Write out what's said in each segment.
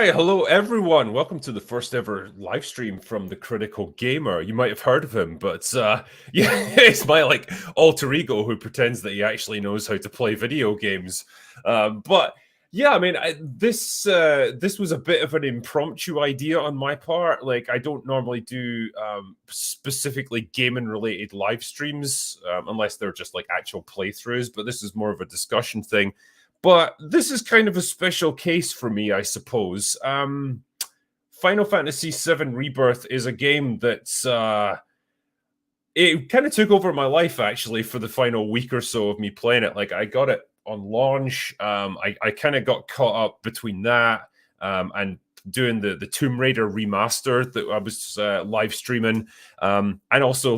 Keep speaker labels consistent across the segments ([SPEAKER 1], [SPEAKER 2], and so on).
[SPEAKER 1] right, hello everyone. Welcome to the first ever live stream from the Critical Gamer. You might have heard of him, but yeah, it's my alter ego who pretends that he actually knows how to play video games. But yeah, I mean, this was a bit of an impromptu idea on my part. Like, I don't normally do specifically gaming related live streams unless they're just like actual playthroughs. But this is more of a discussion thing. But this is kind of a special case for me, I suppose. Final Fantasy VII Rebirth is a game that's it kind of took over my life actually for the final week or so of me playing it. Like, I got it on launch. I kind of got caught up between that and doing the Tomb Raider remaster that I was live streaming, and also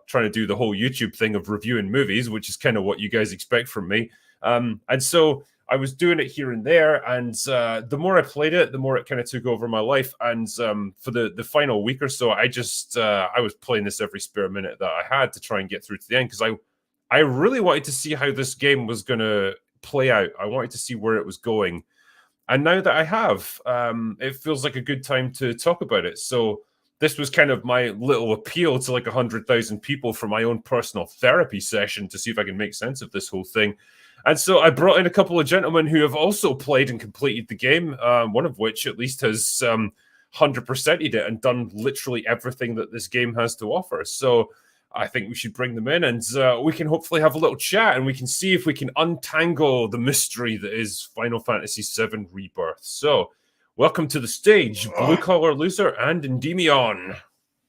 [SPEAKER 1] trying to do the whole YouTube thing of reviewing movies, which is kind of what you guys expect from me. And so I was doing it here and there, and the more I played it, the more it kind of took over my life. And for the final week or so, I was playing this every spare minute that I had to try and get through to the end, because I really wanted to see how this game was going to play out. I wanted to see where it was going. And now that I have, it feels like a good time to talk about it. So this was kind of my little appeal to 100,000 people for my own personal therapy session to see if I can make sense of this whole thing. And so I brought in a couple of gentlemen who have also played and completed the game, one of which at least has 100%ed it and done literally everything that this game has to offer. So I think we should bring them in, and we can hopefully have a little chat, and we can see if we can untangle the mystery that is Final Fantasy VII Rebirth. So welcome to the stage, Bluecollarloser and Endymion.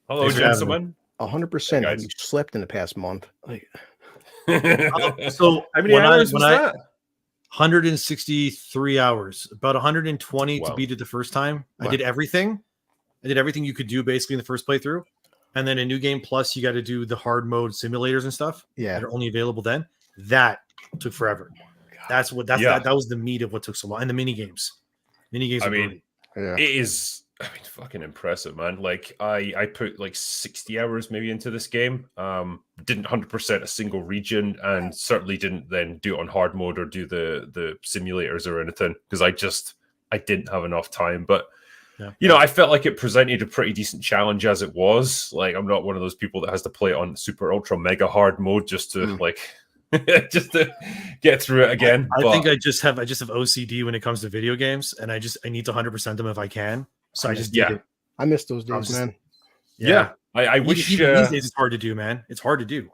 [SPEAKER 1] Hello, gentlemen.
[SPEAKER 2] 100%. Have you slept in the past month?
[SPEAKER 3] So how many hours was that? 163 hours, about 120 to beat it the first time. Wow. I did everything you could do basically in the first playthrough, and then a new game plus you got to do the hard mode simulators and stuff that are only available then. That took forever. That was the meat of what took so long. And the mini games
[SPEAKER 1] it is fucking impressive, man. Like, I put 60 hours maybe into this game. Didn't 100% a single region, and certainly didn't then do it on hard mode or do the simulators or anything, because I didn't have enough time. But I felt like it presented a pretty decent challenge as it was. Like, I'm not one of those people that has to play it on super ultra mega hard mode just to just to get through it again.
[SPEAKER 3] I think I just have OCD when it comes to video games, and I need to 100% them if I can. So I just did it.
[SPEAKER 2] I miss those days, man.
[SPEAKER 1] Yeah. I wish
[SPEAKER 3] even these days it's hard to do, man. It's hard to do.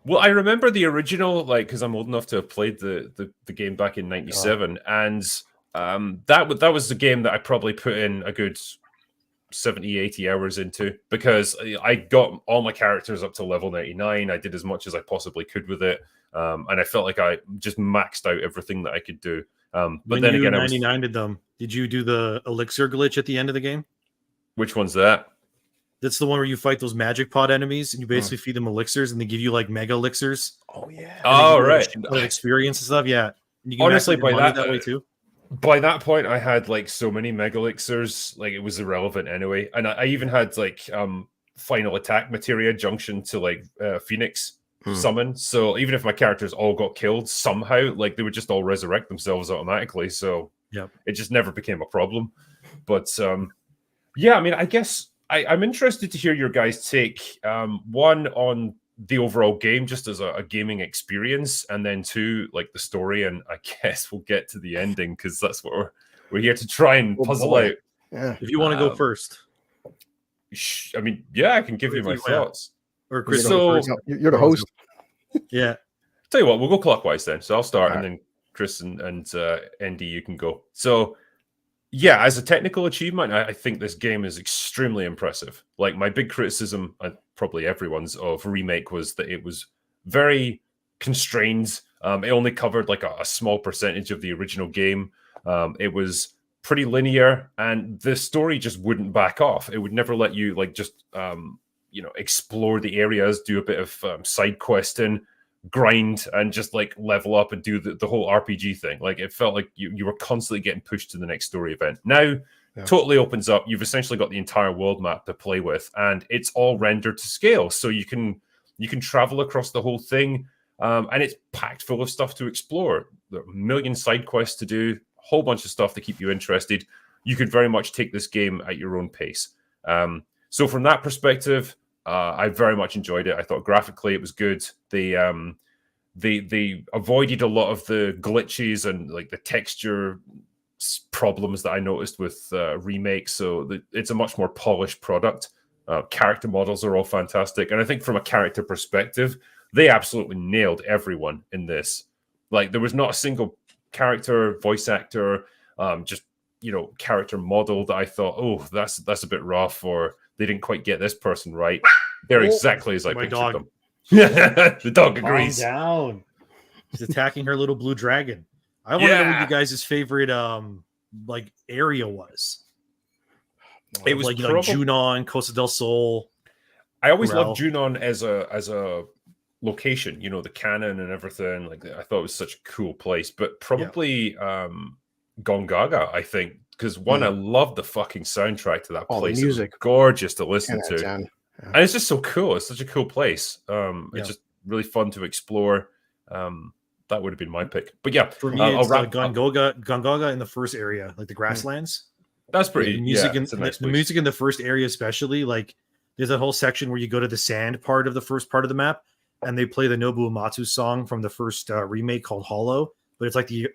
[SPEAKER 1] Well, I remember the original, because I'm old enough to have played the game back in '97, and that was the game that I probably put in a good 70, 80 hours into, because I got all my characters up to level 99. I did as much as I possibly could with it, and I felt like I just maxed out everything that I could do. But
[SPEAKER 3] when
[SPEAKER 1] then
[SPEAKER 3] you
[SPEAKER 1] again,
[SPEAKER 3] 99'd them, did you do the elixir glitch at the end of the game?
[SPEAKER 1] Which one's that?
[SPEAKER 3] That's the one where you fight those magic pod enemies, and you basically feed them elixirs, and they give you mega elixirs.
[SPEAKER 2] Oh yeah.
[SPEAKER 1] Oh right.
[SPEAKER 3] Experience and stuff. Yeah. And you can
[SPEAKER 1] honestly, by
[SPEAKER 3] that way too.
[SPEAKER 1] By that point, I had so many mega elixirs, it was irrelevant anyway. And I even had final attack materia junction to Phoenix summon. So even if my characters all got killed somehow, they would just all resurrect themselves automatically. So it just never became a problem. But I guess I'm interested to hear your guys' take. One, on the overall game just as a gaming experience, and then two, the story, and I guess we'll get to the ending, because that's what we're here to try and puzzle out.
[SPEAKER 3] Yeah. If you want to go first,
[SPEAKER 1] I can give you my thoughts.
[SPEAKER 3] Or Chris,
[SPEAKER 2] you're the host.
[SPEAKER 3] Yeah.
[SPEAKER 1] Tell you what, we'll go clockwise then. So I'll start, and then Chris and Andy, you can go. So yeah, as a technical achievement, I think this game is extremely impressive. My big criticism, probably everyone's, of Remake was that it was very constrained. It only covered a small percentage of the original game. It was pretty linear, and the story just wouldn't back off. It would never let you explore the areas, do a bit of side questing, grind, and just level up and do the whole RPG thing. It felt like you were constantly getting pushed to the next story event. Now totally opens up. You've essentially got the entire world map to play with, and it's all rendered to scale, so you can travel across the whole thing, and it's packed full of stuff to explore. There are a million side quests to do, a whole bunch of stuff to keep you interested. you could very much take this game at your own pace. So from that perspective, I very much enjoyed it. I thought graphically it was good. They avoided a lot of the glitches and like the texture problems that I noticed with remakes. So it's a much more polished product. Character models are all fantastic, and I think from a character perspective, they absolutely nailed everyone in this. Like there was not a single character, voice actor, just character model that I thought, oh, that's a bit rough, or they didn't quite get this person right. They're exactly as I pictured them. The dog agrees.
[SPEAKER 3] Calm down. She's attacking her little blue dragon. I want to know what you guys' favorite like area was.
[SPEAKER 1] It was
[SPEAKER 3] like Junon, Costa del Sol.
[SPEAKER 1] I always loved Junon as a location, the cannon and everything. Like I thought it was such a cool place, but probably Gongaga, I think, because I love the fucking soundtrack to that place.
[SPEAKER 2] The music,
[SPEAKER 1] gorgeous to listen to, and it's just so cool. It's such a cool place. It's just really fun to explore. That would have been my pick, but yeah,
[SPEAKER 3] for me, it's Gongaga in the first area, like the grasslands.
[SPEAKER 1] That's pretty.
[SPEAKER 3] The music in the first area, especially, like there's that whole section where you go to the sand part of the first part of the map, and they play the Nobuo Uematsu song from the first remake called Hollow, but it's like the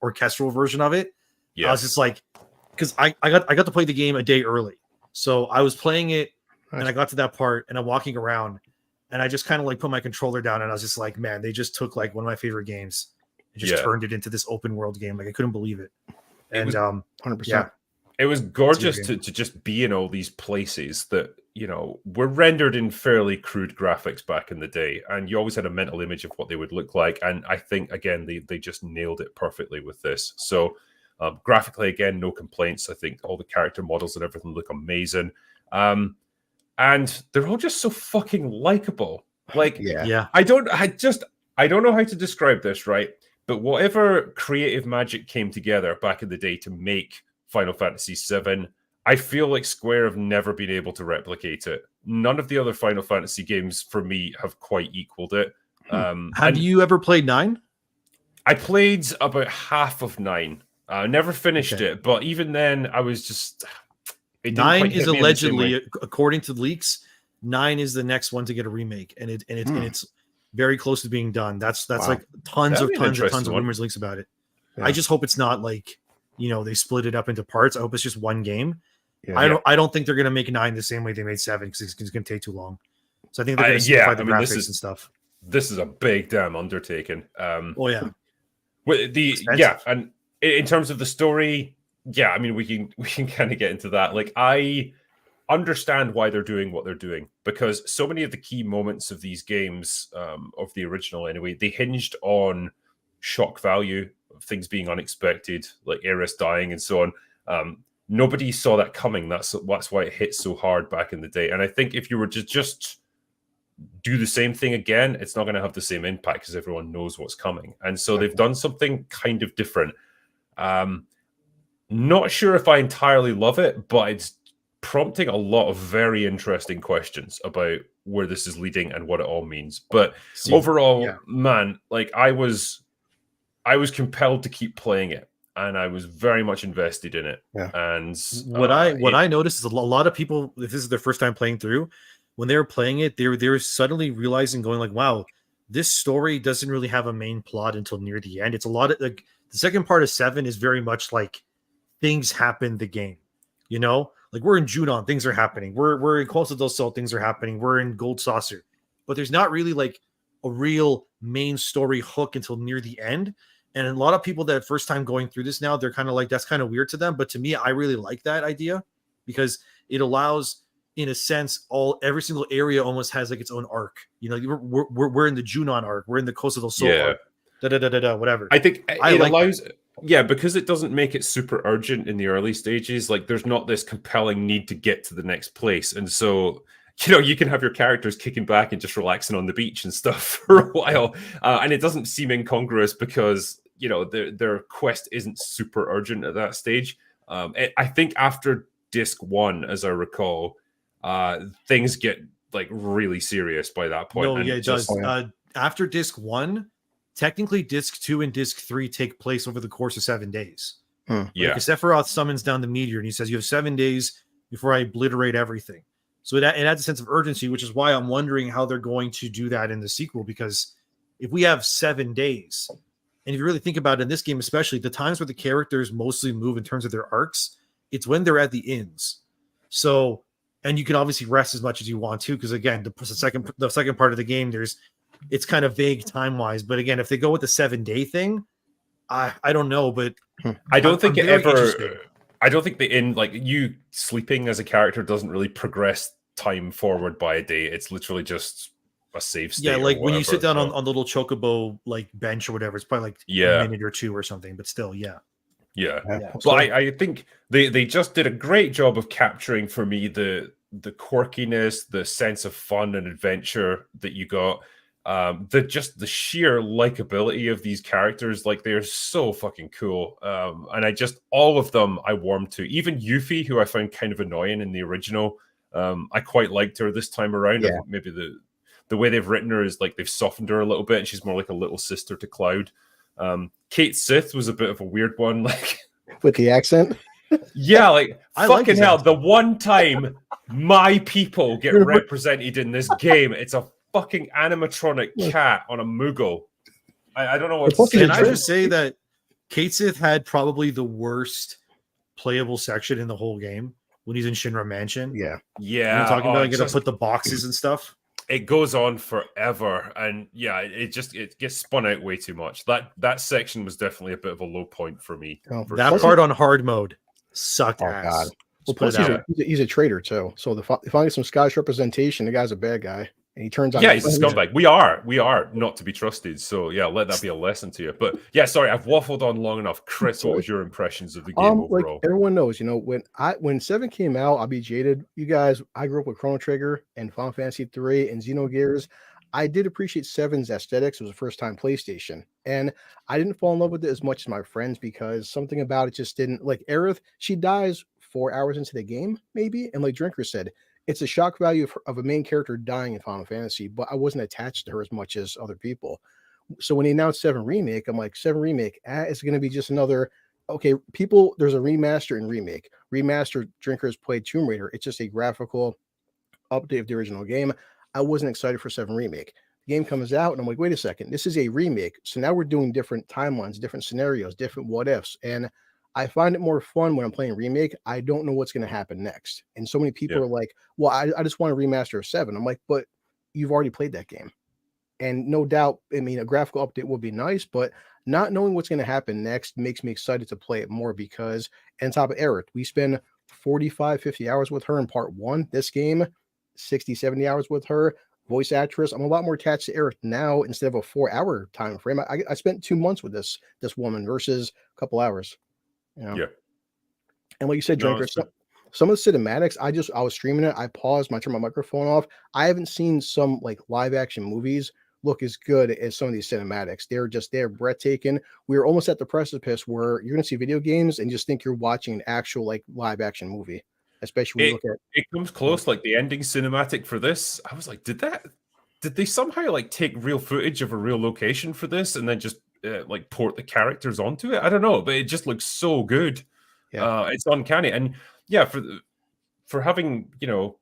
[SPEAKER 3] orchestral version of it. Yeah, I was just like, because I got to play the game a day early, so I was playing it, and I got to that part, and I'm walking around, and I just kind of like put my controller down, and I was just like, man, they just took like one of my favorite games and just turned it into this open world game. Like I couldn't believe it. And
[SPEAKER 2] 100%.
[SPEAKER 3] Yeah.
[SPEAKER 1] It was gorgeous to just be in all these places that, were rendered in fairly crude graphics back in the day. And you always had a mental image of what they would look like. And I think, again, they just nailed it perfectly with this. So graphically, again, no complaints. I think all the character models and everything look amazing. And they're all just so fucking likable. Like, I don't know how to describe this, right? But whatever creative magic came together back in the day to make Final Fantasy VII, I feel like Square have never been able to replicate it. None of the other Final Fantasy games for me have quite equaled it.
[SPEAKER 3] Have you ever played 9?
[SPEAKER 1] I played about half of 9. Never finished it, but even then, I was just...
[SPEAKER 3] 9 is allegedly, according to leaks, 9 is the next one to get a remake, and it's very close to being done. That's like tons of rumors, leaks about it. Yeah. I just hope it's not like they split it up into parts. I hope it's just one game. I don't think they're gonna make 9 the same way they made 7 because it's gonna take too long. So I think they're gonna simplify the graphics and stuff.
[SPEAKER 1] This is a big damn undertaking. And in terms of the story, we can kind of get into that. Like I understand why they're doing what they're doing, because so many of the key moments of these games, of the original anyway, they hinged on shock value of things being unexpected, like Aerith dying and so on. Nobody saw that coming. That's why it hit so hard back in the day. And I think if you were to just do the same thing again, it's not going to have the same impact because everyone knows what's coming. And so they've done something kind of different. Not sure if I entirely love it, but it's prompting a lot of very interesting questions about where this is leading and what it all means. But overall, man, like I was compelled to keep playing it, and I was very much invested in it. Yeah. And
[SPEAKER 3] what I noticed is a lot of people, if this is their first time playing through, when they were playing it, they were suddenly realizing, going like, wow, this story doesn't really have a main plot until near the end. It's a lot of like the second part of 7 is very much like things happen the game, like we're in Junon, things are happening. We're in Costa del Sol, things are happening. We're in Gold Saucer, but there's not really like a real main story hook until near the end. And a lot of people that first time going through this now, they're kind of like, that's kind of weird to them. But to me, I really like that idea because it allows, in a sense, every single area almost has like its own arc. We're in the Junon arc, we're in the Costa del Sol arc, whatever.
[SPEAKER 1] I think it allows. Yeah, because it doesn't make it super urgent in the early stages. Like, there's not this compelling need to get to the next place. And so, you can have your characters kicking back and just relaxing on the beach and stuff for a while. And it doesn't seem incongruous because, their quest isn't super urgent at that stage. I think after Disc 1, as I recall, things get, like, really serious by that point.
[SPEAKER 3] No, it does. After Disc 1... Technically, Disc 2 and Disc 3 take place over the course of 7 days. Like Sephiroth summons down the meteor and he says, you have 7 days before I obliterate everything. So it adds a sense of urgency, which is why I'm wondering how they're going to do that in the sequel. Because if we have 7 days, and if you really think about it in this game, especially the times where the characters mostly move in terms of their arcs, it's when they're at the inns. So, and you can obviously rest as much as you want to, because again, the second part of the game, it's kind of vague time wise. But again, if they go with the 7-day thing, I don't know, but
[SPEAKER 1] I don't think the in like you sleeping as a character doesn't really progress time forward by a day. It's literally just a save state.
[SPEAKER 3] Yeah, like when you sit down on the little chocobo like bench or whatever, it's probably like a minute or two or something, but still,
[SPEAKER 1] Yeah. But I think they just did a great job of capturing for me the quirkiness, the sense of fun and adventure that you got. The sheer likability of these characters, like they're so fucking cool. And all of them I warmed to. Even Yuffie, who I found kind of annoying in the original, I quite liked her this time around. I think maybe the way they've written her is like they've softened her a little bit, and she's more like a little sister to Cloud. Kate Sith was a bit of a weird one, like
[SPEAKER 2] with the accent.
[SPEAKER 1] Yeah, like fucking hell. The one time my people get represented in this game, it's a fucking animatronic cat on a Moogle. I don't know what to say.
[SPEAKER 3] Can I just say that Kate Sith had probably the worst playable section in the whole game when he's in Shinra Mansion.
[SPEAKER 2] Yeah.
[SPEAKER 1] Yeah.
[SPEAKER 3] You're talking about getting to put the boxes and stuff.
[SPEAKER 1] It goes on forever, and it gets spun out way too much. That section was definitely a bit of a low point for me.
[SPEAKER 3] That part on hard mode sucked ass. God.
[SPEAKER 2] Well, plus he's a traitor too. So if I get some Scottish representation, the guy's a bad guy, and he turns out
[SPEAKER 1] he's a scumbag. We are not to be trusted. So let that be a lesson to you. But sorry, I've waffled on long enough. Chris, what was your impressions of the game overall?
[SPEAKER 2] Like everyone knows, when 7 came out, I'll be jaded. You guys, I grew up with Chrono Trigger and Final Fantasy 3 and Xenogears. I did appreciate 7's aesthetics. It was a first-time PlayStation, and I didn't fall in love with it as much as my friends because something about it just didn't. Like Aerith, she dies 4 hours into the game, maybe, and like Drinker said, it's a shock value of a main character dying in Final Fantasy, but I wasn't attached to her as much as other people. So when he announced 7 Remake, I'm like, 7 Remake, it's going to be just another. Okay, people, there's a remaster and remake. Remaster, Drinkers played Tomb Raider. It's just a graphical update of the original game. I wasn't excited for 7 Remake. The game comes out, and I'm like, wait a second, this is a remake. So now we're doing different timelines, different scenarios, different what ifs. And I find it more fun when I'm playing remake. I don't know what's going to happen next. And so many people are like, well, I just want a remaster of 7. I'm like, but you've already played that game. And no doubt, I mean, a graphical update would be nice, but not knowing what's going to happen next makes me excited to play it more because, on top of Aerith, we spend 45, 50 hours with her in part 1. This game, 60, 70 hours with her. Voice actress. I'm a lot more attached to Aerith now instead of a 4-hour time frame. I spent 2 months with this woman versus a couple hours. Yeah. And like you said, Drinker, some of the cinematics, I was streaming it. I paused, I turned my microphone off. I haven't seen some like live action movies look as good as some of these cinematics. They're breathtaking. We're almost at the precipice where you're going to see video games and just think you're watching an actual like live action movie. Especially when you look at
[SPEAKER 1] it comes close, like the ending cinematic for this. I was like, did they somehow like take real footage of a real location for this and then just like port the characters onto it? I don't know, but it just looks so good. It's uncanny. And for having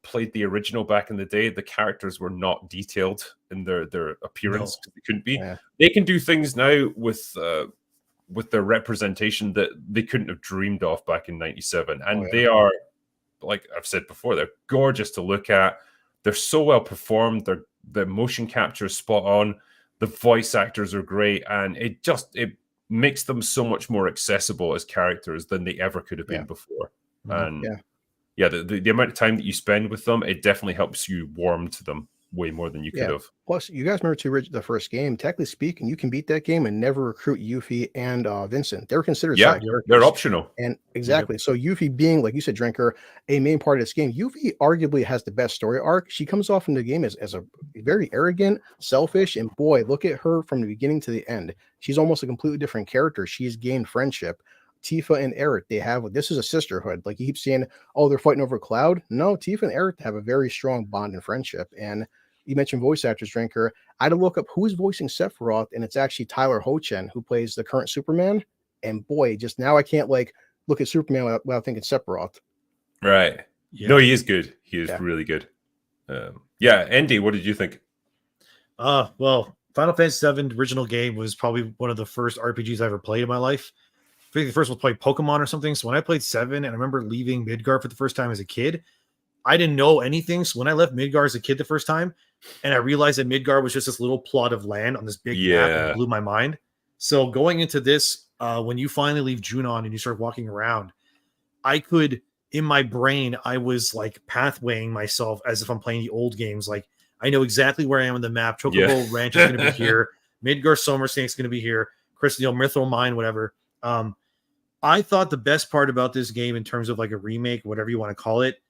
[SPEAKER 1] played the original back in the day, the characters were not detailed in their appearance. They couldn't be. They can do things now with their representation that they couldn't have dreamed of back in '97, and they are, like I've said before, they're gorgeous to look at. They're so well performed. The motion capture is spot on. The voice actors are great, and it makes them so much more accessible as characters than they ever could have been before. And the amount of time that you spend with them, it definitely helps you warm to them way more than you could have.
[SPEAKER 2] Plus, you guys remember the first game. Technically speaking, you can beat that game and never recruit Yuffie and Vincent. They were considered side characters.
[SPEAKER 1] They're optional.
[SPEAKER 2] And exactly. So Yuffie being, like you said, Drinker, a main part of this game, Yuffie arguably has the best story arc. She comes off in the game as a very arrogant, selfish, and boy, look at her from the beginning to the end. She's almost a completely different character. She's gained friendship. Tifa and Aerith, this is a sisterhood. Like you keep saying, oh, they're fighting over Cloud. No, Tifa and Aerith have a very strong bond and friendship. And you mentioned voice actors, Drinker. I had to look up who's voicing Sephiroth, and it's actually Tyler Hoechlin, who plays the current Superman. And boy, just now I can't like look at Superman without thinking Sephiroth.
[SPEAKER 1] Right. Yeah. No, he is good. He is really good. Andy, what did you think?
[SPEAKER 3] Well, Final Fantasy VII original game was probably one of the first RPGs I ever played in my life. I think the first one was played Pokemon or something. So when I played 7, and I remember leaving Midgar for the first time as a kid, I didn't know anything. So when I left Midgar as a kid the first time, and I realized that Midgar was just this little plot of land on this big map, it blew my mind. So going into this, when you finally leave Junon and you start walking around, I could, in my brain, I was like pathwaying myself as if I'm playing the old games. Like, I know exactly where I am on the map. Chocobo Ranch is going to be here. Midgar Summer Snake's going to be here. Mithril Mine, whatever. I thought the best part about this game, in terms of like a remake, whatever you want to call it,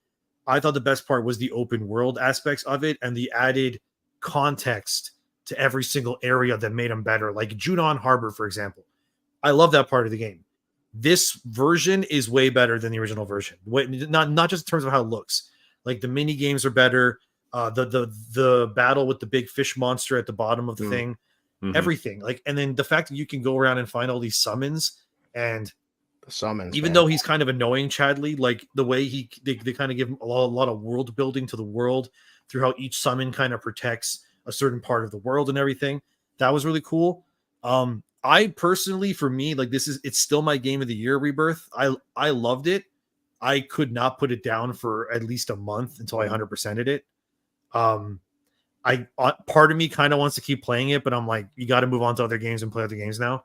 [SPEAKER 3] I thought the best part was the open world aspects of it and the added context to every single area that made them better. Like Junon Harbor, for example. I love that part of the game. This version is way better than the original version. Not just in terms of how it looks. Like the mini games are better. The battle with the big fish monster at the bottom of the thing, everything. Like, and then the fact that you can go around and find all these summons, and
[SPEAKER 2] the summons,
[SPEAKER 3] even though he's kind of annoying, Chadley, like the way they kind of give a lot of world building to the world through how each summon kind of protects a certain part of the world and everything. That was really cool. I personally, for me, like it's still my game of the year, Rebirth. I loved it. I could not put it down for at least a month until I 100%ed it. Part of me kind of wants to keep playing it, but I'm like, you got to move on to other games and play other games now.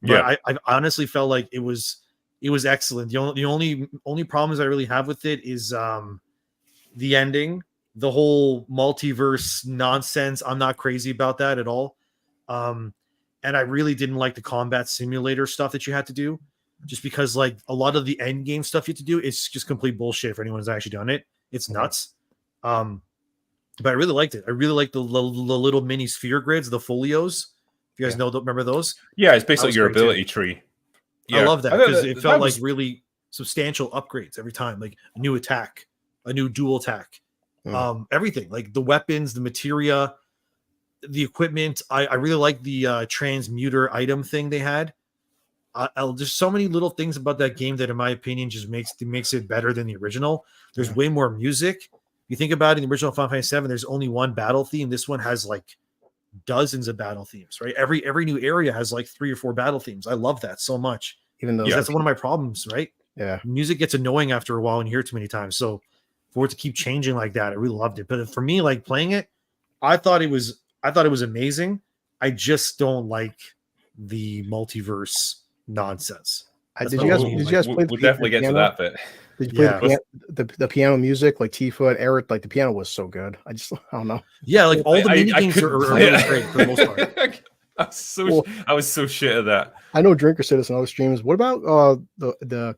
[SPEAKER 3] But I honestly felt like it was excellent. The only problems I really have with it is the ending, the whole multiverse nonsense. I'm not crazy about that at all. And I really didn't like the combat simulator stuff that you had to do, just because like a lot of the end game stuff you have to do is just complete bullshit for anyone who's actually done it. It's nuts. But I really liked it. I really liked the little mini sphere grids, the folios. If you guys remember those?
[SPEAKER 1] Yeah, it's basically your ability tree.
[SPEAKER 3] Yeah. I love that because it felt like really substantial upgrades every time, like a new attack, a new dual attack, everything, like the weapons, the materia, the equipment. I really like the transmuter item thing they had. There's so many little things about that game that, in my opinion, just makes it better than the original. There's way more music. You think about it, in the original Final Fantasy VII, there's only one battle theme. This one has like dozens of battle themes, right? Every new area has like 3 or 4 battle themes. I love that so much. Even though that's one of my problems, right?
[SPEAKER 2] Yeah.
[SPEAKER 3] Music gets annoying after a while when you hear it too many times. So for it to keep changing like that, I really loved it. But for me, like playing it, I thought it was amazing. I just don't like the multiverse nonsense.
[SPEAKER 2] Did you guys play?
[SPEAKER 1] We'll definitely get to that bit.
[SPEAKER 2] Did you play the piano music, like Tifa and Aerith? Like the piano was so good. I don't know.
[SPEAKER 3] Yeah, like all the mini games are really great for the most part.
[SPEAKER 1] I was so shit at that.
[SPEAKER 2] I know Drinker said this in other streams. What about the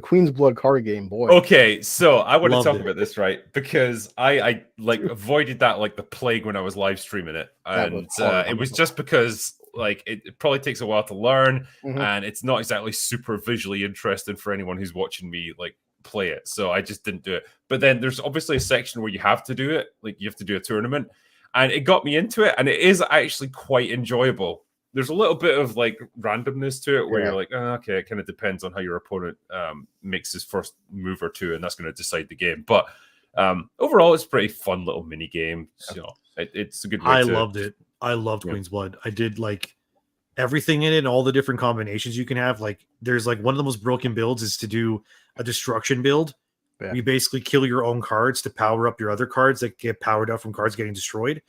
[SPEAKER 2] Queen's Blood card game, boy?
[SPEAKER 1] Okay, so I want to talk about this, right? Because I like avoided that like the plague when I was live streaming it, and it was just because like it probably takes a while to learn, and it's not exactly super visually interesting for anyone who's watching me like play it. So I just didn't do it. But then there's obviously a section where you have to do it, like you have to do a tournament. And it got me into it, and it is actually quite enjoyable. There's a little bit of like randomness to it where you're like, oh, okay, it kind of depends on how your opponent makes his first move or two, and that's going to decide the game. But overall, it's a pretty fun little mini game. So it's a good way
[SPEAKER 3] loved it. I loved Queen's Blood. I did like everything in it and all the different combinations you can have. Like there's like one of the most broken builds is to do a destruction build. Yeah. You basically kill your own cards to power up your other cards that get powered up from cards getting destroyed.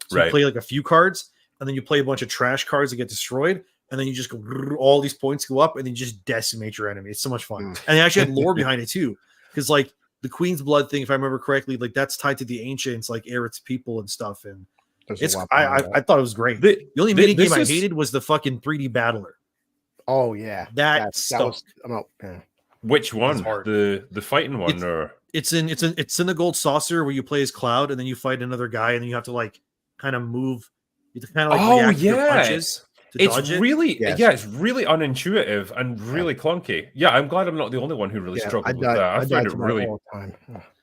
[SPEAKER 3] So you play like a few cards, and then you play a bunch of trash cards that get destroyed, and then you just go, all these points go up, and then you just decimate your enemy. It's so much fun. And they actually had lore behind it too, because like the Queen's Blood thing, if I remember correctly, like that's tied to the ancients, like Aerith's people and stuff. And I thought it was great. The only mini game I hated was the fucking 3D battler.
[SPEAKER 2] Oh yeah,
[SPEAKER 3] that
[SPEAKER 2] was,
[SPEAKER 1] Which one? The fighting one, or
[SPEAKER 3] it's in the Gold Saucer where you play as Cloud and then you fight another guy and then you have to like kind of move. You have to kind of like react to your punches to dodge it.
[SPEAKER 1] It's really unintuitive and really clunky. Yeah, I'm glad I'm not the only one who really struggled with that. I find it really all the time.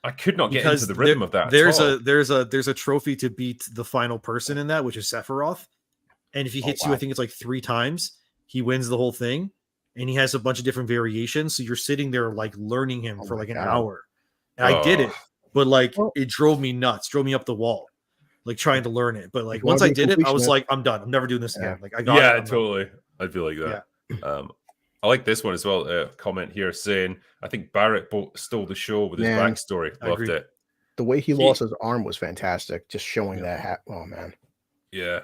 [SPEAKER 1] I could not get into the rhythm of that.
[SPEAKER 3] There's a trophy to beat the final person in that, which is Sephiroth. And if he hits you, I think it's like 3 times, he wins the whole thing. and he has a bunch of different variations. So you're sitting there like learning him for like an hour. And
[SPEAKER 1] Oh.
[SPEAKER 3] I did it, but like it drove me nuts, drove me up the wall, like trying to learn it. But like once I did it, I was like, I'm done. I'm never doing this again. Like I got it.
[SPEAKER 1] Yeah, totally. I'd feel like that. Yeah. I like this one as well. Comment here saying, I think Barrett stole the show with his backstory. Loved it.
[SPEAKER 2] The way he lost his arm was fantastic. Just showing that. Oh man.
[SPEAKER 1] Yeah.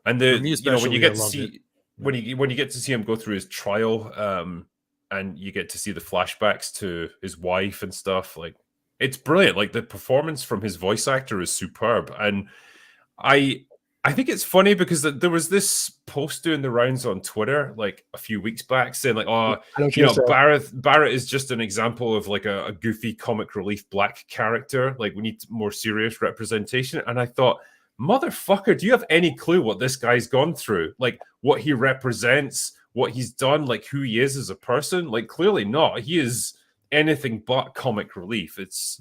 [SPEAKER 1] And the when you get to see when you get to see him go through his trial, and you get to see the flashbacks to his wife and stuff, like it's brilliant. Like the performance from his voice actor is superb. And I think it's funny because there was this post doing the rounds on Twitter like a few weeks back saying like, Barrett is just an example of like a goofy comic relief black character. Like we need more serious representation. And I thought, motherfucker, do you have any clue what this guy's gone through? Like what he represents, what he's done, like who he is as a person? Like clearly not. He is anything but comic relief. It's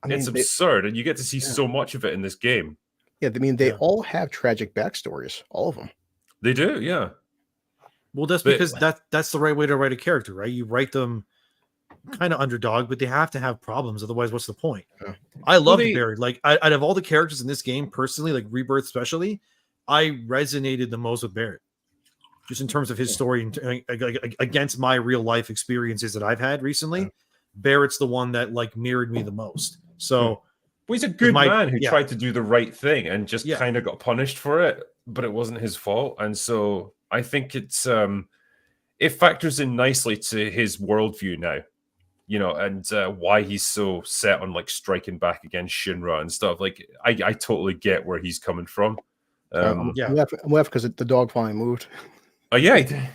[SPEAKER 1] absurd. And you get to see so much of it in this game.
[SPEAKER 2] Yeah, I mean, they all have tragic backstories. All of them.
[SPEAKER 1] They do, yeah.
[SPEAKER 3] Well, that's because that's the right way to write a character, right? You write them kind of underdog, but they have to have problems. Otherwise, what's the point? Yeah. I love Barry. Like, out of all the characters in this game, personally, like Rebirth especially, I resonated the most with Barrett. Just in terms of his story and against my real life experiences that I've had recently, Barrett's the one that like mirrored me the most. So...
[SPEAKER 1] Well, he's a good man who tried to do the right thing and just kind of got punished for it, but it wasn't his fault. And so I think it's it factors in nicely to his worldview now, and why he's so set on like striking back against Shinra and stuff. Like I totally get where he's coming from.
[SPEAKER 2] I'm laughing because the dog finally moved.
[SPEAKER 1] Oh yeah, he did.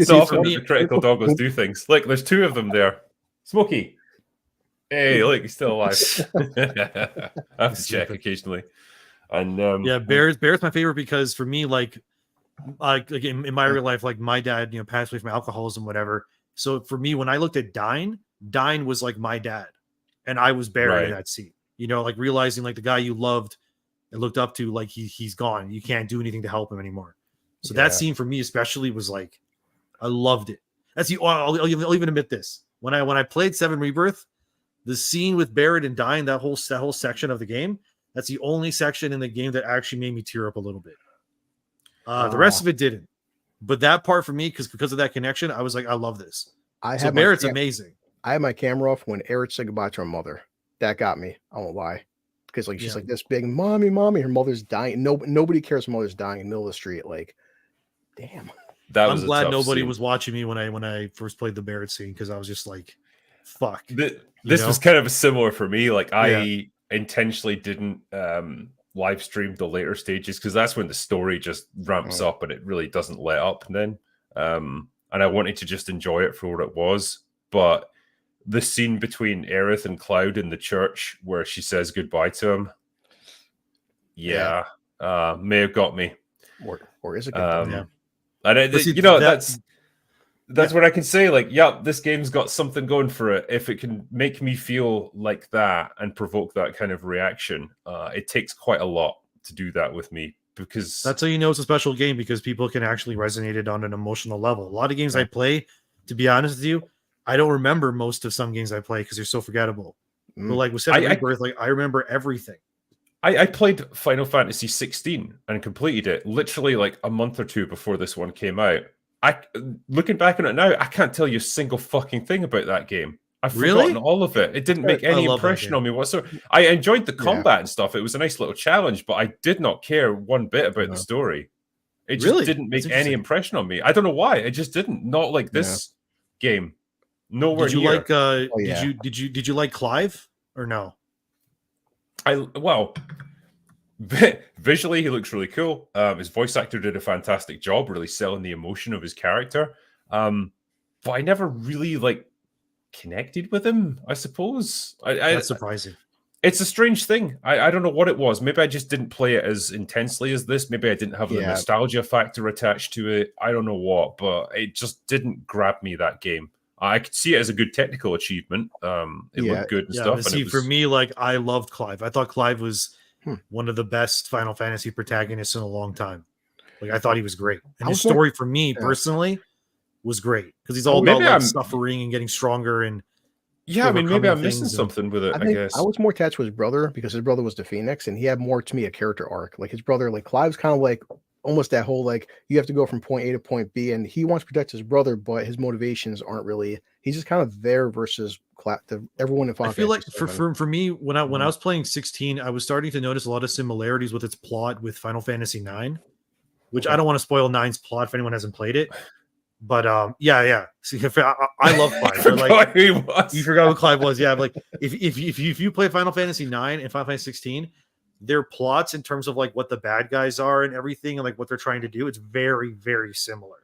[SPEAKER 1] So often the critical doggos do things. Like there's two of them there. Smokey. Hey, look, he's still alive. I have to check occasionally. And
[SPEAKER 3] Barrett's my favorite because for me, like in my real life, like my dad, passed away from alcoholism, whatever. So for me, when I looked at Dine was like my dad, and I was Barrett in that scene. Like realizing like the guy you loved and looked up to, like he's gone. You can't do anything to help him anymore. So that scene for me especially was like, I loved it. I'll even admit this. When I played 7 Rebirth. The scene with Barrett and Dine, that whole section of the game, that's the only section in the game that actually made me tear up a little bit. The rest of it didn't. But that part for me, because of that connection, I was like, I love this. Barrett's amazing.
[SPEAKER 2] I had my camera off when Aerith said goodbye to her mother. That got me. I won't lie. Because like she's like this big, mommy, her mother's dying. Nobody cares her mother's dying in the middle of the street. Like, damn.
[SPEAKER 3] I'm glad nobody was watching me when I first played the Barrett scene because I was just like, fuck.
[SPEAKER 1] This was kind of similar for me. Like I intentionally didn't live stream the later stages because that's when the story just ramps up and it really doesn't let up then. And I wanted to just enjoy it for what it was. But the scene between Aerith and Cloud in the church where she says goodbye to him, may have got me.
[SPEAKER 2] Or is it good?
[SPEAKER 1] And that's what I can say. Like, this game's got something going for it. If it can make me feel like that and provoke that kind of reaction, it takes quite a lot to do that with me because
[SPEAKER 3] that's how you know it's a special game because people can actually resonate it on an emotional level. A lot of games I play, to be honest with you, I don't remember most of some games I play because they're so forgettable. But like with 7 Rebirth, like I remember everything.
[SPEAKER 1] I played Final Fantasy 16 and completed it literally like a month or two before this one came out. Looking back on it now, I can't tell you a single fucking thing about that game. I've forgotten all of it. It didn't make any impression on me whatsoever. I enjoyed the combat and stuff. It was a nice little challenge, but I did not care one bit about the story. It just didn't make any impression on me. I don't know why. It just didn't. Not like this game. Nowhere
[SPEAKER 3] did you
[SPEAKER 1] near.
[SPEAKER 3] Like? Did you like Clive or no?
[SPEAKER 1] Visually, he looks really cool. His voice actor did a fantastic job, really selling the emotion of his character. But I never really like connected with him. I suppose
[SPEAKER 3] that's surprising.
[SPEAKER 1] It's a strange thing. I don't know what it was. Maybe I just didn't play it as intensely as this. Maybe I didn't have the nostalgia factor attached to it. I don't know what, but it just didn't grab me, that game. I could see it as a good technical achievement. It looked good and stuff.
[SPEAKER 3] See, for me, like I loved Clive. I thought Clive was one of the best Final Fantasy protagonists in a long time. Like I thought he was great. And his story for me personally was great because he's all about
[SPEAKER 1] I'm
[SPEAKER 3] suffering and getting stronger and
[SPEAKER 1] I mean, maybe I'm missing something with it. I guess
[SPEAKER 2] I was more attached to his brother because his brother was the Phoenix, and he had more to me a character arc. Like his brother, like Clive's kind of like almost that whole like you have to go from point A to point B, and he wants to protect his brother, but his motivations aren't really. He's just kind of there versus everyone in Final Fantasy.
[SPEAKER 3] I feel like for me when I was playing 16, I was starting to notice a lot of similarities with its plot with Final Fantasy 9, which I don't want to spoil 9's plot if anyone hasn't played it. But yeah. See, I love Clive. You forgot who Clive was. Yeah, like if you play Final Fantasy 9 and Final Fantasy 16, their plots in terms of like what the bad guys are and everything and like what they're trying to do, it's very, very similar,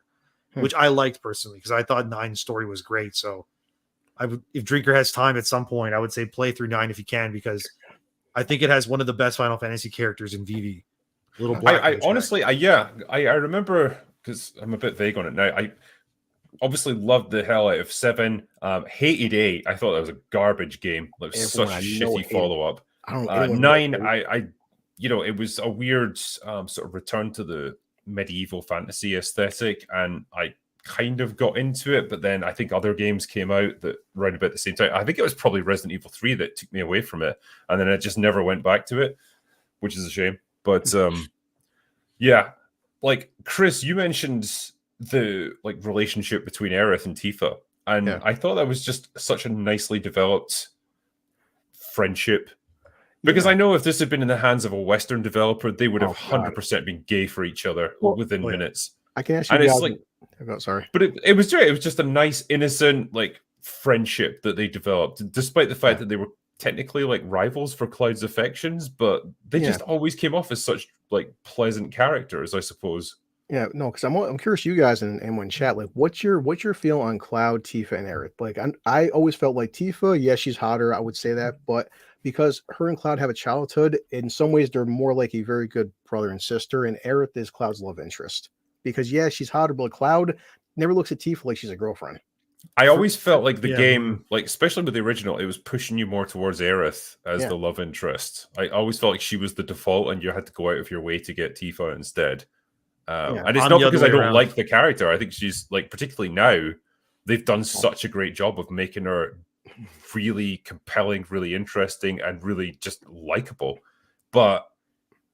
[SPEAKER 3] which I liked personally because I thought 9's story was great. So if Drinker has time at some point, I would say play through 9 if you can, because I think it has one of the best Final Fantasy characters in VV. Little Black.
[SPEAKER 1] I honestly, I remember, because I'm a bit vague on it now. I obviously loved the hell out of 7. Hated 8. I thought that was a garbage game. It was such a shitty follow-up. 9, it was a weird sort of return to the medieval fantasy aesthetic, and I kind of got into it, but then I think other games came out that around about the same time. I think it was probably Resident Evil 3 that took me away from it, and then I just never went back to it, which is a shame. But like Chris, you mentioned the like relationship between Aerith and Tifa, and I thought that was just such a nicely developed friendship. Because I know if this had been in the hands of a Western developer, they would have 100% been gay for each other within minutes.
[SPEAKER 2] I can ask you,
[SPEAKER 1] and it's like,
[SPEAKER 2] sorry,
[SPEAKER 1] but it was great. It was just a nice, innocent, like friendship that they developed, despite the fact that they were technically like rivals for Cloud's affections, but they just always came off as such like pleasant characters, I suppose.
[SPEAKER 2] Yeah, no, because I'm curious, you guys and when chat, like, what's your feel on Cloud, Tifa, and Aerith? Like, I always felt like Tifa, yes, she's hotter, I would say that, but because her and Cloud have a childhood, in some ways they're more like a very good brother and sister, and Aerith is Cloud's love interest. Because she's hotter, but Cloud never looks at Tifa like she's a girlfriend.
[SPEAKER 1] I always felt like the game, like especially with the original, it was pushing you more towards Aerith as the love interest. I always felt like she was the default, and you had to go out of your way to get Tifa instead. And it's not because I don't like the character. I think she's like, particularly now, they've done such a great job of making her really compelling, really interesting, and really just likable. But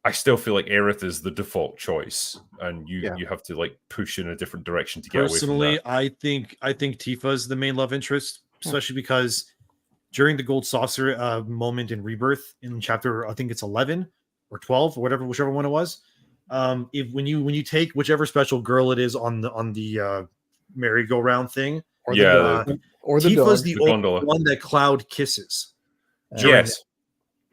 [SPEAKER 1] I still feel like Aerith is the default choice, and you have to like push in a different direction to get away from that.
[SPEAKER 3] Personally, I think Tifa is the main love interest, especially because during the Gold Saucer moment in Rebirth in chapter, I think it's 11 or 12 or whatever, whichever one it was. When you take whichever special girl it is on the merry-go-round thing,
[SPEAKER 2] or
[SPEAKER 3] Tifa's the only one that Cloud kisses.
[SPEAKER 1] Yes.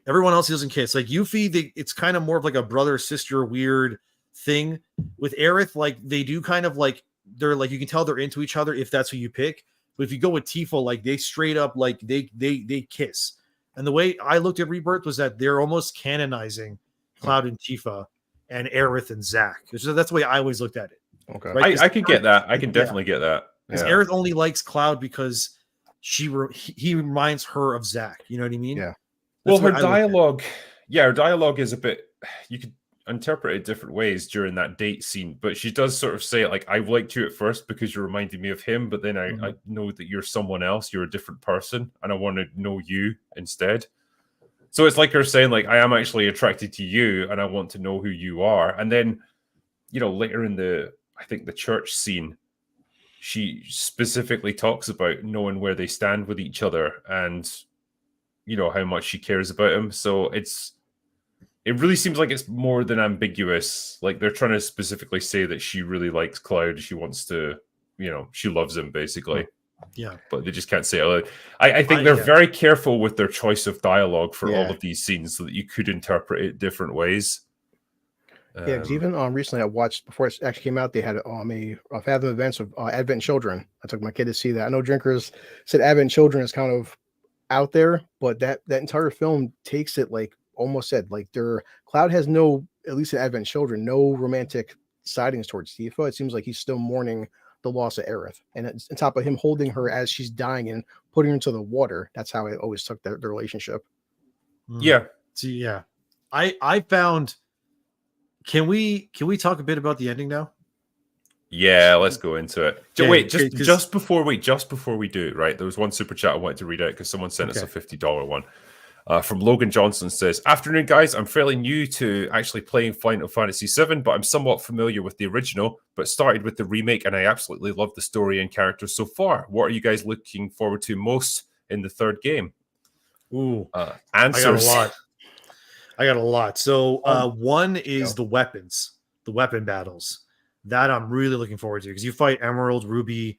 [SPEAKER 3] Everyone else doesn't kiss. Like Yuffie, it's kind of more of like a brother-sister weird thing. With Aerith, like they do kind of like they're like you can tell they're into each other if that's who you pick. But if you go with Tifa, like they straight up like they kiss. And the way I looked at Rebirth was that they're almost canonizing Cloud and Tifa and Aerith and Zack. That's the way I always looked at it.
[SPEAKER 1] Okay, right? I can get that. I can definitely get that.
[SPEAKER 3] Because Aerith only likes Cloud because he reminds her of Zack. You know what I mean?
[SPEAKER 2] Yeah.
[SPEAKER 1] Well, her dialogue, her dialogue is a bit, you could interpret it different ways during that date scene, but she does sort of say, like, I liked you at first because you reminded me of him, but then I know that you're someone else, you're a different person, and I want to know you instead. So it's like her saying, like, I am actually attracted to you, and I want to know who you are. And then, later in the church scene, she specifically talks about knowing where they stand with each other and how much she cares about him. So it really seems like it's more than ambiguous. Like they're trying to specifically say that she really likes Cloud. She wants to, she loves him basically.
[SPEAKER 3] Yeah.
[SPEAKER 1] But they just can't say it out loud. I think they're very careful with their choice of dialogue for all of these scenes so that you could interpret it different ways.
[SPEAKER 2] Because even recently I watched, before it actually came out, they had a Fathom events of Advent Children. I took my kid to see that. I know Drinkers said Advent Children is kind of out there, but that entire film takes it like almost said like Cloud has no, at least in Advent Children, no romantic sidings towards Tifa. It seems like he's still mourning the loss of Aerith, and on top of him holding her as she's dying and putting her into the water. That's how I always took the relationship.
[SPEAKER 1] Yeah.
[SPEAKER 3] See, yeah. I found. Can we talk a bit about the ending now?
[SPEAKER 1] Yeah, let's go into it.
[SPEAKER 3] Okay,
[SPEAKER 1] Wait, just before we do, right? There was one super chat I wanted to read out because someone sent us a $50 one. From Logan Johnson says, "Afternoon, guys. I'm fairly new to actually playing Final Fantasy VII, but I'm somewhat familiar with the original, but started with the remake, and I absolutely love the story and characters so far. What are you guys looking forward to most in the third game?"
[SPEAKER 3] Ooh,
[SPEAKER 1] answers.
[SPEAKER 3] I got a lot. So one is the weapons, the weapon battles. That I'm really looking forward to because you fight Emerald, Ruby,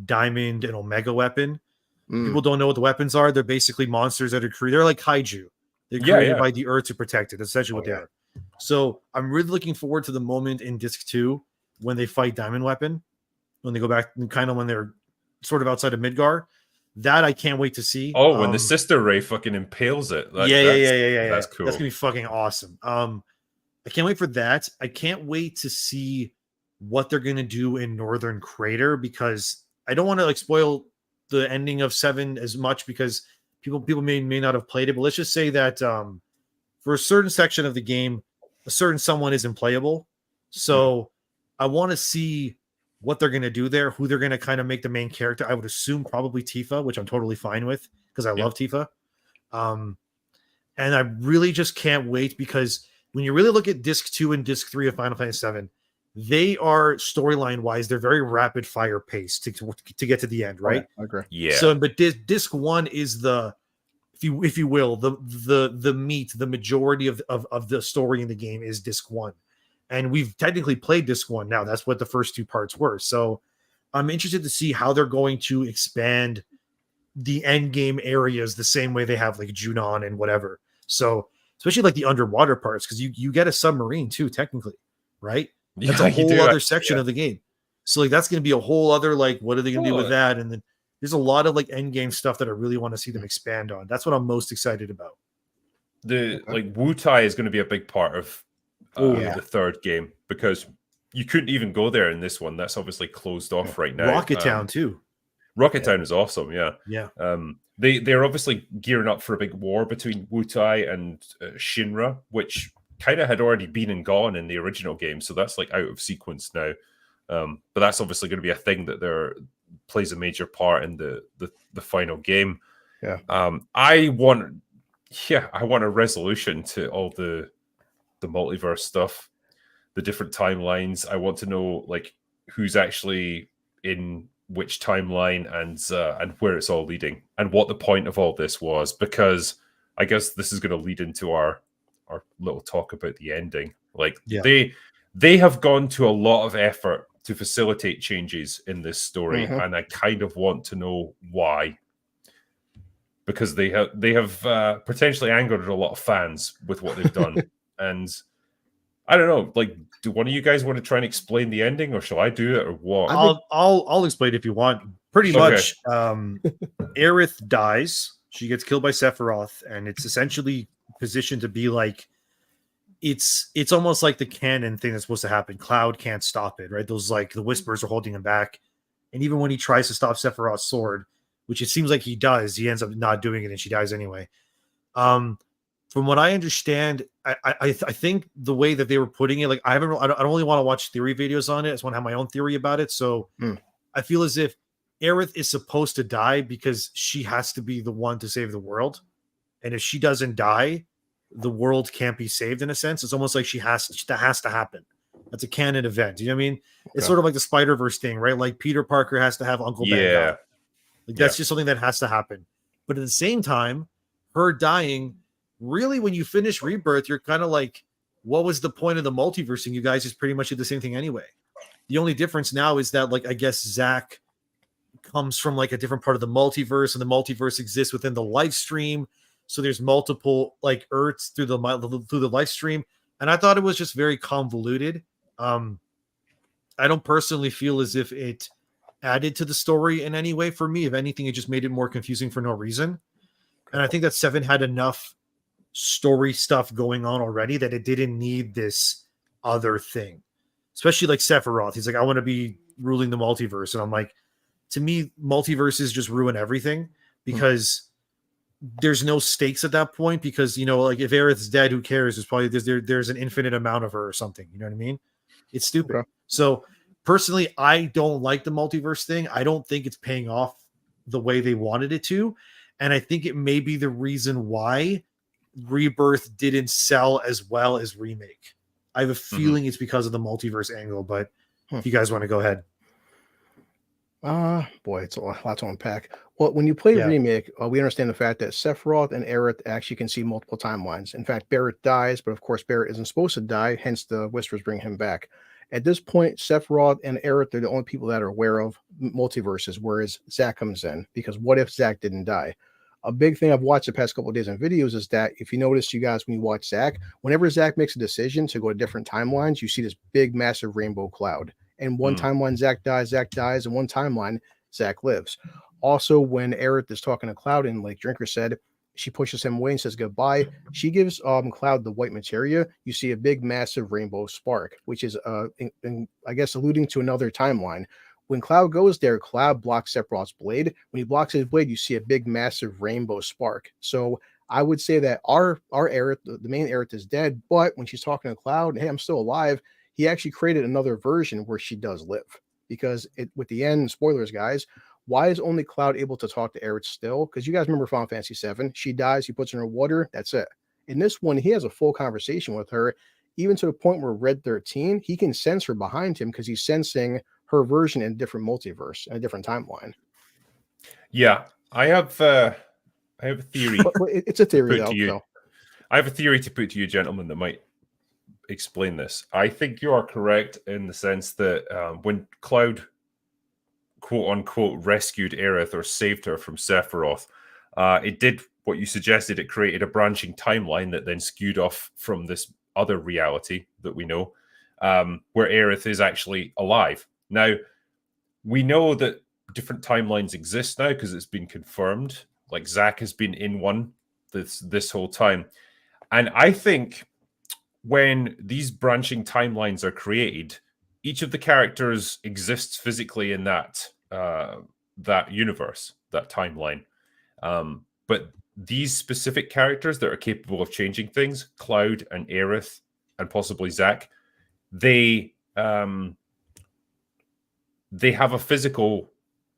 [SPEAKER 3] Diamond, and Omega weapon. People don't know what the weapons are. They're basically monsters that are created. They're like kaiju. They're created by the Earth to protect it. That's essentially what they are. So I'm really looking forward to the moment in Disc 2 when they fight Diamond Weapon, when they go back, kind of when they're sort of outside of Midgar. That I can't wait to see.
[SPEAKER 1] Oh, when the Sister Ray fucking impales it.
[SPEAKER 3] Yeah.
[SPEAKER 1] That's cool.
[SPEAKER 3] That's gonna be fucking awesome. I can't wait for that. I can't wait to see what they're gonna do in Northern Crater because I don't want to like spoil the ending of 7 as much because people may not have played it. But let's just say that for a certain section of the game, a certain someone is unplayable. So I want to see what they're going to do there, who they're going to kind of make the main character. I would assume probably Tifa, which I'm totally fine with because I love Tifa. And I really just can't wait because when you really look at Disc 2 and Disc 3 of Final Fantasy VII, they are storyline wise, they're very rapid fire pace to get to the end, right?
[SPEAKER 2] I agree.
[SPEAKER 1] Yeah.
[SPEAKER 3] So, but Disc 1 is the, if you will, the meat, the majority of the story in the game is Disc 1. And we've technically played Disc 1 now. That's what the first two parts were. So I'm interested to see how they're going to expand the end game areas the same way they have like Junon and whatever. So especially like the underwater parts, because you get a submarine too, technically, right? That's a whole other section of the game. So like that's going to be a whole other like what are they going to do with that? And then there's a lot of like end game stuff that I really want to see them expand on. That's what I'm most excited about.
[SPEAKER 1] Like Wutai is going to be a big part of the third game because you couldn't even go there in this one. That's obviously closed off right now.
[SPEAKER 3] Rocket Town too.
[SPEAKER 1] Rocket Town is awesome.
[SPEAKER 3] Yeah.
[SPEAKER 1] They're obviously gearing up for a big war between Wutai and Shinra, which kind of had already been and gone in the original game. So that's like out of sequence now. But that's obviously going to be a thing that plays a major part in the final game.
[SPEAKER 2] Yeah.
[SPEAKER 1] I want a resolution to all the multiverse stuff, the different timelines. I want to know like who's actually in which timeline and where it's all leading and what the point of all this was, because I guess this is going to lead into our little talk about the ending. Like they have gone to a lot of effort to facilitate changes in this story, and I kind of want to know why. Because they have potentially angered a lot of fans with what they've done. And I don't know, like, do one of you guys want to try and explain the ending, or shall I do it, or what?
[SPEAKER 3] I'll explain if you want. Pretty much, Aerith dies. She gets killed by Sephiroth, and it's essentially positioned to be like it's almost like the canon thing that's supposed to happen. Cloud can't stop it, right? Those like the whispers are holding him back, and even when he tries to stop Sephiroth's sword, which it seems like he does, he ends up not doing it, and she dies anyway. From what I understand, I think the way that they were putting it, like I don't really want to watch theory videos on it. I just want to have my own theory about it. So I feel as if Aerith is supposed to die because she has to be the one to save the world, and if she doesn't die, the world can't be saved. In a sense, it's almost like that has to happen. That's a canon event. You know what I mean? It's sort of like the Spider-Verse thing, right? Like Peter Parker has to have Uncle Ben die. Like that's just something that has to happen. But at the same time, her dying, really, when you finish Rebirth, you're kind of like, what was the point of the multiversing? You guys just pretty much did the same thing anyway. The only difference now is that, like, I guess Zack comes from like a different part of the multiverse, and the multiverse exists within the live stream. So there's multiple like Earths through the live stream, and I thought it was just very convoluted. I don't personally feel as if it added to the story in any way for me. If anything, it just made it more confusing for no reason. And I think that 7 had enough story stuff going on already that it didn't need this other thing. Especially like Sephiroth. He's like, I want to be ruling the multiverse. And I'm like, to me, multiverses just ruin everything because there's no stakes at that point, because, you know, like if Aerith's dead, who cares? There's probably there's an infinite amount of her or something. You know what I mean? It's stupid. Okay. So personally, I don't like the multiverse thing. I don't think it's paying off the way they wanted it to. And I think it may be the reason why Rebirth didn't sell as well as Remake. I have a feeling it's because of the multiverse angle, but if you guys want to go ahead.
[SPEAKER 2] Boy, it's a lot to unpack. Well, when you play Remake, we understand the fact that Sephiroth and Aerith actually can see multiple timelines. In fact, Barrett dies, but of course, Barrett isn't supposed to die, hence the Whispers bring him back. At this point, Sephiroth and Aerith are the only people that are aware of multiverses, whereas Zack comes in, because what if Zack didn't die? A big thing I've watched the past couple of days in videos is that if you notice, you guys, when you watch Zack, whenever Zack makes a decision to go to different timelines, you see this big, massive rainbow cloud. And one timeline, Zack dies, and one timeline, Zack lives. Also, when Aerith is talking to Cloud, and like Drinker said, she pushes him away and says goodbye. She gives Cloud the white materia. You see a big, massive rainbow spark, which is, I guess, alluding to another timeline. When Cloud goes there, Cloud blocks Sephiroth's blade. When he blocks his blade, you see a big, massive rainbow spark. So I would say that our Aerith, the main Aerith, is dead. But when she's talking to Cloud, hey, I'm still alive, he actually created another version where she does live. Because with the end, spoilers, guys, why is only Cloud able to talk to Aerith still? Because you guys remember Final Fantasy VII. She dies, he puts her in water, that's it. In this one, he has a full conversation with her, even to the point where Red 13, he can sense her behind him because he's sensing her version in a different multiverse, in a different timeline.
[SPEAKER 1] Yeah, I have a theory.
[SPEAKER 2] But it's a theory, though. So.
[SPEAKER 1] I have a theory to put to you, gentlemen, that might explain this. I think you are correct in the sense that when Cloud, quote unquote, rescued Aerith or saved her from Sephiroth, it did what you suggested. It created a branching timeline that then skewed off from this other reality that we know, where Aerith is actually alive. Now, we know that different timelines exist now because it's been confirmed. Like Zack has been in one this whole time. And I think when these branching timelines are created, each of the characters exists physically in that universe, that timeline. But these specific characters that are capable of changing things, Cloud and Aerith and possibly Zack, they have a physical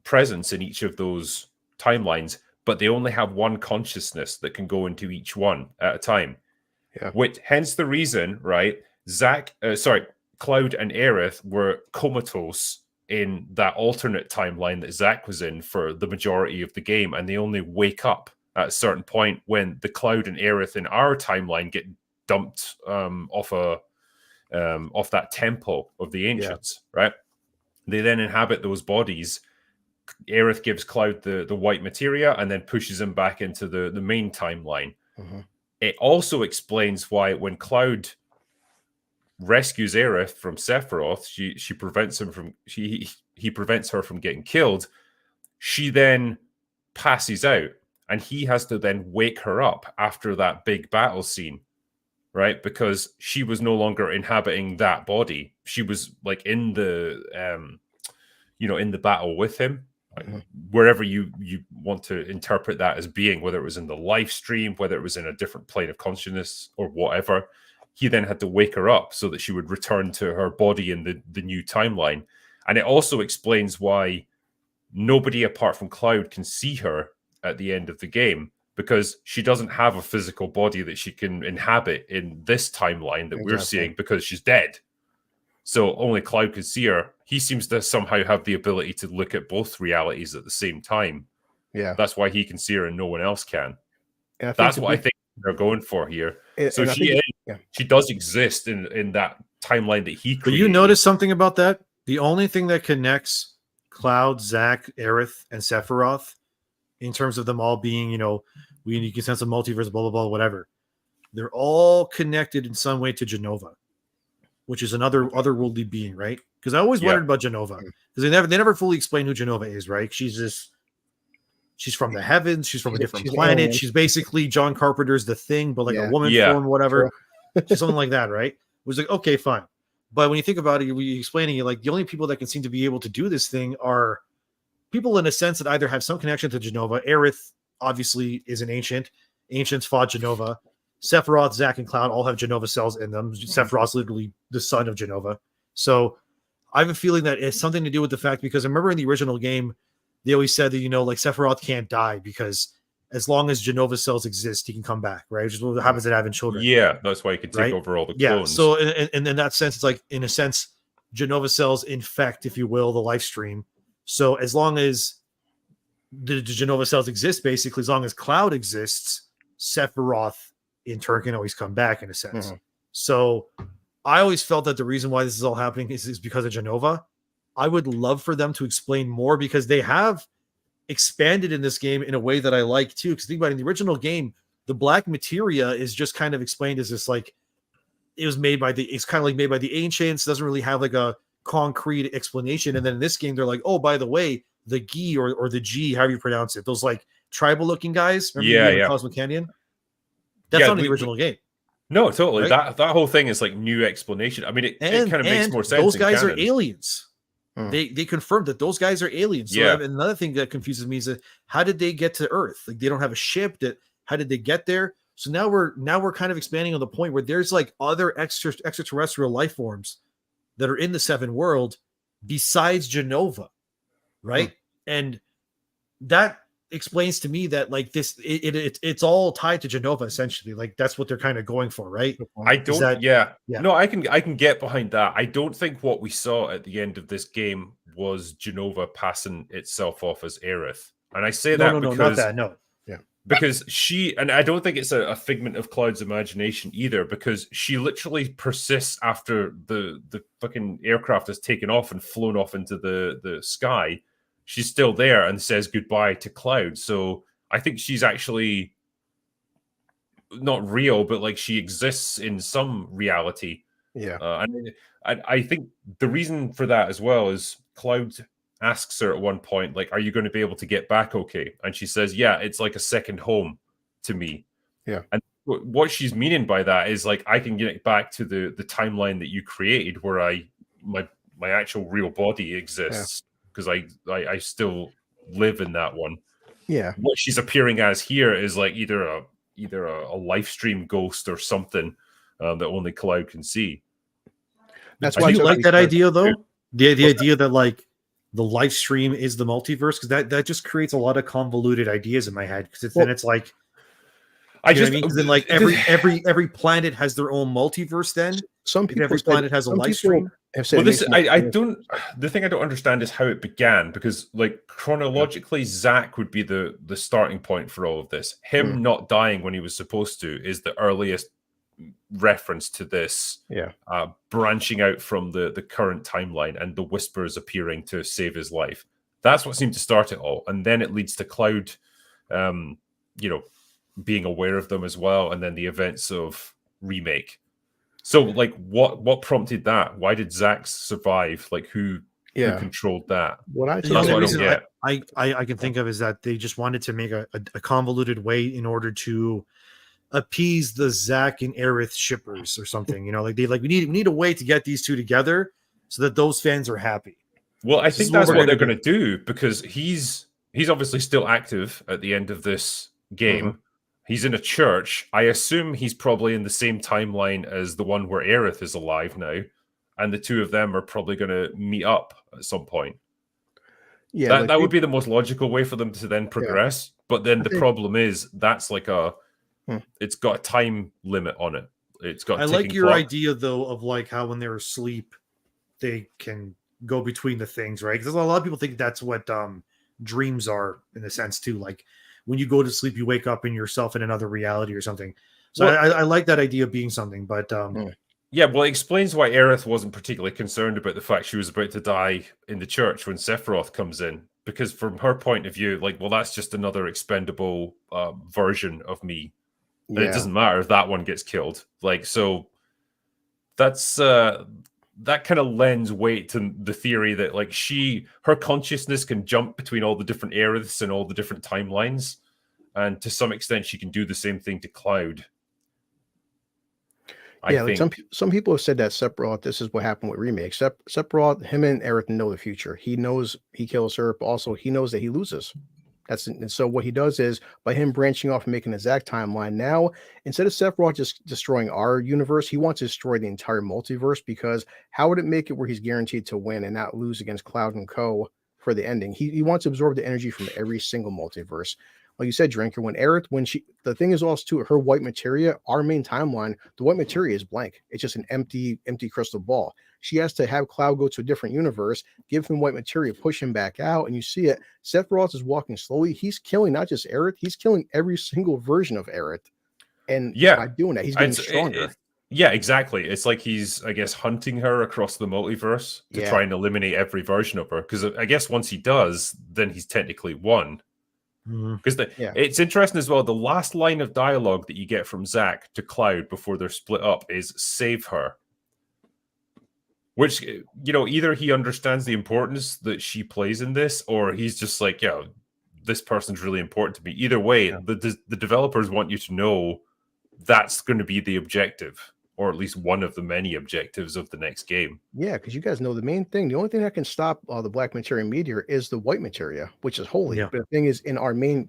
[SPEAKER 1] presence in each of those timelines, but they only have one consciousness that can go into each one at a time. Yeah. Hence the reason, right? Cloud and Aerith were comatose in that alternate timeline that Zack was in for the majority of the game, and they only wake up at a certain point when the Cloud and Aerith in our timeline get dumped off that temple of the ancients, right? They then inhabit those bodies. Aerith gives Cloud the white materia and then pushes him back into the main timeline. Mm-hmm. It also explains why when Cloud rescues Aerith from Sephiroth, he prevents her from getting killed. She then passes out, and he has to then wake her up after that big battle scene, right? Because she was no longer inhabiting that body. She was like in the in the battle with him. Wherever you want to interpret that as being, whether it was in the live stream, whether it was in a different plane of consciousness or whatever, he then had to wake her up so that she would return to her body in the new timeline. And it also explains why nobody apart from Cloud can see her at the end of the game, because she doesn't have a physical body that she can inhabit in this timeline that we're seeing, because she's dead. So only Cloud could see her. He seems to somehow have the ability to look at both realities at the same time. Yeah, that's why he can see her and no one else can. That's what I think they're going for here. So she does exist in that timeline that he created.
[SPEAKER 3] But you notice something about that? The only thing that connects Cloud, Zack, Aerith, and Sephiroth, in terms of them all being, you can sense a multiverse, blah, blah, blah, whatever. They're all connected in some way to Jenova, which is another otherworldly being, right? Because I always wondered about Jenova, because they never fully explain who Jenova is, right? She's from the heavens. She's from a different planet. She's basically John Carpenter's The Thing, but like a woman form, whatever. She's something like that, right? It was like, okay, fine. But when you think about it, you're explaining it, like the only people that can seem to be able to do this thing are people in a sense that either have some connection to Jenova. Aerith obviously is an ancient. Ancients fought Jenova. Sephiroth, Zack, and Cloud all have Jenova cells in them. Sephiroth's literally the son of Jenova. So I have a feeling that it's something to do with the fact, because I remember in the original game, they always said that, like Sephiroth can't die because as long as Jenova cells exist, he can come back, right? Which is what happens at having children.
[SPEAKER 1] Yeah, that's why he could take over all the clones.
[SPEAKER 3] So in that sense, it's like, in a sense, Jenova cells infect, if you will, the life stream. So as long as the Jenova cells exist, basically, as long as Cloud exists, Sephiroth in turn can always come back, in a sense. So I always felt that the reason why this is all happening is because of Jenova. I would love for them to explain more, because they have expanded in this game in a way that I like too. Because think about it, in the original game, the black materia is just kind of explained as this, like, it's kind of like made by the ancients, doesn't really have like a concrete explanation. And then in this game, they're like, oh, by the way, the Gi or the G, however you pronounce it, those like tribal looking guys. Remember Cosmic Canyon? That's not in the original game.
[SPEAKER 1] No, totally.
[SPEAKER 3] Right?
[SPEAKER 1] That whole thing is like new explanation. I mean, it kind of makes more sense.
[SPEAKER 3] Those guys are aliens. They confirmed that those guys are aliens. So another thing that confuses me is that how did they get to Earth? Like, they don't have a ship. How did they get there? So now we're kind of expanding on the point where there's like other extraterrestrial life forms that are in the Seven World besides Jenova, right? And that explains to me that like this, it's all tied to Jenova essentially. Like, that's what they're kind of going for, right?
[SPEAKER 1] No, I can get behind that. I don't think what we saw at the end of this game was Jenova passing itself off as Aerith, and I say because she, and I don't think it's a figment of Cloud's imagination either, because she literally persists after the fucking aircraft has taken off and flown off into the sky. She's still there and says goodbye to Cloud. So I think she's actually not real, but like she exists in some reality. And I think the reason for that as well is Cloud asks her at one point, like, are you going to be able to get back okay? And she says, yeah, it's like a second home to me. And what she's meaning by that is like, I can get back to the timeline that you created where my actual real body exists. Because I still live in that one. What she's appearing as here is like either a live stream ghost or something that only Cloud can see.
[SPEAKER 3] That's why you like that idea, though. The idea that like the live stream is the multiverse, because that just creates a lot of convoluted ideas in my head. Because then it's like, because then like every planet has their own multiverse. Then every planet has a live stream.
[SPEAKER 1] The thing I don't understand is how it began, because like chronologically, Zack would be the starting point for all of this. Him not dying when he was supposed to is the earliest reference to this branching out from the current timeline and the whispers appearing to save his life. That's what seemed to start it all, and then it leads to Cloud being aware of them as well, and then the events of Remake. So like what prompted that? Why did Zack survive? Like who controlled that?
[SPEAKER 2] What I
[SPEAKER 3] can think of is that they just wanted to make a convoluted way in order to appease the Zack and Aerith shippers or something. Like we need a way to get these two together so that those fans are happy.
[SPEAKER 1] Well, I think that's what they're going to do, because he's obviously still active at the end of this game. He's in a church. I assume he's probably in the same timeline as the one where Aerith is alive now, and the two of them are probably going to meet up at some point. That would be the most logical way for them to then progress. But then the problem is that's like it's got a time limit on it. It's got.
[SPEAKER 3] I like your idea though of like how when they're asleep, they can go between the things, right? Because a lot of people think that's what dreams are in a sense too. Like when you go to sleep, you wake up in yourself in another reality or something. So I like that idea of being something, but
[SPEAKER 1] yeah, well, it explains why Aerith wasn't particularly concerned about the fact she was about to die in the church when Sephiroth comes in, because from her point of view, like, well, that's just another expendable version of me. And it doesn't matter if that one gets killed. Like, so that's that kind of lends weight to the theory that like her consciousness can jump between all the different Aeriths and all the different timelines, and to some extent she can do the same thing to Cloud.
[SPEAKER 2] Like some people have said that Sephiroth, this is what happened with Remake. Sephiroth, him and Aerith know the future. He knows he kills her, but also he knows that he loses. And so what he does is, by him branching off and making a Zack timeline, now instead of Sephiroth just destroying our universe, he wants to destroy the entire multiverse, because how would it make it where he's guaranteed to win and not lose against Cloud and Co. for the ending? He wants to absorb the energy from every single multiverse. Like you said, Drinker, when Aerith, the thing is also too, her white materia, our main timeline, the white materia is blank. It's just an empty crystal ball. She has to have Cloud go to a different universe, give him white materia, push him back out, and you see it. Sephiroth is walking slowly. He's killing not just Aerith, he's killing every single version of Aerith. And by doing that, he's getting stronger.
[SPEAKER 1] Yeah, exactly. It's like he's, I guess, hunting her across the multiverse to try and eliminate every version of her. Because I guess once he does, then he's technically won. Because it's interesting as well. The last line of dialogue that you get from Zack to Cloud before they're split up is "save her," which, either he understands the importance that she plays in this, or he's just like, this person's really important to me. Either way, the developers want you to know that's going to be the objective, or at least one of the many objectives of the next game.
[SPEAKER 2] Yeah, because you guys know the main thing, the only thing that can stop the black materia meteor is the white materia, which is holy. But the thing is, in our main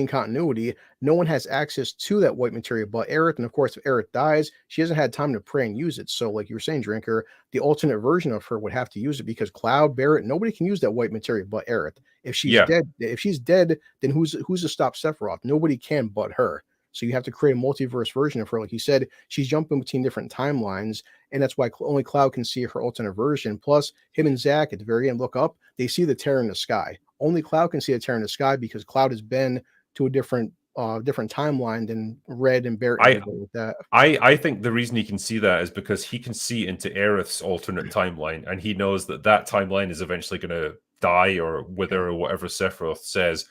[SPEAKER 2] continuity, no one has access to that white materia but Aerith. And of course, if Aerith dies, she hasn't had time to pray and use it. So, like you were saying, Drinker, the alternate version of her would have to use it, because Cloud, Barrett, nobody can use that white materia but Aerith. If she's dead, then who's to stop Sephiroth? Nobody can but her. So you have to create a multiverse version of her. Like you said, she's jumping between different timelines, and that's why only Cloud can see her alternate version. Plus, him and Zack at the very end look up, they see the tear in the sky. Only Cloud can see a tear in the sky, because Cloud has been to a different timeline than Red and Barrett.
[SPEAKER 1] I think the reason he can see that is because he can see into Aerith's alternate timeline, and he knows that timeline is eventually going to die or wither or whatever Sephiroth says.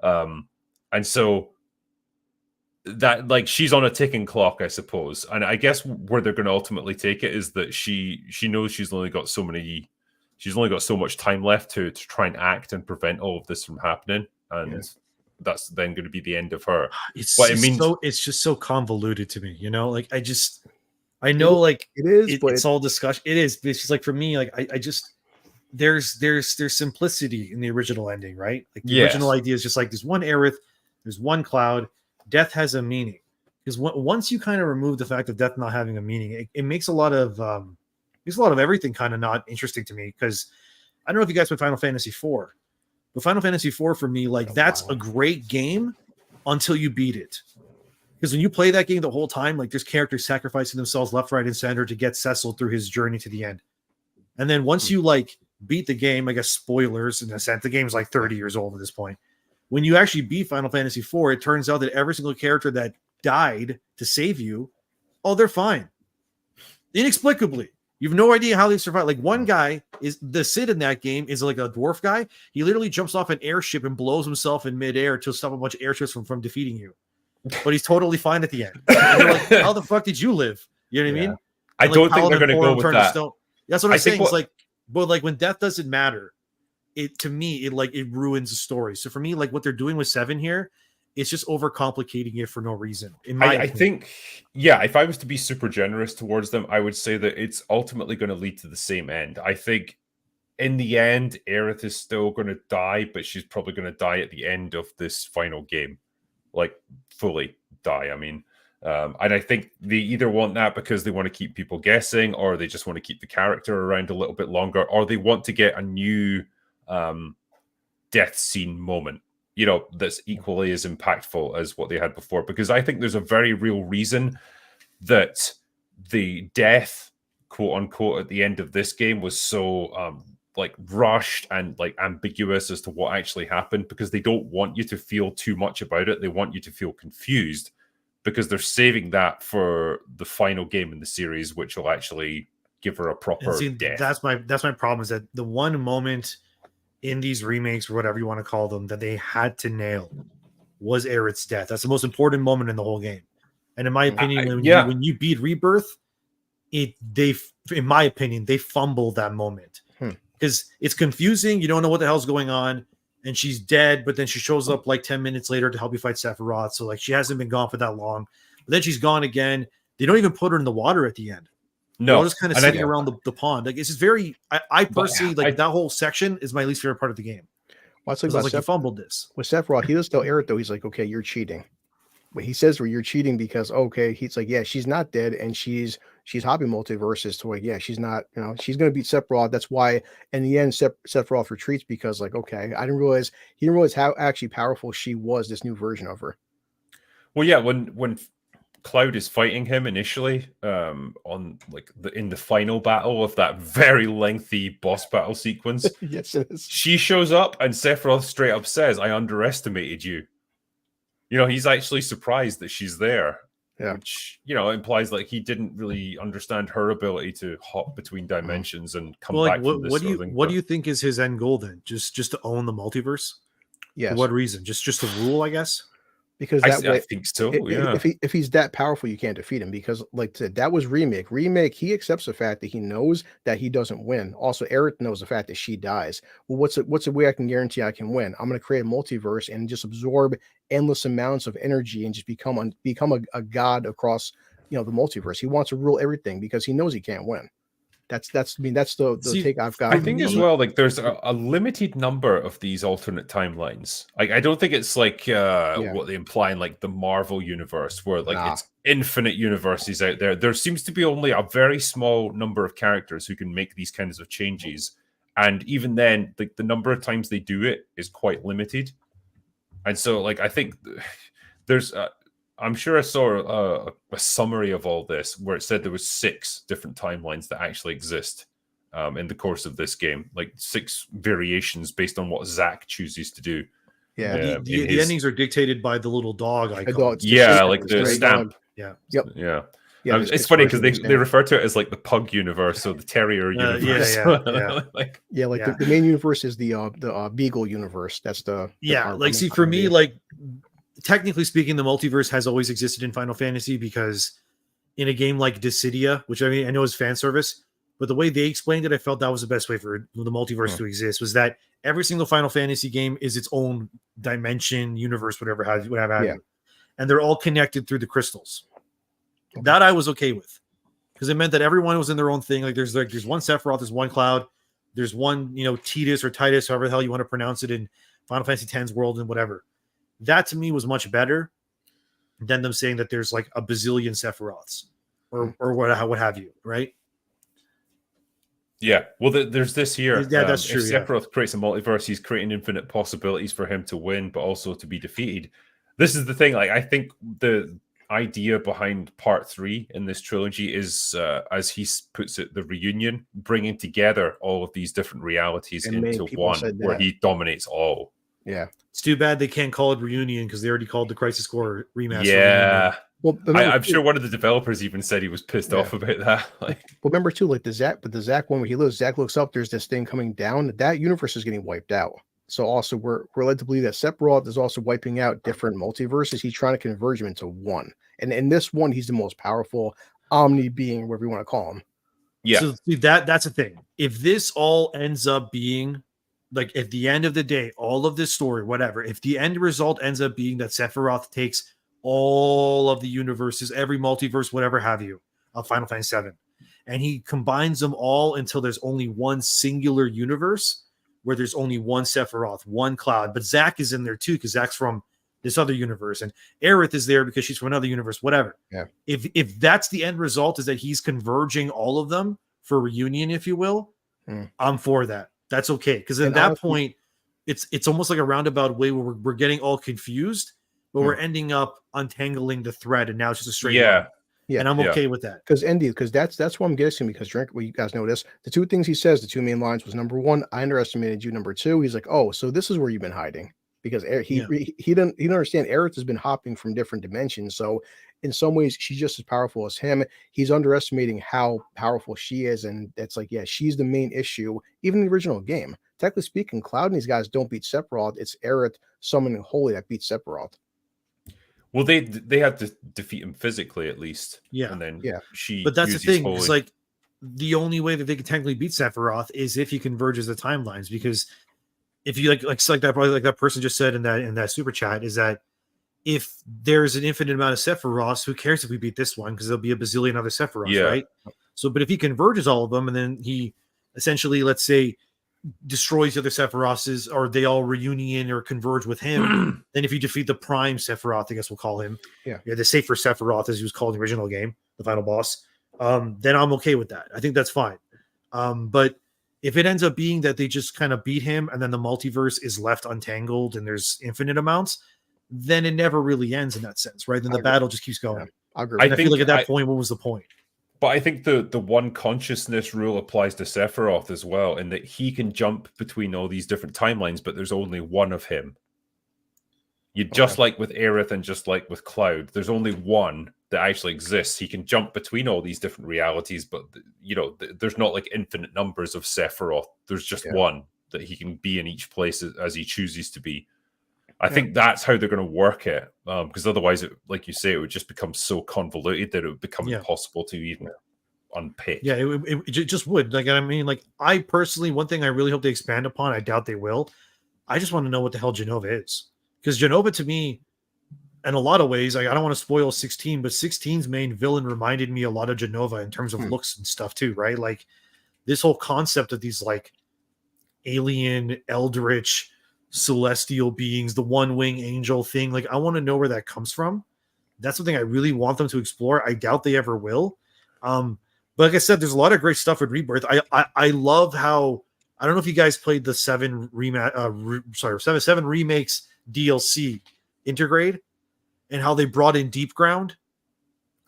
[SPEAKER 1] And so that, like, she's on a ticking clock, I suppose. And I guess where they're going to ultimately take it is that she knows she's only got so much time left to try and act and prevent all of this from happening. And that's then going to be the end of her.
[SPEAKER 3] It's just so convoluted to me, like I know like
[SPEAKER 2] it is,
[SPEAKER 3] it's all discussion. It is, but it's just like, for me, like I just, there's simplicity in the original ending, right? Like the original idea is just like, there's one Aerith, there's one Cloud. Death has a meaning, because once you kind of remove the fact of death not having a meaning, it makes a lot of everything kind of not interesting to me. Because I don't know if you guys played Final Fantasy IV, but Final Fantasy IV for me, like, that's a great game until you beat it. Because when you play that game the whole time, like, there's characters sacrificing themselves left, right, and center to get Cecil through his journey to the end. And then once you like beat the game, I guess spoilers in a sense, the game's like 30 years old at this point. When you actually beat Final Fantasy IV, it turns out that every single character that died to save you, they're fine. Inexplicably. You have no idea how they survived. Like, one guy is the Cid in that game is like a dwarf guy. He literally jumps off an airship and blows himself in midair to stop a bunch of airships from defeating you. But he's totally fine at the end. And you're like, how the fuck did you live? You know what I mean?
[SPEAKER 1] I don't think they're going to go with that.
[SPEAKER 3] That's what I'm saying. It's like, but like, when death doesn't matter, to me, it ruins the story. So for me, like, what they're doing with 7 here, it's just overcomplicating it for no reason. I
[SPEAKER 1] think, if I was to be super generous towards them, I would say that it's ultimately going to lead to the same end. I think in the end, Aerith is still going to die, but she's probably going to die at the end of this final game, like, fully die. I mean, and I think they either want that because they want to keep people guessing, or they just want to keep the character around a little bit longer, or they want to get a new death scene moment, that's equally as impactful as what they had before. Because I think there's a very real reason that the death, quote unquote, at the end of this game was so like rushed and like ambiguous as to what actually happened, because they don't want you to feel too much about it. They want you to feel confused, because they're saving that for the final game in the series, which will actually give her a proper death.
[SPEAKER 3] That's my problem, is that the one moment in these remakes, or whatever you want to call them, that they had to nail was Aerith's death. That's the most important moment in the whole game. And in my opinion, when you beat Rebirth, in my opinion, they fumble that moment. Because it's confusing. You don't know what the hell's going on. And she's dead, but then she shows up like 10 minutes later to help you fight Sephiroth. So like, she hasn't been gone for that long. But then she's gone again. They don't even put her in the water at the end. No, just kind of sitting around the pond. Like, it's just very. I personally like that whole section is my least favorite part of the game.
[SPEAKER 2] Well,
[SPEAKER 3] I was like, you fumbled this.
[SPEAKER 2] With Sephiroth, he does tell Aerith though, he's like, okay, you're cheating. But he says, well, you're cheating because he's like, yeah, she's not dead, and she's hopping multiverses to like, yeah, she's not, she's gonna beat Sephiroth. That's why in the end, Sephiroth retreats because like, okay, he didn't realize how actually powerful she was, this new version of her.
[SPEAKER 1] Well, yeah, when Cloud is fighting him initially, on like in the final battle of that very lengthy boss battle sequence,
[SPEAKER 2] yes, it is.
[SPEAKER 1] She shows up and Sephiroth straight up says, "I underestimated you." He's actually surprised that she's there, which implies like he didn't really understand her ability to hop between dimensions and come back from this sort of thing.
[SPEAKER 3] What do you think is his end goal then? Just to own the multiverse?
[SPEAKER 2] Yes.
[SPEAKER 3] For what reason? Just a rule, I guess.
[SPEAKER 2] Because that way,
[SPEAKER 1] I think so.
[SPEAKER 2] If he's that powerful, you can't defeat him. Because like I said, that was remake. He accepts the fact that he knows that he doesn't win. Also, Aerith knows the fact that she dies. Well, what's a way I can guarantee I can win? I'm going to create a multiverse and just absorb endless amounts of energy and just become a god across the multiverse. He wants to rule everything because he knows he can't win. That's the take I've got.
[SPEAKER 1] I think as well, like there's a limited number of these alternate timelines. Like I don't think it's like what they imply in like the Marvel universe, where like it's infinite universes out there. There seems to be only a very small number of characters who can make these kinds of changes, and even then, the number of times they do it is quite limited. And so, like I think there's. I'm sure I saw a summary of all this where it said there was 6 different timelines that actually exist in the course of this game, like 6 variations based on what Zack chooses to do.
[SPEAKER 3] Yeah, the endings are dictated by the little dog icon.
[SPEAKER 1] Like the stamp.
[SPEAKER 3] Yeah.
[SPEAKER 2] Yep.
[SPEAKER 1] Yeah. It's funny because they refer to it as like the pug universe or the terrier universe.
[SPEAKER 2] The main universe is the beagle universe. That's the
[SPEAKER 3] for me, like technically speaking, the multiverse has always existed in Final Fantasy because in a game like Dissidia, which I know is fan service, but the way they explained it, I felt that was the best way for the multiverse to exist, was that every single Final Fantasy game is its own dimension, universe, whatever have you. And they're all connected through the crystals. That I was okay with, because it meant that everyone was in their own thing. Like there's one Sephiroth, there's one Cloud, there's one Titus or Titus, however the hell you want to pronounce it in Final Fantasy X's world and whatever. That to me was much better than them saying that there's like a bazillion Sephiroths or what have you, right?
[SPEAKER 1] Yeah, well, there's this here.
[SPEAKER 3] Yeah, that's true.
[SPEAKER 1] If Sephiroth creates a multiverse, he's creating infinite possibilities for him to win, but also to be defeated. This is the thing. Like, I think the idea behind part 3 in this trilogy is, as he puts it, the reunion, bringing together all of these different realities into one, where he dominates all.
[SPEAKER 2] Yeah,
[SPEAKER 3] it's too bad they can't call it Reunion because they already called the Crisis Core remaster.
[SPEAKER 1] Yeah, well, I'm sure one of the developers even said he was pissed off about that. Like,
[SPEAKER 2] well, remember too, like the Zack one where he lives. Zack looks up. There's this thing coming down. That universe is getting wiped out. So also we're led to believe that Sephiroth is also wiping out different multiverses. He's trying to converge them into one. And in this one, he's the most powerful omni being, whatever you want to call him.
[SPEAKER 1] Yeah.
[SPEAKER 3] So that's the thing. If this all ends up being like at the end of the day, all of this story, whatever, if the end result ends up being that Sephiroth takes all of the universes, every multiverse, whatever have you, of Final Fantasy VII, and he combines them all until there's only one singular universe where there's only one Sephiroth, one Cloud, but Zack is in there too because Zack's from this other universe, and Aerith is there because she's from another universe, whatever.
[SPEAKER 2] Yeah.
[SPEAKER 3] If that's the end result, is that he's converging all of them for reunion, if you will, I'm for that. That's okay, because at that point, it's almost like a roundabout way where we're getting all confused, but we're ending up untangling the thread, and now it's just a straight line.
[SPEAKER 2] Yeah,
[SPEAKER 3] and I'm okay with that.
[SPEAKER 2] Because that's what I'm guessing. Because well, you guys know this. The 2 things he says, the 2 main lines was, number 1, I underestimated you. Number 2, he's like, oh, so this is where you've been hiding. Because he didn't understand. Aerith has been hopping from different dimensions. So in some ways, she's just as powerful as him. He's underestimating how powerful she is, and it's like, yeah, she's the main issue. Even in the original game, technically speaking, Cloud and these guys don't beat Sephiroth. It's Aerith summoning Holy that beats Sephiroth.
[SPEAKER 1] Well, they had to defeat him physically at least.
[SPEAKER 3] Yeah.
[SPEAKER 1] And then she.
[SPEAKER 3] But that's the thing. It's like the only way that they can technically beat Sephiroth is if he converges the timelines. Because if you like that, probably like that person just said in that super chat, is that if there's an infinite amount of Sephiroths, who cares if we beat this one? Because there'll be a bazillion other Sephiroths, right? So, but if he converges all of them, and then he essentially, let's say, destroys the other Sephiroths, or they all reunion or converge with him. Then if you defeat the Prime Sephiroth, I guess we'll call him, the safer Sephiroth, as he was called in the original game, the final boss, then I'm okay with that. I think that's fine. But if it ends up being that they just kind of beat him and then the multiverse is left untangled and there's infinite amounts, then it never really ends in that sense, right? Then the battle just keeps going.
[SPEAKER 2] I agree.
[SPEAKER 3] I feel like at that point, what was the point?
[SPEAKER 1] But I think the one consciousness rule applies to Sephiroth as well, in that he can jump between all these different timelines, but there's only one of him. Just like with Aerith and just like with Cloud, there's only one that actually exists. He can jump between all these different realities, but there's not like infinite numbers of Sephiroth. There's just one that he can be in each place as he chooses to be. I think that's how they're going to work it, because otherwise, like you say, it would just become so convoluted that it would become impossible to even unpick.
[SPEAKER 3] Yeah, it just would. Like, I mean, like, I personally, one thing I really hope they expand upon, I doubt they will, I just want to know what the hell Jenova is. Because Jenova, to me, in a lot of ways, I don't want to spoil 16, but 16's main villain reminded me a lot of Jenova in terms of looks and stuff too, right? Like, this whole concept of these, like, alien, eldritch, celestial beings, the one-wing angel thing, like, I want to know where that comes from. That's something I really want them to explore. I doubt they ever will. But like I said, there's a lot of great stuff with Rebirth. I love how, I don't know if you guys played the 7 remakes DLC Intergrade and how they brought in Deep Ground.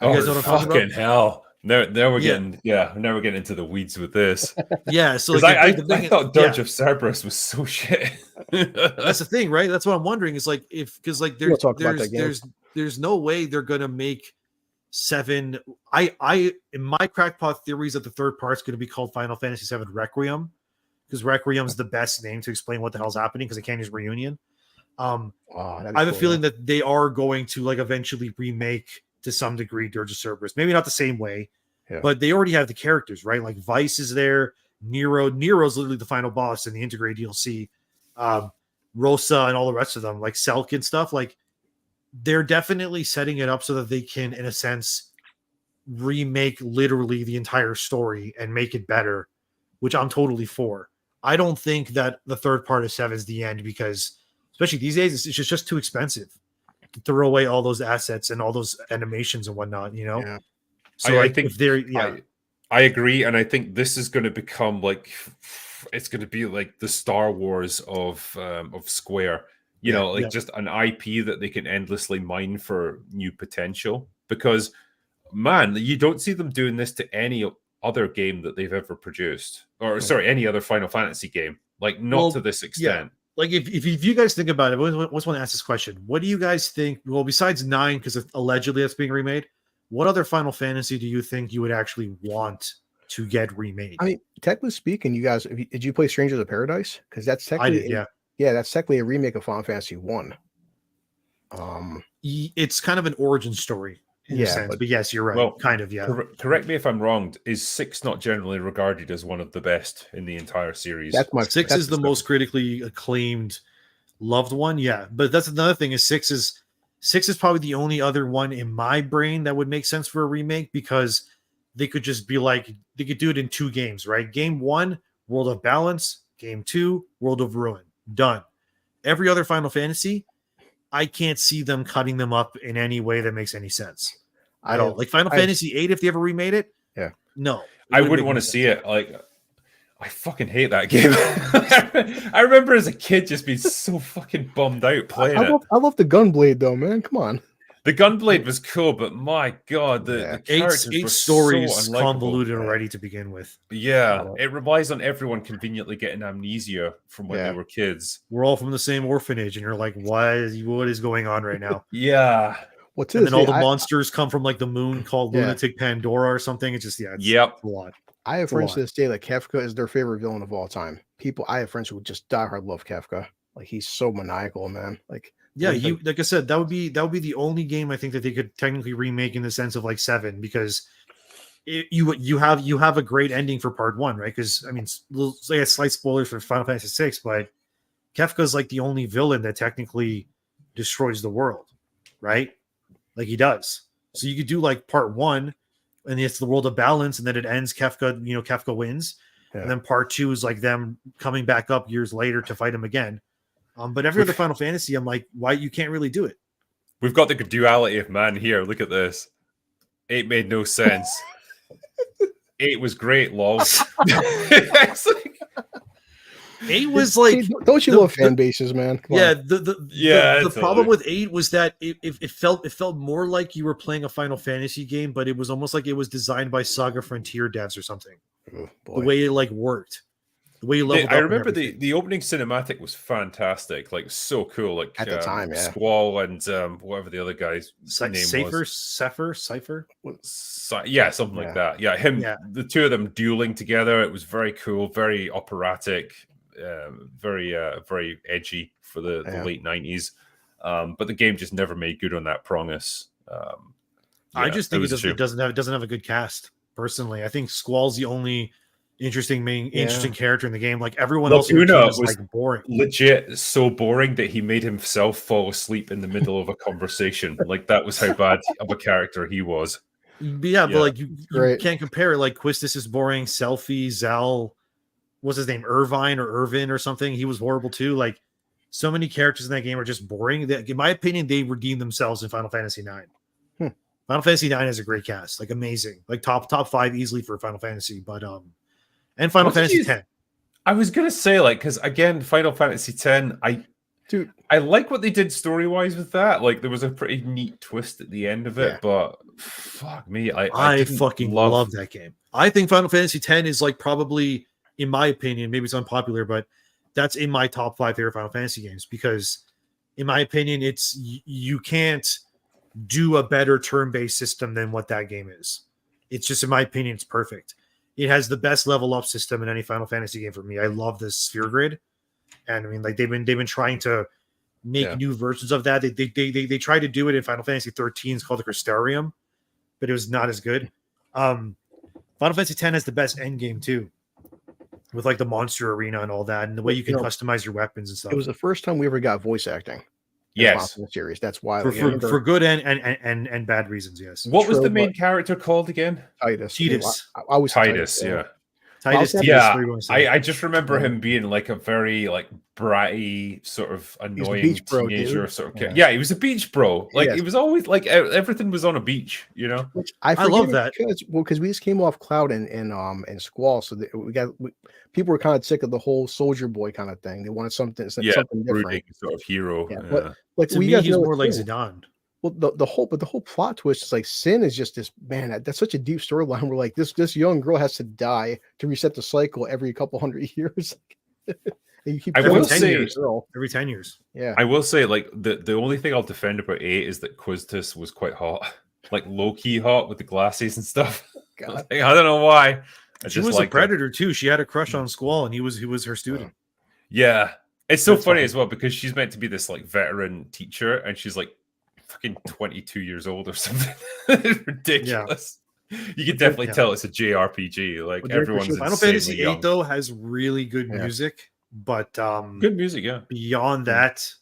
[SPEAKER 1] You guys know what I'm talking about? Hell. Now we're getting into the weeds with this.
[SPEAKER 3] So like,
[SPEAKER 1] I thought Dirge of Cerberus was so shit.
[SPEAKER 3] That's the thing, right? That's what I'm wondering. Is like, because like there's no way they're gonna make 7. I in my crackpot theories that the third part's gonna be called Final Fantasy VII Requiem, because Requiem's the best name to explain what the hell's happening, because they can't use Reunion. I have a feeling that they are going to like eventually remake to some degree Dirge of Cerberus. Maybe not the same way, but they already have the characters, right? Like Vice is there, Nero's literally the final boss in the Intergrade DLC, Rosa and all the rest of them, like Selk and stuff. Like, they're definitely setting it up so that they can, in a sense, remake literally the entire story and make it better, which I'm totally for. I don't think that the third part of 7 is the end, because especially these days, it's just too expensive to throw away all those assets and all those animations and whatnot, you know? So I think
[SPEAKER 1] I agree. And I think this is going to become like, it's going to be like the Star Wars of Square, just an IP that they can endlessly mine for new potential, because man, you don't see them doing this to any other game that they've ever produced, or any other Final Fantasy game, like not to this extent.
[SPEAKER 3] Like, if you guys think about it, I just want to ask this question. What do you guys think? Well, besides 9, because allegedly that's being remade, what other Final Fantasy do you think you would actually want to get remade?
[SPEAKER 2] I mean, technically speaking, you guys, did you play Strangers of Paradise? Because that's technically, that's technically a remake of Final Fantasy 1.
[SPEAKER 3] It's kind of an origin story. In a sense, but yes, you're right. Well, kind of,
[SPEAKER 1] correct me if I'm wrong. Is 6 not generally regarded as one of the best in the entire series?
[SPEAKER 3] 6 is the most critically acclaimed, loved one. Yeah, but that's another thing. Is 6 is probably the only other one in my brain that would make sense for a remake, because they could just be like, they could do it in 2 games, right? Game 1, World of Balance. Game 2, World of Ruin. Done. Every other Final Fantasy, I can't see them cutting them up in any way that makes any sense at all. Like Final Fantasy VIII, if they ever remade it, no,
[SPEAKER 1] I wouldn't want to see it. Like, I fucking hate that game. I remember as a kid just being so fucking bummed out playing it.
[SPEAKER 2] I love the Gunblade though, man. Come on.
[SPEAKER 1] The Gunblade was cool, but my god, the characters
[SPEAKER 3] eight
[SPEAKER 1] were
[SPEAKER 3] stories
[SPEAKER 1] so unlikable.
[SPEAKER 3] Convoluted already to begin with.
[SPEAKER 1] Yeah, it relies on everyone conveniently getting amnesia from when they were kids.
[SPEAKER 3] We're all from the same orphanage, and you're like, what is going on right now?
[SPEAKER 1] Yeah.
[SPEAKER 3] And then all the monsters come from like the moon called Lunatic Pandora or something. It's just it's a lot.
[SPEAKER 2] I have friends to this day like Kefka is their favorite villain of all time. I have friends who just diehard love Kefka. Like, he's so maniacal, man. Like,
[SPEAKER 3] like I said, that would be the only game I think that they could technically remake in the sense of like 7, because you have a great ending for part 1, right? Because I mean, slight spoilers for Final Fantasy VI, but Kefka is like the only villain that technically destroys the world, right? Like, he does. So you could do like part 1, and it's the World of Balance, and then it ends. Kefka wins. and then part 2 is like them coming back up years later to fight him again. But every other Final Fantasy, I'm like, why you can't really do it?
[SPEAKER 1] We've got the duality of man here. Look at this. 8 made no sense. 8 was great, lol. It's like,
[SPEAKER 3] 8 was like,
[SPEAKER 2] don't you love fan bases, man?
[SPEAKER 3] The problem with 8 was that it felt more like you were playing a Final Fantasy game, but it was almost like it was designed by Saga Frontier devs or something.
[SPEAKER 2] Oh,
[SPEAKER 3] the way it like worked, the way you leveled up.
[SPEAKER 1] I remember the opening cinematic was fantastic, like so cool, like
[SPEAKER 2] at the time,
[SPEAKER 1] Squall and whatever the other guy's name was.
[SPEAKER 3] Cypher,
[SPEAKER 1] yeah, something like that. Yeah, the two of them dueling together. It was very cool, very operatic. Very edgy for the late 90s, but the game just never made good on that promise.
[SPEAKER 3] I just think it doesn't have a good cast. Personally, I think Squall's the only interesting character in the game. Like everyone else was like boring,
[SPEAKER 1] legit so boring that he made himself fall asleep in the middle of a conversation. Like that was how bad of a character he was.
[SPEAKER 3] But like you can't compare it. Like Quistis is boring, Selfie, Zal. What's his name? Irvine or Irvin or something. He was horrible too. Like so many characters in that game are just boring. In my opinion, they redeemed themselves in Final Fantasy IX. Final Fantasy IX has a great cast, like amazing, like top 5 easily for Final Fantasy. But and Final Fantasy X.
[SPEAKER 1] I was gonna say like because again, Final Fantasy X. I like what they did story wise with that. Like there was a pretty neat twist at the end of it, but fuck me, I fucking love
[SPEAKER 3] that game. I think Final Fantasy X is like probably, in my opinion, maybe it's unpopular, but that's in my top 5 favorite Final Fantasy games because, in my opinion, you can't do a better turn-based system than what that game is. It's just, in my opinion, it's perfect. It has the best level up system in any Final Fantasy game for me. I love this sphere grid, and I mean, like they've been trying to make new versions of that. They tried to do it in Final Fantasy 13. It's called the Crystarium, but it was not as good. Final Fantasy X has the best end game too, with like the monster arena and all that, and the way you can customize your weapons and stuff.
[SPEAKER 2] It was the first time we ever got voice acting.
[SPEAKER 1] Yes,
[SPEAKER 2] in the series. That's why
[SPEAKER 3] for good and bad reasons. Yes.
[SPEAKER 1] What was the main character called again?
[SPEAKER 2] Titus.
[SPEAKER 1] I was Titus. Yeah. Titus. Yeah. I just remember him being like a very like bratty sort of annoying teenager sort of. Yeah, he was a beach bro. Like he was always like everything was on a beach. You know.
[SPEAKER 2] Which I love that because we just came off Cloud and Squall, so people were kind of sick of the whole soldier boy kind of thing. They wanted something different,
[SPEAKER 1] sort of hero.
[SPEAKER 2] But like
[SPEAKER 3] to me, he's more like Zidane.
[SPEAKER 2] Well, the whole plot twist is like Sin is just this man. That's such a deep storyline. Where like this young girl has to die to reset the cycle every couple hundred years. And you keep
[SPEAKER 1] every
[SPEAKER 3] 10 years.
[SPEAKER 2] Yeah,
[SPEAKER 1] I will say like the only thing I'll defend about 8 is that Quistis was quite hot, like low key hot with the glasses and stuff.
[SPEAKER 2] God.
[SPEAKER 1] Like, I don't know why.
[SPEAKER 3] She was a predator too. She had a crush on Squall, and he was her student.
[SPEAKER 1] Yeah, it's so funny as well because she's meant to be this like veteran teacher, and she's like fucking 22 years old or something. Ridiculous. You can definitely tell it's a JRPG. Like everyone's
[SPEAKER 3] Final Fantasy VIII though has really good music, but
[SPEAKER 1] good music. Yeah.
[SPEAKER 3] Beyond that,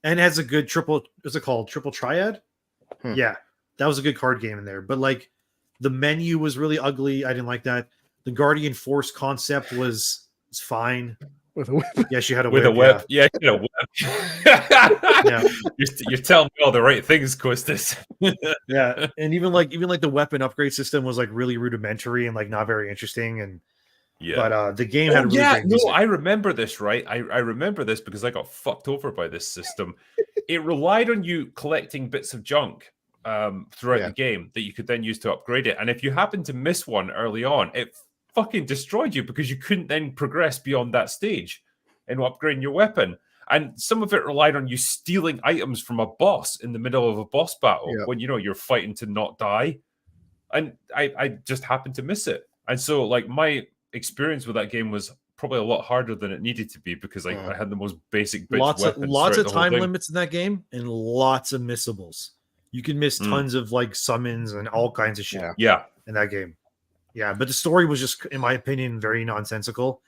[SPEAKER 3] and has a good triple. What's it called? Triple Triad. Yeah, that was a good card game in there. But like the menu was really ugly. I didn't like that. The Guardian Force concept was fine.
[SPEAKER 2] With a whip.
[SPEAKER 3] Yeah, she had a
[SPEAKER 1] whip.
[SPEAKER 3] With
[SPEAKER 1] a whip. Yeah, you know, yeah. You're telling me all the right things, Quistis.
[SPEAKER 3] Yeah, and even like the weapon upgrade system was like really rudimentary and like not very interesting. And but the game had really great music.
[SPEAKER 1] I remember this, right? I remember this because I got fucked over by this system. It relied on you collecting bits of junk throughout the game that you could then use to upgrade it. And if you happen to miss one early on, it fucking destroyed you because you couldn't then progress beyond that stage in upgrading your weapon. And some of it relied on you stealing items from a boss in the middle of a boss battle when you're fighting to not die. And I just happened to miss it. And so like my experience with that game was probably a lot harder than it needed to be because I had the most basic
[SPEAKER 3] lots of time limits in that game and lots of missables. You can miss tons of like summons and all kinds of shit.
[SPEAKER 1] Yeah.
[SPEAKER 3] In that game. Yeah, but the story was just, in my opinion, very nonsensical.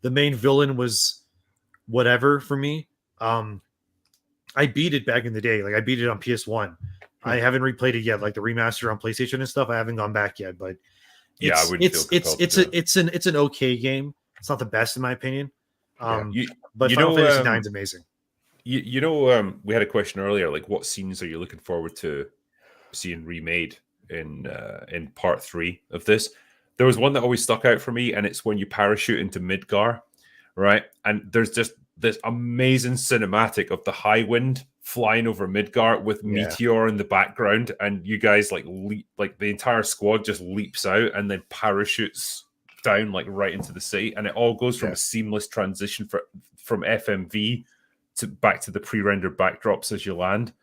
[SPEAKER 3] The main villain was whatever for me. I beat it back in the day. Like I beat it on PS1. I haven't replayed it yet, like the remaster on PlayStation and stuff. I haven't gone back yet, but
[SPEAKER 1] I wouldn't feel compelled
[SPEAKER 3] it's an okay game. It's not the best in my opinion. But
[SPEAKER 1] you
[SPEAKER 3] Final
[SPEAKER 1] know,
[SPEAKER 3] Fantasy IX is amazing.
[SPEAKER 1] We had a question earlier, like what scenes are you looking forward to seeing remade in part 3 of this? There was one that always stuck out for me, and it's when you parachute into Midgar, right? And there's just this amazing cinematic of the high wind flying over Midgar with Meteor in the background, and you guys like leap, like the entire squad just leaps out and then parachutes down like right into the city, and it all goes from a seamless transition from FMV to back to the pre-rendered backdrops as you land.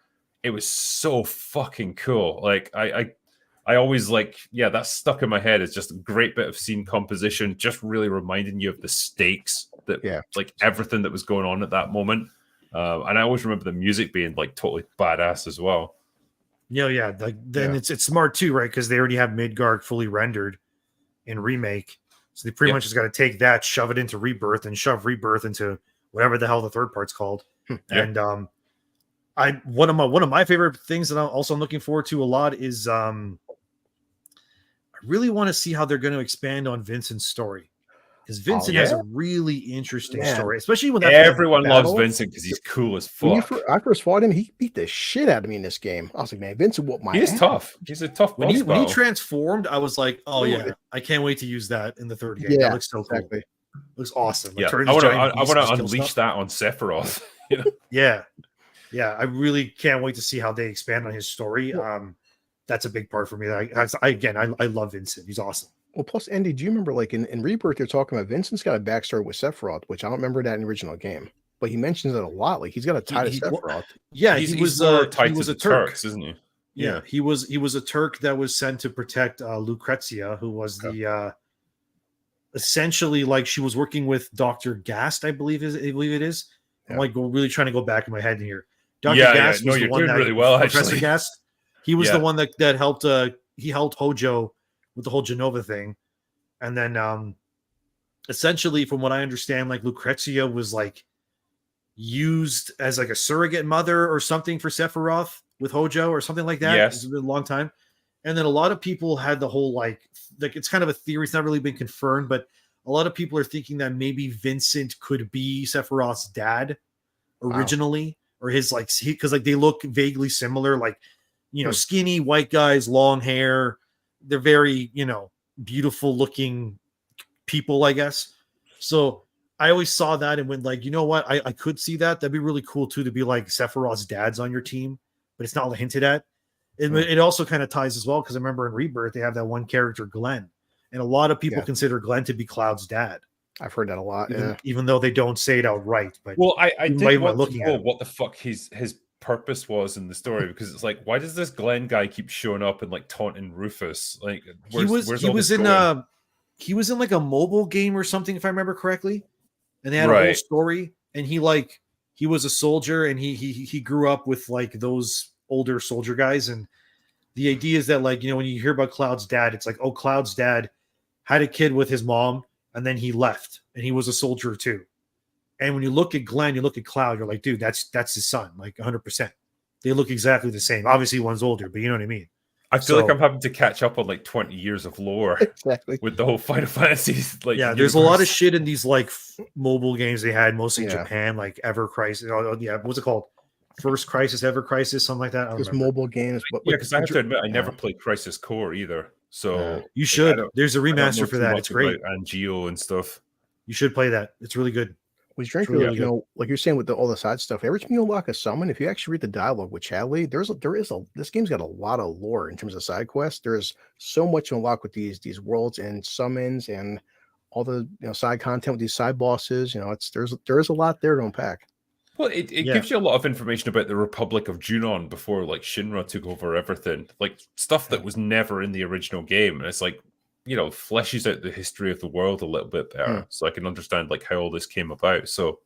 [SPEAKER 1] It was so fucking cool. Like I always that's stuck in my head. It's just a great bit of scene composition, just really reminding you of the stakes that like everything that was going on at that moment. And I always remember the music being like totally badass as well.
[SPEAKER 3] It's smart too, right? Because they already have Midgard fully rendered in remake, so they pretty much just got to take that, shove it into Rebirth, and shove Rebirth into whatever the hell the third part's called. And one of my favorite things that I'm looking forward to a lot is I really want to see how they're going to expand on Vincent's story. Because Vincent has a really interesting story, especially when
[SPEAKER 1] everyone loves Vincent because he's cool as fuck.
[SPEAKER 2] When I first fought him, he beat the shit out of me in this game. I was like, man, Vincent whooped my ass.
[SPEAKER 1] He's tough. He's a tough boss.
[SPEAKER 3] When he transformed, I was like, oh yeah, I can't wait to use that in the third game. That looks so cool. It looks awesome.
[SPEAKER 1] Like, I want to unleash that on Sephiroth. You know?
[SPEAKER 3] Yeah. I really can't wait to see how they expand on his story. That's a big part for me. I love Vincent. He's awesome.
[SPEAKER 2] Well, plus, Andy, do you remember, like, in Rebirth, they're talking about Vincent's got a backstory with Sephiroth, which I don't remember that in the original game, but he mentions it a lot. Like, he's got a tie to Sephiroth.
[SPEAKER 3] He was a Turk,
[SPEAKER 1] Turks, isn't he?
[SPEAKER 3] Yeah, he was a Turk that was sent to protect Lucrezia, who was the essentially, like, she was working with Dr. Gast, I believe it is. I'm like really trying to go back in my head here. Dr. Gast was the one that
[SPEAKER 1] really well,
[SPEAKER 3] Professor Gast. He was the one that helped. He helped Hojo with the whole Jenova thing, and then essentially, from what I understand, like Lucrezia was like used as like a surrogate mother or something for Sephiroth with Hojo or something like that.
[SPEAKER 1] Yes,
[SPEAKER 3] it's been a long time. And then a lot of people had the whole like it's kind of a theory. It's not really been confirmed, but a lot of people are thinking that maybe Vincent could be Sephiroth's dad originally, or his because like they look vaguely similar, like skinny white guys, long hair. They're very beautiful looking people, I guess. So I always saw that and went like, you know what, I could see that. That'd be really cool too, to be like Sephiroth's dad's on your team, but it's not hinted at. It also kind of ties as well, because I remember in Rebirth they have that one character, Glenn, and a lot of people consider Glenn to be Cloud's dad.
[SPEAKER 2] I've heard that a lot,
[SPEAKER 3] even though they don't say it outright. But
[SPEAKER 1] I did want to know what the fuck his purpose was in the story, because it's like, why does this Glenn guy keep showing up and like taunting Rufus? Like, he was in like a mobile game or something, if I remember correctly, and they had a whole story. And he was a soldier, and he grew up with like those older soldier guys. And the idea is that, like, when you hear about Cloud's dad, it's like, oh, Cloud's dad had a kid with his mom, and then he left, and he was a soldier too. And when you look at Glenn, you look at Cloud, you're like, dude, that's his son, like 100%. They look exactly the same. Obviously, one's older, but you know what I mean? I feel like I'm having to catch up on like 20 years of lore with the whole Final Fantasies. Like,
[SPEAKER 3] there's a lot of shit in these like mobile games they had, mostly in Japan, like Ever Crisis. What's it called? First Crisis, Ever Crisis, something like that.
[SPEAKER 2] There's mobile games, but
[SPEAKER 1] because I have to admit, I never played Crisis Core either. So
[SPEAKER 3] you should. There's a remaster for that. It's great.
[SPEAKER 1] And Geo and stuff.
[SPEAKER 3] You should play that. It's really good.
[SPEAKER 2] Was really, like you're saying with all the side stuff, every time you unlock a summon, if you actually read the dialogue with Chadley, this game's got a lot of lore in terms of side quests. There's so much to unlock with these worlds and summons and all the side content with these side bosses. There's a lot there to unpack.
[SPEAKER 1] Well, it gives you a lot of information about the Republic of Junon before like Shinra took over everything, like stuff that was never in the original game, and it's like, fleshes out the history of the world a little bit better, so I can understand like how all this came about. So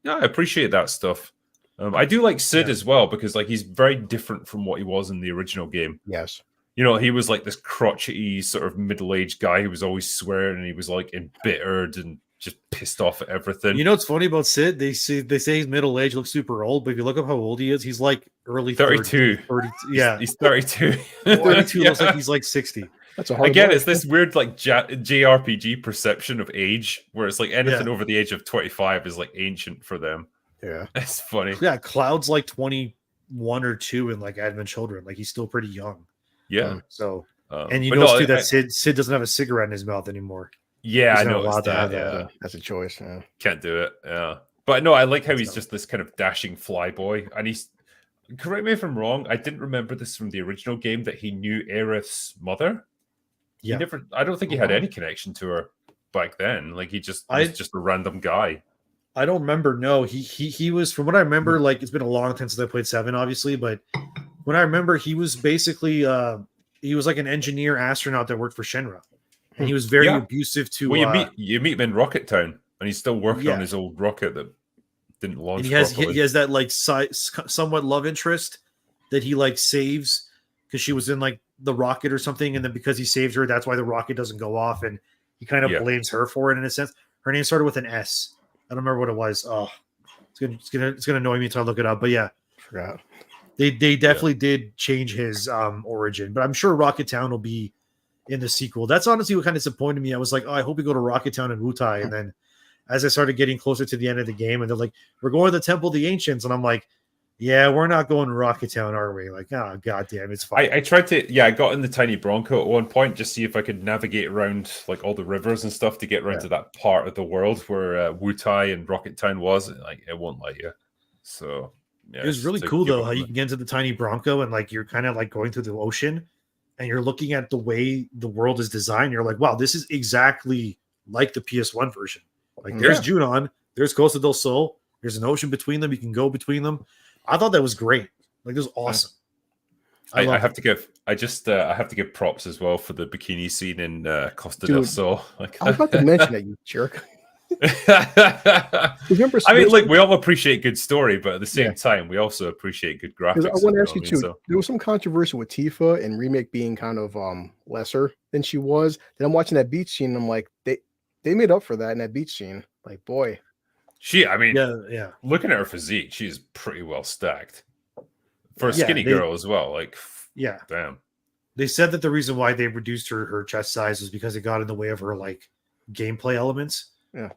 [SPEAKER 1] I appreciate that stuff. I do like Sid as well, because like he's very different from what he was in the original game.
[SPEAKER 2] Yes.
[SPEAKER 1] He was like this crotchety sort of middle-aged guy who was always swearing, and he was like embittered and just pissed off at everything.
[SPEAKER 3] What's funny about Sid? They say he's middle-aged, looks super old, but if you look up how old he is, he's like early
[SPEAKER 1] 32.
[SPEAKER 3] 30, yeah.
[SPEAKER 1] He's 32.
[SPEAKER 3] 32 looks like he's like 60.
[SPEAKER 2] That's a hard
[SPEAKER 1] again.
[SPEAKER 2] mark.
[SPEAKER 1] It's this weird like JRPG perception of age, where it's like anything over the age of 25 is like ancient for them.
[SPEAKER 2] Yeah,
[SPEAKER 1] it's funny.
[SPEAKER 3] Yeah, Cloud's like 21 or 2 in like Advent Children. Like he's still pretty young.
[SPEAKER 1] Yeah.
[SPEAKER 3] So and you know too that Sid doesn't have a cigarette in his mouth anymore.
[SPEAKER 1] Yeah,
[SPEAKER 3] he's
[SPEAKER 1] I know
[SPEAKER 3] that.
[SPEAKER 1] Yeah.
[SPEAKER 2] That's a choice. Yeah.
[SPEAKER 1] Can't do it. Yeah. But no, I like how he's just this kind of dashing flyboy, and he's. Correct me if I'm wrong. I didn't remember this from the original game that he knew Aerith's mother.
[SPEAKER 3] Yeah,
[SPEAKER 1] I don't think he had any connection to her back then. Like he was just a random guy.
[SPEAKER 3] I don't remember. No, he was, from what I remember. Like it's been a long time since I played 7, obviously, but when I remember, he was basically he was like an engineer astronaut that worked for Shenra, and he was very abusive to.
[SPEAKER 1] Well, you meet him in Rocket Town, and he's still working on his old rocket that didn't launch.
[SPEAKER 3] And he has that like somewhat love interest that he like saves because she was in like the rocket or something, and then because he saved her, that's why the rocket doesn't go off, and he kind of blames her for it in a sense. Her name started with an S. I don't remember what it was. Oh, it's gonna annoy me until I look it up. But yeah,
[SPEAKER 2] forgot.
[SPEAKER 3] They definitely did change his origin, but I'm sure Rocket Town will be in the sequel. That's honestly what kind of disappointed me. I was like, oh, I hope we go to Rocket Town and Wutai, and then as I started getting closer to the end of the game, and they're like, we're going to the Temple of the Ancients. And I'm like, yeah, we're not going to Rocket Town, are we? Like, oh, goddamn, it's fine.
[SPEAKER 1] I tried to, I got in the tiny Bronco at one point, just see if I could navigate around like all the rivers and stuff to get around to that part of the world where Wutai and Rocket Town was. And, like, it won't let you. So, yeah.
[SPEAKER 3] It was really cool, though, how you can get into the tiny Bronco and like you're kind of like going through the ocean and you're looking at the way the world is designed. You're like, wow, this is exactly like the PS1 version. Like there's Junon, there's Costa del Sol, there's an ocean between them. You can go between them. I thought that was great. Like this was awesome.
[SPEAKER 1] I have to give props as well for the bikini scene in Costa del Sol. Like,
[SPEAKER 2] I was about to mention that, you jerk.
[SPEAKER 1] I mean, like we all appreciate good story, but at the same time, we also appreciate good graphics.
[SPEAKER 2] I want to ask you too. There was some controversy with Tifa and remake being kind of lesser than she was. Then I'm watching that beach scene, and I'm like, they made up for that in that beach scene. Like, boy.
[SPEAKER 1] Yeah. Looking at her physique, she's pretty well stacked. For a skinny girl as well. Like, damn.
[SPEAKER 3] They said that the reason why they reduced her chest size was because it got in the way of her, like, gameplay elements.
[SPEAKER 2] Yeah.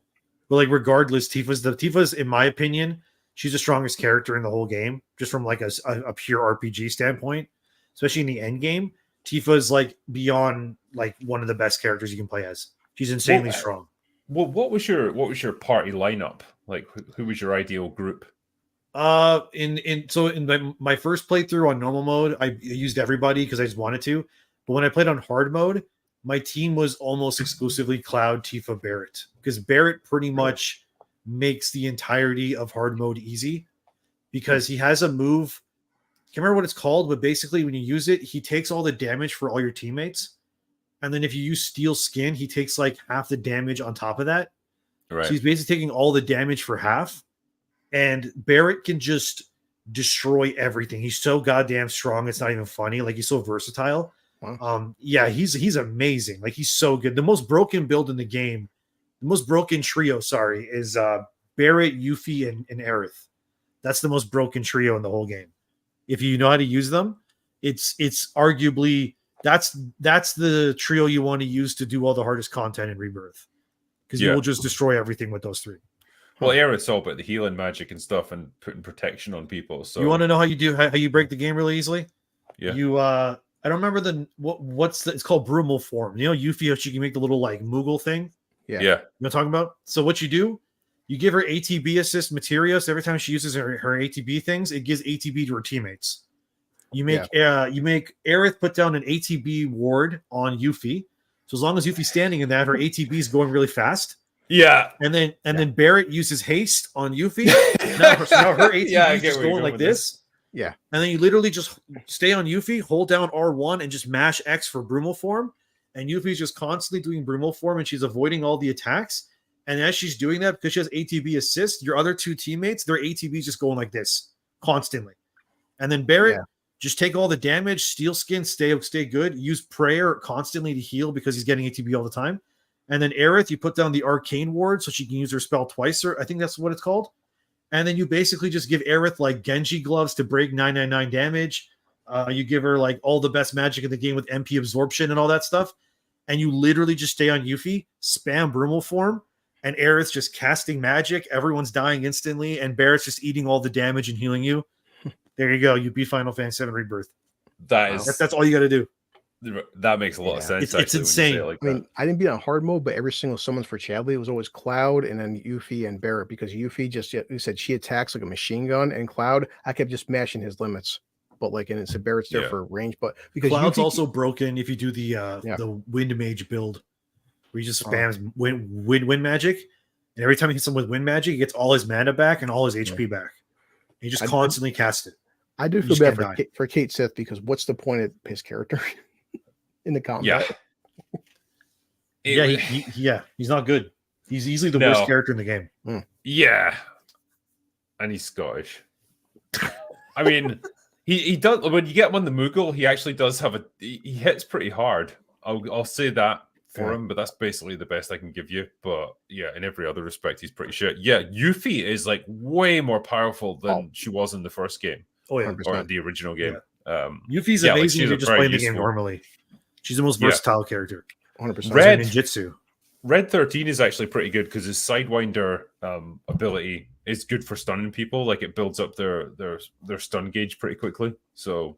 [SPEAKER 3] But, like, regardless, Tifa's, in my opinion, she's the strongest character in the whole game, just from, like, a pure RPG standpoint. Especially in the end game. Tifa's, like, beyond, like, one of the best characters you can play as. She's insanely strong.
[SPEAKER 1] Well, what was your party lineup? Like, who was your ideal group?
[SPEAKER 3] In my first playthrough on normal mode, I used everybody because I just wanted to. But when I played on hard mode, my team was almost exclusively Cloud, Tifa, Barrett, because Barrett pretty much makes the entirety of hard mode easy because he has a move. Can't remember what it's called, but basically when you use it, he takes all the damage for all your teammates. And then if you use Steel Skin, he takes like half the damage on top of that.
[SPEAKER 1] Right.
[SPEAKER 3] So he's basically taking all the damage for half. And Barrett can just destroy everything. He's so goddamn strong. It's not even funny. Like, he's so versatile.
[SPEAKER 2] Wow.
[SPEAKER 3] He's amazing. Like, he's so good. The most broken build in the game, the most broken trio, is Barrett, Yuffie, and Aerith. That's the most broken trio in the whole game. If you know how to use them, it's arguably that's the trio you want to use to do all the hardest content in Rebirth, because you will just destroy everything with those three.
[SPEAKER 1] Well, Aerith's all about the healing magic and stuff and putting protection on people. So
[SPEAKER 3] you want to know how you break the game really easily?
[SPEAKER 1] Yeah.
[SPEAKER 3] You I don't remember it's called Brumal form. You know, Yuffie, she can make the little like Moogle thing.
[SPEAKER 2] Yeah.
[SPEAKER 3] You know what I'm talking about? So what you do, you give her ATB assist materia. So every time she uses her ATB things, it gives ATB to her teammates. You make Aerith put down an ATB ward on Yuffie. So as long as Yuffie's standing in that, her ATB is going really fast.
[SPEAKER 1] Yeah.
[SPEAKER 3] And then Barrett uses haste on Yuffie. now her ATB is just going like this.
[SPEAKER 2] Yeah.
[SPEAKER 3] And then you literally just stay on Yuffie, hold down R1, and just mash X for Brumal form. And Yuffie's just constantly doing Brumal form, and she's avoiding all the attacks. And as she's doing that, because she has ATB assist, your other two teammates, their ATB is just going like this constantly. And then Barrett, just take all the damage, Steel Skin, stay good. Use Prayer constantly to heal because he's getting ATB all the time. And then Aerith, you put down the Arcane Ward so she can use her spell twice, or I think that's what it's called. And then you basically just give Aerith like Genji gloves to break 999 damage. You give her like all the best magic in the game with MP absorption and all that stuff, and you literally just stay on Yuffie, spam Brumal form, and Aerith's just casting magic. Everyone's dying instantly, and Barrett's just eating all the damage and healing you. There you go. You beat Final Fantasy VII Rebirth. That's all you got to do.
[SPEAKER 1] That makes a lot of sense.
[SPEAKER 3] It's insane.
[SPEAKER 2] I mean, I didn't beat on hard mode, but every single summons for Chadley was always Cloud and then Yuffie and Barrett, because Yuffie just, you said she attacks like a machine gun, and Cloud, I kept just mashing his limits. But like, and it's Barrett's there for range, but because
[SPEAKER 3] Cloud's also broken if you do the Wind Mage build, where he just spams wind magic, and every time he hits him with wind magic, he gets all his mana back and all his HP back. He just constantly cast it.
[SPEAKER 2] I do feel bad for Kate Sith, because what's the point of his character in the combat?
[SPEAKER 3] He's not good. He's easily the worst character in the game.
[SPEAKER 1] Yeah, and he's Scottish. I mean, he does, when you get him on the Moogle, he actually does have he hits pretty hard. I'll say that for him, but that's basically the best I can give you. But yeah, in every other respect, he's pretty shit. Yeah, Yuffie is like way more powerful than she was in the first game.
[SPEAKER 3] Oh yeah,
[SPEAKER 1] or the original game.
[SPEAKER 3] Yuffie's amazing if you're just playing the game normally. She's the most versatile character.
[SPEAKER 2] 100%.
[SPEAKER 1] Red
[SPEAKER 3] ninjutsu.
[SPEAKER 1] Red 13 is actually pretty good because his Sidewinder ability is good for stunning people. Like, it builds up their stun gauge pretty quickly. So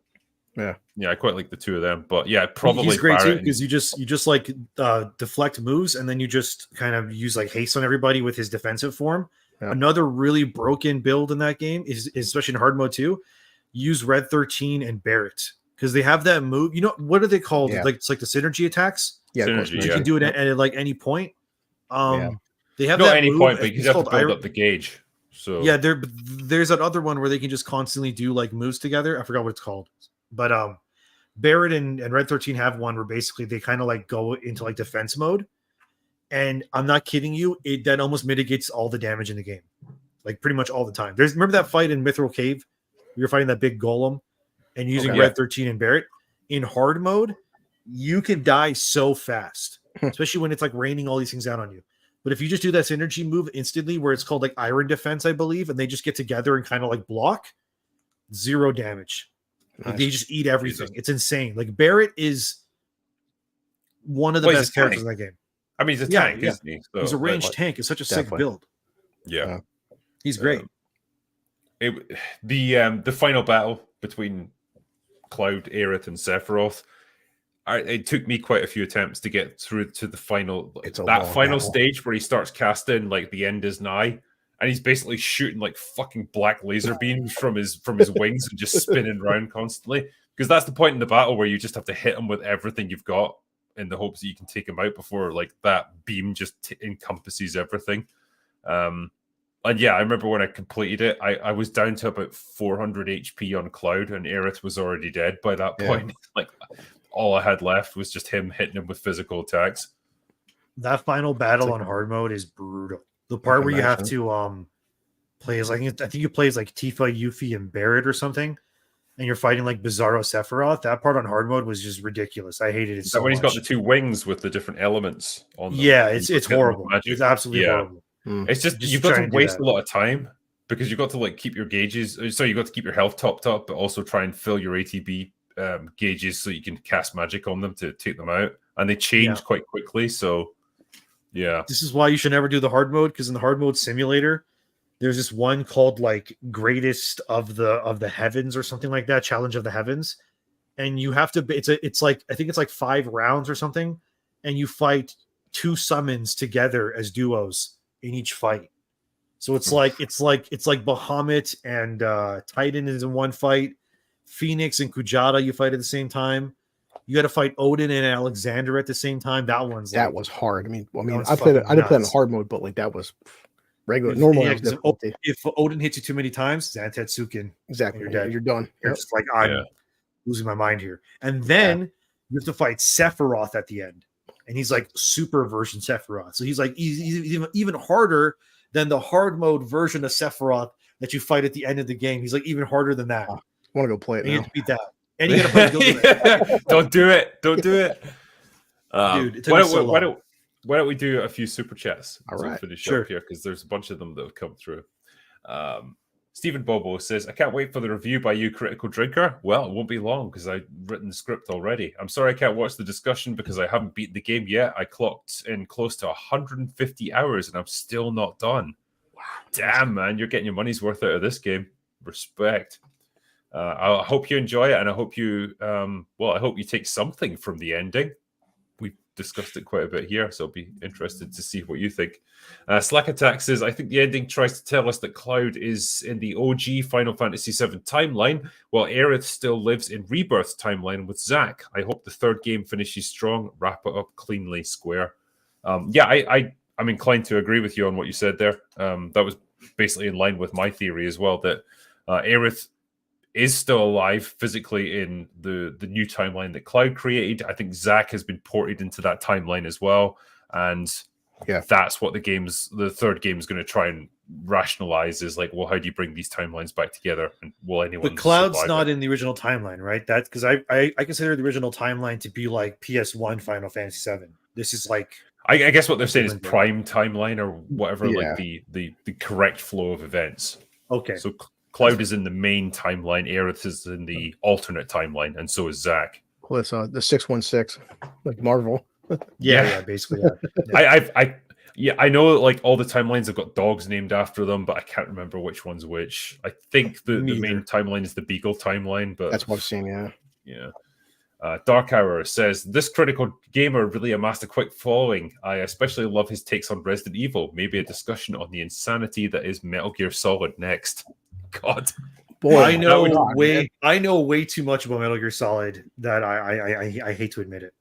[SPEAKER 1] yeah, I quite like the two of them. But yeah, probably
[SPEAKER 3] he's great too, because you just like deflect moves, and then you just kind of use like haste on everybody with his defensive form. Yeah. Another really broken build in that game is especially in hard mode too. Use Red 13 and Barrett, because they have that move. You know, what are they called? Yeah. Like, it's like the synergy attacks.
[SPEAKER 2] Yeah,
[SPEAKER 3] you can do it at like any point. They have
[SPEAKER 1] not
[SPEAKER 3] that
[SPEAKER 1] any
[SPEAKER 3] move,
[SPEAKER 1] point, but you have to build up the gauge. So
[SPEAKER 3] yeah, there's that other one where they can just constantly do like moves together. I forgot what it's called, but Barrett and Red 13 have one where basically they kind of like go into like defense mode, and I'm not kidding you, that almost mitigates all the damage in the game, like pretty much all the time. Remember that fight in Mithril Cave? You're fighting that big golem and using Red 13 and Barrett in hard mode. You can die so fast, especially when it's like raining all these things out on you. But if you just do that synergy move instantly, where it's called like Iron Defense, I believe, and they just get together and kind of like block, 0 damage. Nice. Like, they just eat everything. It's insane. Like, Barrett is one of the best characters in that game.
[SPEAKER 1] I mean, he's a tank, isn't he? So,
[SPEAKER 3] he's a ranged tank. It's such a sick build.
[SPEAKER 1] Yeah.
[SPEAKER 3] He's great.
[SPEAKER 1] The final battle between Cloud, Aerith, and Sephiroth, it took me quite a few attempts to get through to the final. That final stage where he starts casting like the end is nigh, and he's basically shooting like fucking black laser beams from his wings and just spinning around constantly. Because that's the point in the battle where you just have to hit him with everything you've got in the hopes that you can take him out before like that beam just encompasses everything. And yeah, I remember when I completed it, I was down to about 400 HP on Cloud, and Aerith was already dead by that point. Like, all I had left was just him hitting him with physical attacks.
[SPEAKER 3] That final battle on hard mode is brutal. The part where you have to play as, like, I think you play as like Tifa, Yuffie, and Barrett or something, and you're fighting like Bizarro Sephiroth. That part on hard mode was just ridiculous. I hated it so much.
[SPEAKER 1] When he's got the 2 wings with the different elements on them.
[SPEAKER 3] Yeah, it's horrible. It's absolutely horrible.
[SPEAKER 1] It's just you've got to waste a lot of time, because you've got to like keep your gauges. So you've got to keep your health topped up, but also try and fill your ATB gauges so you can cast magic on them to take them out. And they change quite quickly. So yeah,
[SPEAKER 3] this is why you should never do the hard mode, because in the hard mode simulator, there's this one called like Greatest of the Heavens or something like that, Challenge of the Heavens, and you have to. It's like I think it's like 5 rounds or something, and you fight 2 summons together as duos in each fight. So it's like Bahamut and Titan is in one fight. Phoenix and Kujata you fight at the same time. You got to fight Odin and Alexander at the same time. That was
[SPEAKER 2] hard. I mean, I didn't play in hard mode, but like that was regular, normal difficulty.
[SPEAKER 3] If Odin hits you too many times, Zantetsuken.
[SPEAKER 2] Exactly,
[SPEAKER 3] you're dead.
[SPEAKER 2] You're done.
[SPEAKER 3] You're just like, I'm losing my mind here. And then you have to fight Sephiroth at the end, and he's like super version Sephiroth. So he's like he's even harder than the hard mode version of Sephiroth that you fight at the end of the game. He's like even harder than that.
[SPEAKER 2] I want to go play it.
[SPEAKER 3] You have to beat that. And you got to play Gilgamesh.
[SPEAKER 1] Don't do it. Don't do it.
[SPEAKER 3] Dude, why
[SPEAKER 1] don't we do a few super chats?
[SPEAKER 2] All right.
[SPEAKER 1] Finish up here, because there's a bunch of them that have come through. Stephen Bobo says, I can't wait for the review by you, Critical Drinker. Well, it won't be long because I've written the script already. I'm sorry I can't watch the discussion because I haven't beat the game yet. I clocked in close to 150 hours and I'm still not done. Wow. Damn, man, you're getting your money's worth out of this game. Respect. I hope you enjoy it, and I hope you, I hope you take something from the ending. We've discussed it quite a bit here, so I'll be interested to see what you think. Slack Attack says, I think the ending tries to tell us that Cloud is in the OG Final Fantasy VII timeline, while Aerith still lives in Rebirth timeline with Zack. I hope the third game finishes strong, wrap it up cleanly, Square. I'm inclined to agree with you on what you said there. That was basically in line with my theory as well, that Aerith is still alive physically in the new timeline that Cloud created. I think Zack has been ported into that timeline as well. And that's what the third game is going to try and rationalize, is like, well, how do you bring these timelines back together? And will anyone
[SPEAKER 3] But Cloud's not in the original timeline, right? That's because I consider the original timeline to be like PS1 Final Fantasy VII. This is like,
[SPEAKER 1] I guess what they're saying is prime timeline or whatever, like the correct flow of events.
[SPEAKER 3] Okay.
[SPEAKER 1] So Cloud is in the main timeline, Aerith is in the alternate timeline, and so is Zack.
[SPEAKER 2] Well, it's the 616, like Marvel.
[SPEAKER 3] Basically.
[SPEAKER 1] I know like all the timelines have got dogs named after them, but I can't remember which one's which. I think the main timeline is the Beagle timeline, but
[SPEAKER 2] that's what I've seen.
[SPEAKER 1] Dark Hour says, this critical gamer really amassed a quick following. I especially love his takes on Resident Evil. Maybe a discussion on the insanity that is Metal Gear Solid next. God,
[SPEAKER 3] boy, I know way too much about Metal Gear Solid that I hate to admit it.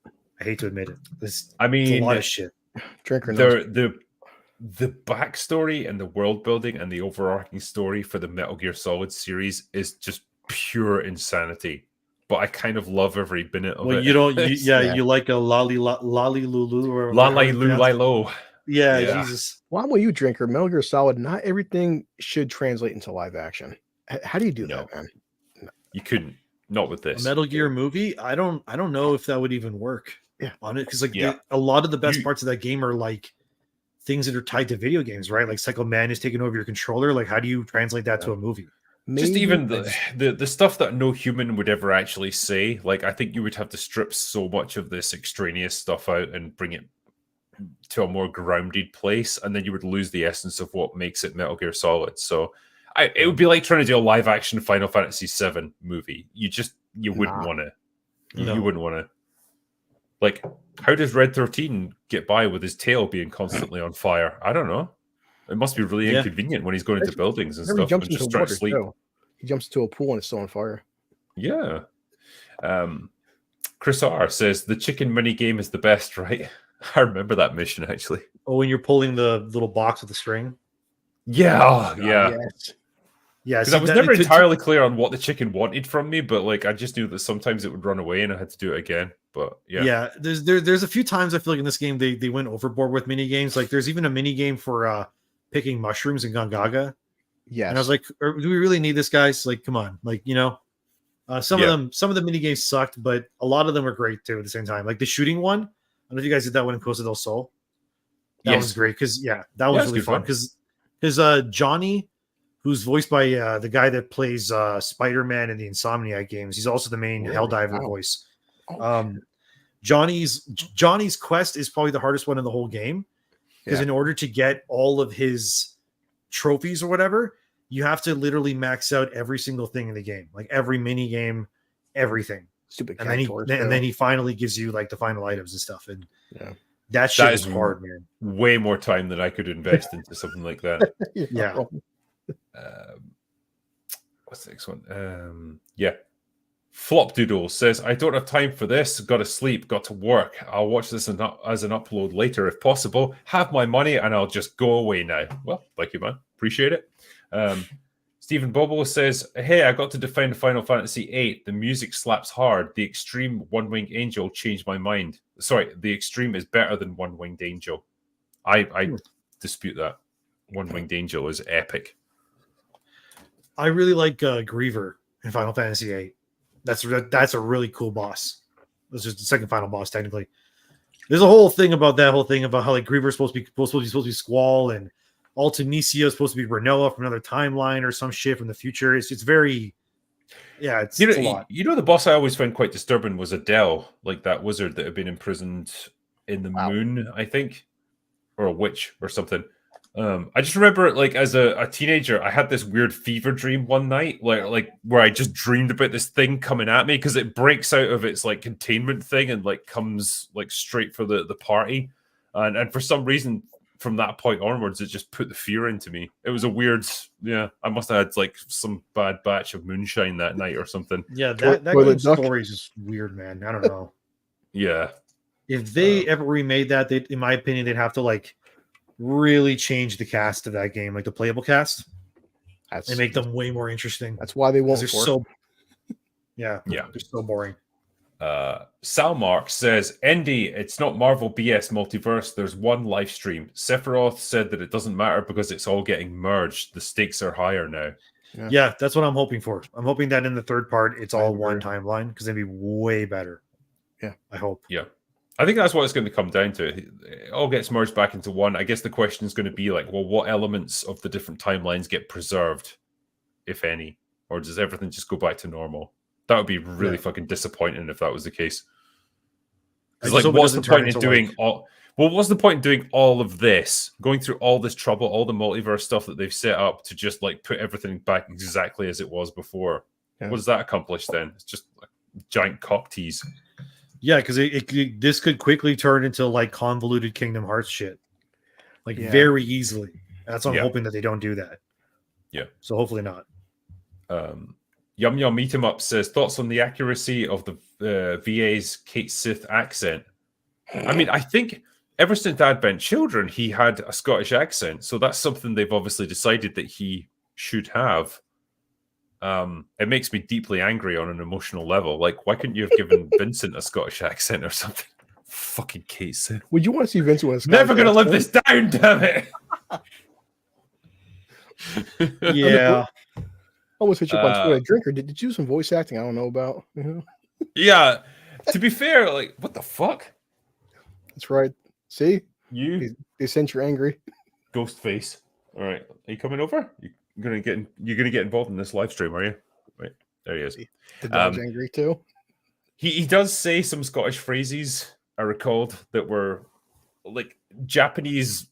[SPEAKER 3] It's a lot of shit.
[SPEAKER 1] The backstory and the world building and the overarching story for the Metal Gear Solid series is just pure insanity. But I kind of love every minute of it.
[SPEAKER 3] You like a Lali Lulu or
[SPEAKER 1] Lali Lulu.
[SPEAKER 3] Yeah, Jesus.
[SPEAKER 2] Well, I'm with you, Drinker. Metal Gear Solid, not everything should translate into live action. How do you do that, man?
[SPEAKER 1] You couldn't. Not with this.
[SPEAKER 3] A Metal Gear movie? I don't know if that would even work on it. Because a lot of the best parts of that game are like things that are tied to video games, right? Like Psycho Man is taking over your controller. Like, how do you translate that to a movie?
[SPEAKER 1] Just even the stuff that no human would ever actually say. Like, I think you would have to strip so much of this extraneous stuff out and bring it to a more grounded place, and then you would lose the essence of what makes it Metal Gear Solid. So it would be like trying to do a live action Final Fantasy VII movie. You wouldn't want to. You wouldn't want to. Like, how does Red 13 get by with his tail being constantly on fire? I don't know. It must be really inconvenient when he's going into buildings and stuff. He jumps into water, sleep.
[SPEAKER 2] He jumps into a pool and it's still on fire.
[SPEAKER 1] Yeah. Chris R says the chicken mini game is the best, right? I remember that mission actually.
[SPEAKER 3] Oh, when you're pulling the little box with the string.
[SPEAKER 1] Yeah,
[SPEAKER 2] yes.
[SPEAKER 3] Yeah,
[SPEAKER 1] because I was never entirely clear on what the chicken wanted from me, but like I just knew that sometimes it would run away and I had to do it again. But
[SPEAKER 3] there's a few times I feel like in this game they went overboard with mini games. Like there's even a mini game for picking mushrooms in Gongaga.
[SPEAKER 2] Yeah,
[SPEAKER 3] and I was like, do we really need this, guys? Like, come on, like some of the mini games sucked, but a lot of them were great too at the same time. Like the shooting one. I don't know if you guys did that one in Costa del Sol. That was great because that was really fun because Johnny, who's voiced by the guy that plays Spider-Man in the Insomniac games, he's also the main Helldiver voice. Johnny's quest is probably the hardest one in the whole game because in order to get all of his trophies or whatever, you have to literally max out every single thing in the game, like every mini game, everything.
[SPEAKER 2] Stupid.
[SPEAKER 3] And then he finally gives you like the final items and stuff. And that shit is hard, man.
[SPEAKER 1] Way more time than I could invest into something like that.
[SPEAKER 3] Yeah.
[SPEAKER 1] What's the next one? Flop Doodle says, I don't have time for this. Got to sleep. Got to work. I'll watch this as an upload later if possible. Have my money and I'll just go away now. Well, thank you, man. Appreciate it. Stephen Bobo says, hey, I got to defend Final Fantasy VIII. The music slaps hard. The extreme One-Winged Angel changed my mind. Sorry, the extreme is better than One-Winged Angel. I dispute that. One-Winged Angel is epic.
[SPEAKER 3] I really like Griever in Final Fantasy VIII. That's a really cool boss. That's just the second final boss, technically. There's a whole thing about how like Griever's supposed to be Squall, and Ultimisia is supposed to be Renoa from another timeline or some shit from the future. It's very, it's
[SPEAKER 1] a
[SPEAKER 3] lot.
[SPEAKER 1] The boss I always found quite disturbing was Adele, like that wizard that had been imprisoned in the moon, I think, or a witch or something. I just remember, like, as a teenager, I had this weird fever dream one night, like where I just dreamed about this thing coming at me because it breaks out of its like containment thing and like comes like straight for the party, and for some reason from that point onwards, it just put the fear into me. It was a weird, I must have had like some bad batch of moonshine that night or something.
[SPEAKER 3] Yeah, that game's story is just weird, man. I don't know.
[SPEAKER 1] Yeah,
[SPEAKER 3] if they ever remade that, in my opinion, they'd have to like really change the cast of that game, like the playable cast, and make them way more interesting.
[SPEAKER 2] That's why they won't.
[SPEAKER 3] They're so they're so boring.
[SPEAKER 1] Salmark says, Endy, it's not Marvel BS multiverse. There's one live stream. Sephiroth said that it doesn't matter because it's all getting merged. The stakes are higher now.
[SPEAKER 3] Yeah, that's what I'm hoping for. I'm hoping that in the third part, it's all one timeline because it'd be way better.
[SPEAKER 2] Yeah,
[SPEAKER 3] I hope.
[SPEAKER 1] Yeah. I think that's what it's going to come down to. It all gets merged back into one. I guess the question is going to be like, well, what elements of the different timelines get preserved, if any? Or does everything just go back to normal? That would be really fucking disappointing if that was the case. Because like, what's the point in doing all? Well, what's the point in doing all of this, going through all this trouble, all the multiverse stuff that they've set up to just like put everything back exactly as it was before? Yeah. What does that accomplish then? It's just like giant cock tease.
[SPEAKER 3] Yeah, because this could quickly turn into like convoluted Kingdom Hearts shit, like very easily. That's what I'm hoping that they don't do that.
[SPEAKER 1] Yeah.
[SPEAKER 3] So hopefully not.
[SPEAKER 1] Yum Yum Meet 'em Up says, thoughts on the accuracy of the VA's Kate Sith accent? I mean, I think ever since Advent Children, he had a Scottish accent. So that's something they've obviously decided that he should have. It makes me deeply angry on an emotional level. Like, why couldn't you have given Vincent a Scottish accent or something? Fucking Kate Sith.
[SPEAKER 2] Would you want to see Vincent with a Scottish
[SPEAKER 1] Never going to live this down, damn
[SPEAKER 2] it. Yeah. Almost hit you up on Twitter. Drinker, did you do some voice acting I don't know about?
[SPEAKER 1] Yeah. To be fair, like, what the fuck?
[SPEAKER 2] That's right. See?
[SPEAKER 1] They
[SPEAKER 2] sense you're angry.
[SPEAKER 1] Ghostface. All right. Are you coming over? You're gonna get involved in this live stream, are you? Right. There he is.
[SPEAKER 2] The dog's angry too.
[SPEAKER 1] He does say some Scottish phrases I recalled that were like Japanese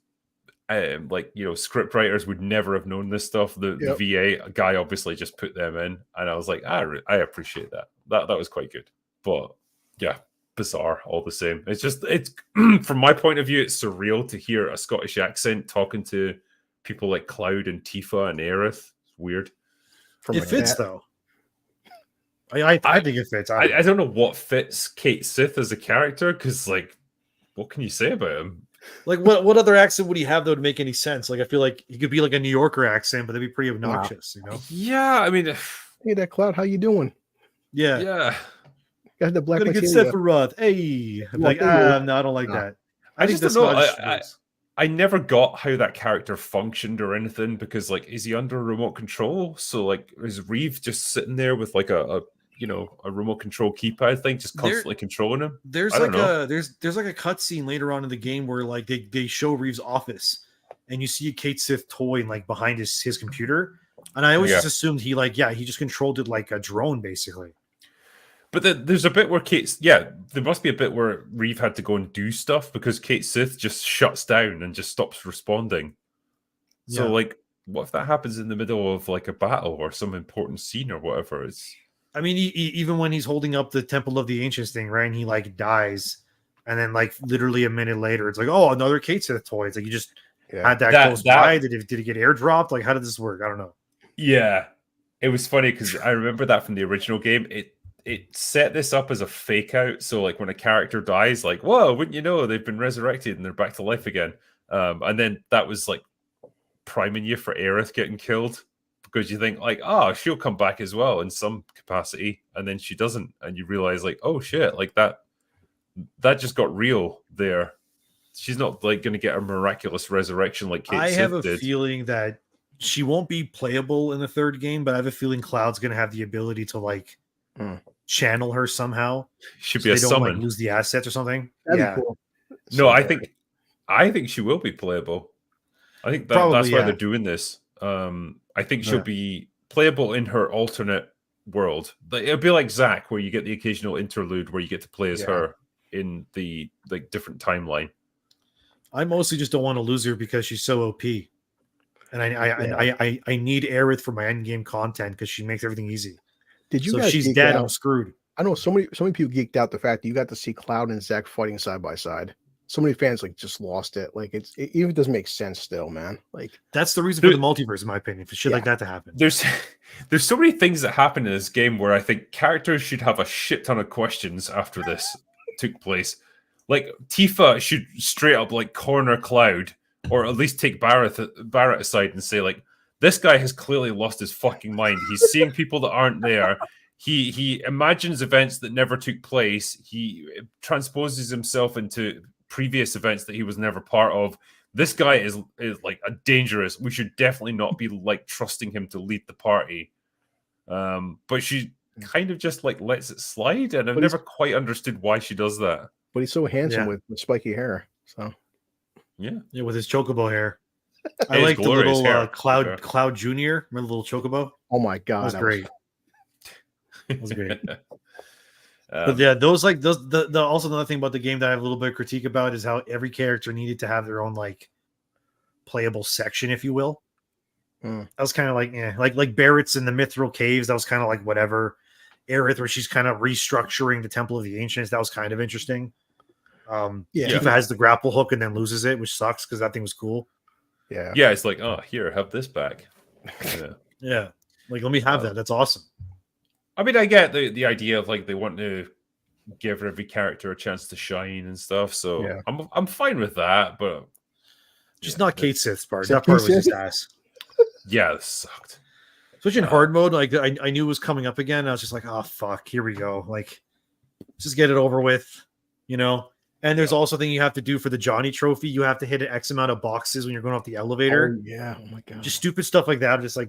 [SPEAKER 1] script writers would never have known this stuff. The VA guy obviously just put them in, and I was like, I appreciate that. That was quite good. But yeah, bizarre all the same. It's from my point of view, it's surreal to hear a Scottish accent talking to people like Cloud and Tifa and Aerith. It's weird.
[SPEAKER 3] It fits though. I think it fits.
[SPEAKER 1] I don't know what fits Kate Sith as a character, because like, what can you say about him?
[SPEAKER 3] Like, what other accent would he have though to make any sense? Like, I feel like he could be like a New Yorker accent, but that'd be pretty obnoxious, you know?
[SPEAKER 1] Yeah, I mean,
[SPEAKER 2] hey, that Cloud, how you doing?
[SPEAKER 3] Yeah.
[SPEAKER 2] Got the black.
[SPEAKER 3] Gonna get Sephiroth. Hey, I'm like, no, I don't like that.
[SPEAKER 1] I think just don't know. I never got how that character functioned or anything, because like, is he under remote control? So like, is Reeve just sitting there with like a remote control keypad thing, just constantly controlling him?
[SPEAKER 3] There's like a cutscene later on in the game where like they show Reeve's office, and you see a Kate Sith toy like behind his computer, and I always just assumed he just controlled it like a drone basically.
[SPEAKER 1] But there's a bit where there must be a bit where Reeve had to go and do stuff because Kate Sith just shuts down and just stops responding. So like, what if that happens in the middle of like a battle or some important scene or whatever?
[SPEAKER 3] I mean, even when he's holding up the Temple of the Ancients thing, right? And he like dies, and then like literally a minute later, it's like, oh, another Kate Sith toy. It's like you just had that close by. Did it get airdropped? Like, how did this work? I don't know.
[SPEAKER 1] Yeah, it was funny because I remember that from the original game. It set this up as a fake out. So like when a character dies, like, whoa, wouldn't you know, they've been resurrected and they're back to life again. And then that was like priming you for Aerith getting killed, because you think like, oh, she'll come back as well in some capacity, and then she doesn't, and you realize like, oh shit, like that just got real there. She's not like going to get a miraculous resurrection like Kate Sith
[SPEAKER 3] have a
[SPEAKER 1] did.
[SPEAKER 3] Feeling that she won't be playable in the third game, but I have a feeling Cloud's going to have the ability to like channel her somehow.
[SPEAKER 1] Should be a summon.
[SPEAKER 3] Don't, like, lose the assets or something.
[SPEAKER 2] That'd be cool.
[SPEAKER 1] No, I think she will be playable. I think
[SPEAKER 3] Probably,
[SPEAKER 1] that's why
[SPEAKER 3] yeah.
[SPEAKER 1] they're doing this. I think she'll be playable in her alternate world. It'll be like Zack, where you get the occasional interlude where you get to play as her in the different timeline.
[SPEAKER 3] I mostly just don't want to lose her because she's so OP, and I need Aerith for my end game content because she makes everything easy.
[SPEAKER 2] Did you
[SPEAKER 3] so
[SPEAKER 2] guys
[SPEAKER 3] if she's
[SPEAKER 2] geek
[SPEAKER 3] dead,
[SPEAKER 2] out?
[SPEAKER 3] I'm screwed.
[SPEAKER 2] I know so many people geeked out the fact that you got to see Cloud and Zack fighting side by side. So many fans like just lost it. Like it even doesn't make sense still, man. Like
[SPEAKER 3] that's the reason for the multiverse, in my opinion, for shit like that to happen.
[SPEAKER 1] There's so many things that happen in this game where I think characters should have a shit ton of questions after this took place. Like Tifa should straight up like corner Cloud, or at least take Barrett aside and say, like, this guy has clearly lost his fucking mind. He's seeing people that aren't there. He imagines events that never took place. He transposes himself into previous events that he was never part of. This guy is like a dangerous. We should definitely not be like trusting him to lead the party. But she kind of just like lets it slide, and I've never quite understood why she does that.
[SPEAKER 2] But he's so handsome with spiky hair. So
[SPEAKER 1] yeah,
[SPEAKER 3] with his chocobo hair. I like the little Cloud Junior. Remember the little chocobo?
[SPEAKER 2] Oh my god,
[SPEAKER 3] that was great. That was great. But yeah, those the also another thing about the game that I have a little bit of critique about is how every character needed to have their own like playable section, if you will. That was kind of like like Barrett's in the Mithril Caves. That was kind of like whatever. Aerith, where she's kind of restructuring the Temple of the Ancients. That was kind of interesting. Tifa has the grapple hook and then loses it, which sucks because that thing was cool.
[SPEAKER 2] Yeah,
[SPEAKER 1] it's like, oh, here, have this back.
[SPEAKER 3] Yeah, like let me have that. That's awesome.
[SPEAKER 1] I mean, I get the idea of like they want to give every character a chance to shine and stuff, so I'm fine with that, but
[SPEAKER 3] just not Kate Sith's part. That part was just ass.
[SPEAKER 1] Yeah, this sucked.
[SPEAKER 3] Especially in hard mode, like I knew it was coming up again. I was just like, oh fuck, here we go. Like, just get it over with, you know. And there's also a thing you have to do for the Johnny trophy. You have to hit an X amount of boxes when you're going off the elevator.
[SPEAKER 2] Oh, yeah. Oh my god.
[SPEAKER 3] Just stupid stuff like that. Just like,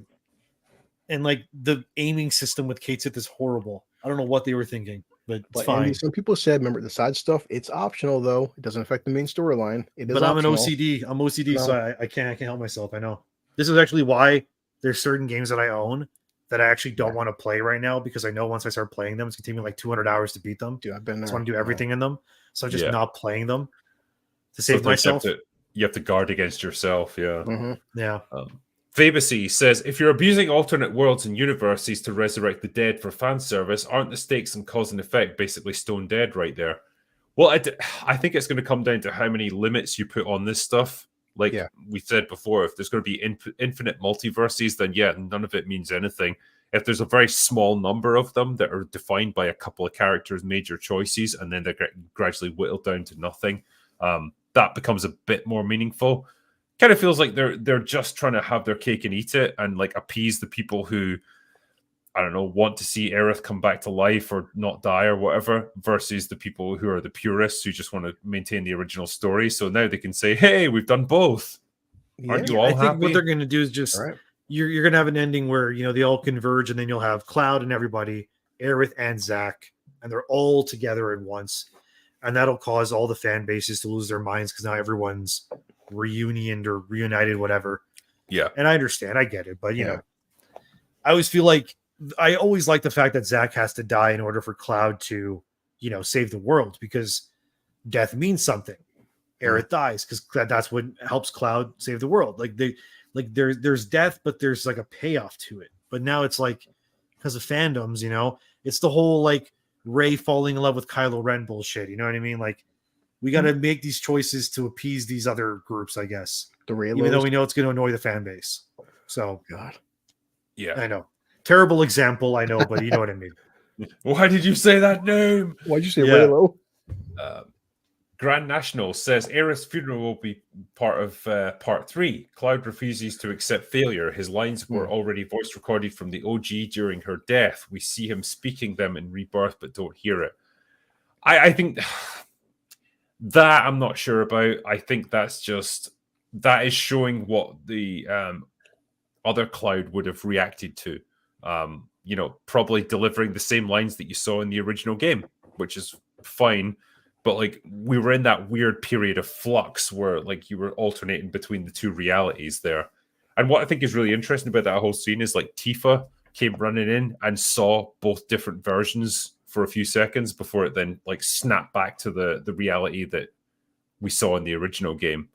[SPEAKER 3] and like the aiming system with Kate Sith is horrible. I don't know what they were thinking, but it's fine.
[SPEAKER 2] Andy, some people said, remember the side stuff. It's optional though. It doesn't affect the main storyline. It is.
[SPEAKER 3] But I'm
[SPEAKER 2] optional.
[SPEAKER 3] an OCD. I'm OCD, so I can't help myself. I know. This is actually why there's certain games that I own that I actually don't want to play right now because I know once I start playing them, it's going to take me like 200 hours to beat them.
[SPEAKER 2] Dude, I've been there.
[SPEAKER 3] I just want to do everything in them. So I'm just not playing them to save myself.
[SPEAKER 1] You have to guard against yourself. Yeah.
[SPEAKER 2] Mm-hmm.
[SPEAKER 3] Yeah.
[SPEAKER 1] Fabacy says, if you're abusing alternate worlds and universes to resurrect the dead for fan service, aren't the stakes and cause and effect basically stone dead right there? Well, I think it's going to come down to how many limits you put on this stuff. Like we said before, if there's going to be infinite multiverses, then none of it means anything. If there's a very small number of them that are defined by a couple of characters' major choices, and then they're gradually whittled down to nothing, that becomes a bit more meaningful. Kind of feels like they're just trying to have their cake and eat it, and like appease the people who, I don't know, want to see Aerith come back to life or not die or whatever, versus the people who are the purists who just want to maintain the original story. So now they can say, "Hey, we've done both." Aren't you all happy?
[SPEAKER 3] I think what they're going to do is just you're going to have an ending where they all converge, and then you'll have Cloud and everybody, Aerith and Zack, and they're all together at once, and that'll cause all the fan bases to lose their minds because now everyone's reunioned or reunited, whatever.
[SPEAKER 1] Yeah,
[SPEAKER 3] and I understand, I get it, but you know, I always feel like. I always like the fact that Zack has to die in order for Cloud to, save the world because death means something. Aerith dies because that's what helps Cloud save the world. There's death, but there's like a payoff to it. But now it's like because of fandoms, it's the whole like Rey falling in love with Kylo Ren bullshit. You know what I mean? Like we got to make these choices to appease these other groups, I guess. Even though we know it's going to annoy the fan base. So
[SPEAKER 2] God,
[SPEAKER 3] I know. Terrible example, I know, but you know what I mean.
[SPEAKER 1] Why did you say that name?
[SPEAKER 2] Why'd you say Raylo?
[SPEAKER 1] Grand National says Aerith's funeral will be part of part 3. Cloud refuses to accept failure. His lines were already voice recorded from the OG during her death. We see him speaking them in Rebirth, but don't hear it. I think that I'm not sure about. I think that is showing what the other Cloud would have reacted to. Probably delivering the same lines that you saw in the original game, which is fine. but like we were in that weird period of flux where like you were alternating between the two realities there. And what I think is really interesting about that whole scene is like Tifa came running in and saw both different versions for a few seconds before it then like snapped back to the reality that we saw in the original game.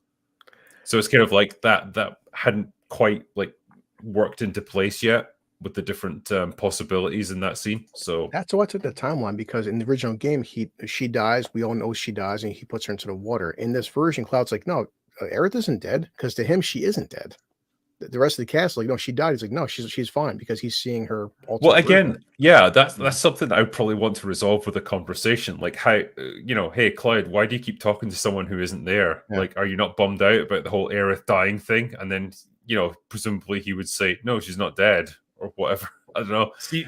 [SPEAKER 1] So it's kind of like that hadn't quite like worked into place yet with the different possibilities in that scene. So
[SPEAKER 2] that's what's at the timeline, because in the original game, she dies. We all know she dies, and he puts her into the water. In this version, Cloud's like, no, Aerith isn't dead, because to him, she isn't dead. The rest of the cast, like, no, she died. He's like, no, she's fine, because he's seeing her.
[SPEAKER 1] Well, again, version. Yeah, that's something that I would probably want to resolve with a conversation. Like, how, hey, Cloud, why do you keep talking to someone who isn't there? Yeah. Like, are you not bummed out about the whole Aerith dying thing? And then, presumably he would say, no, she's not dead or whatever. I don't know.
[SPEAKER 3] See,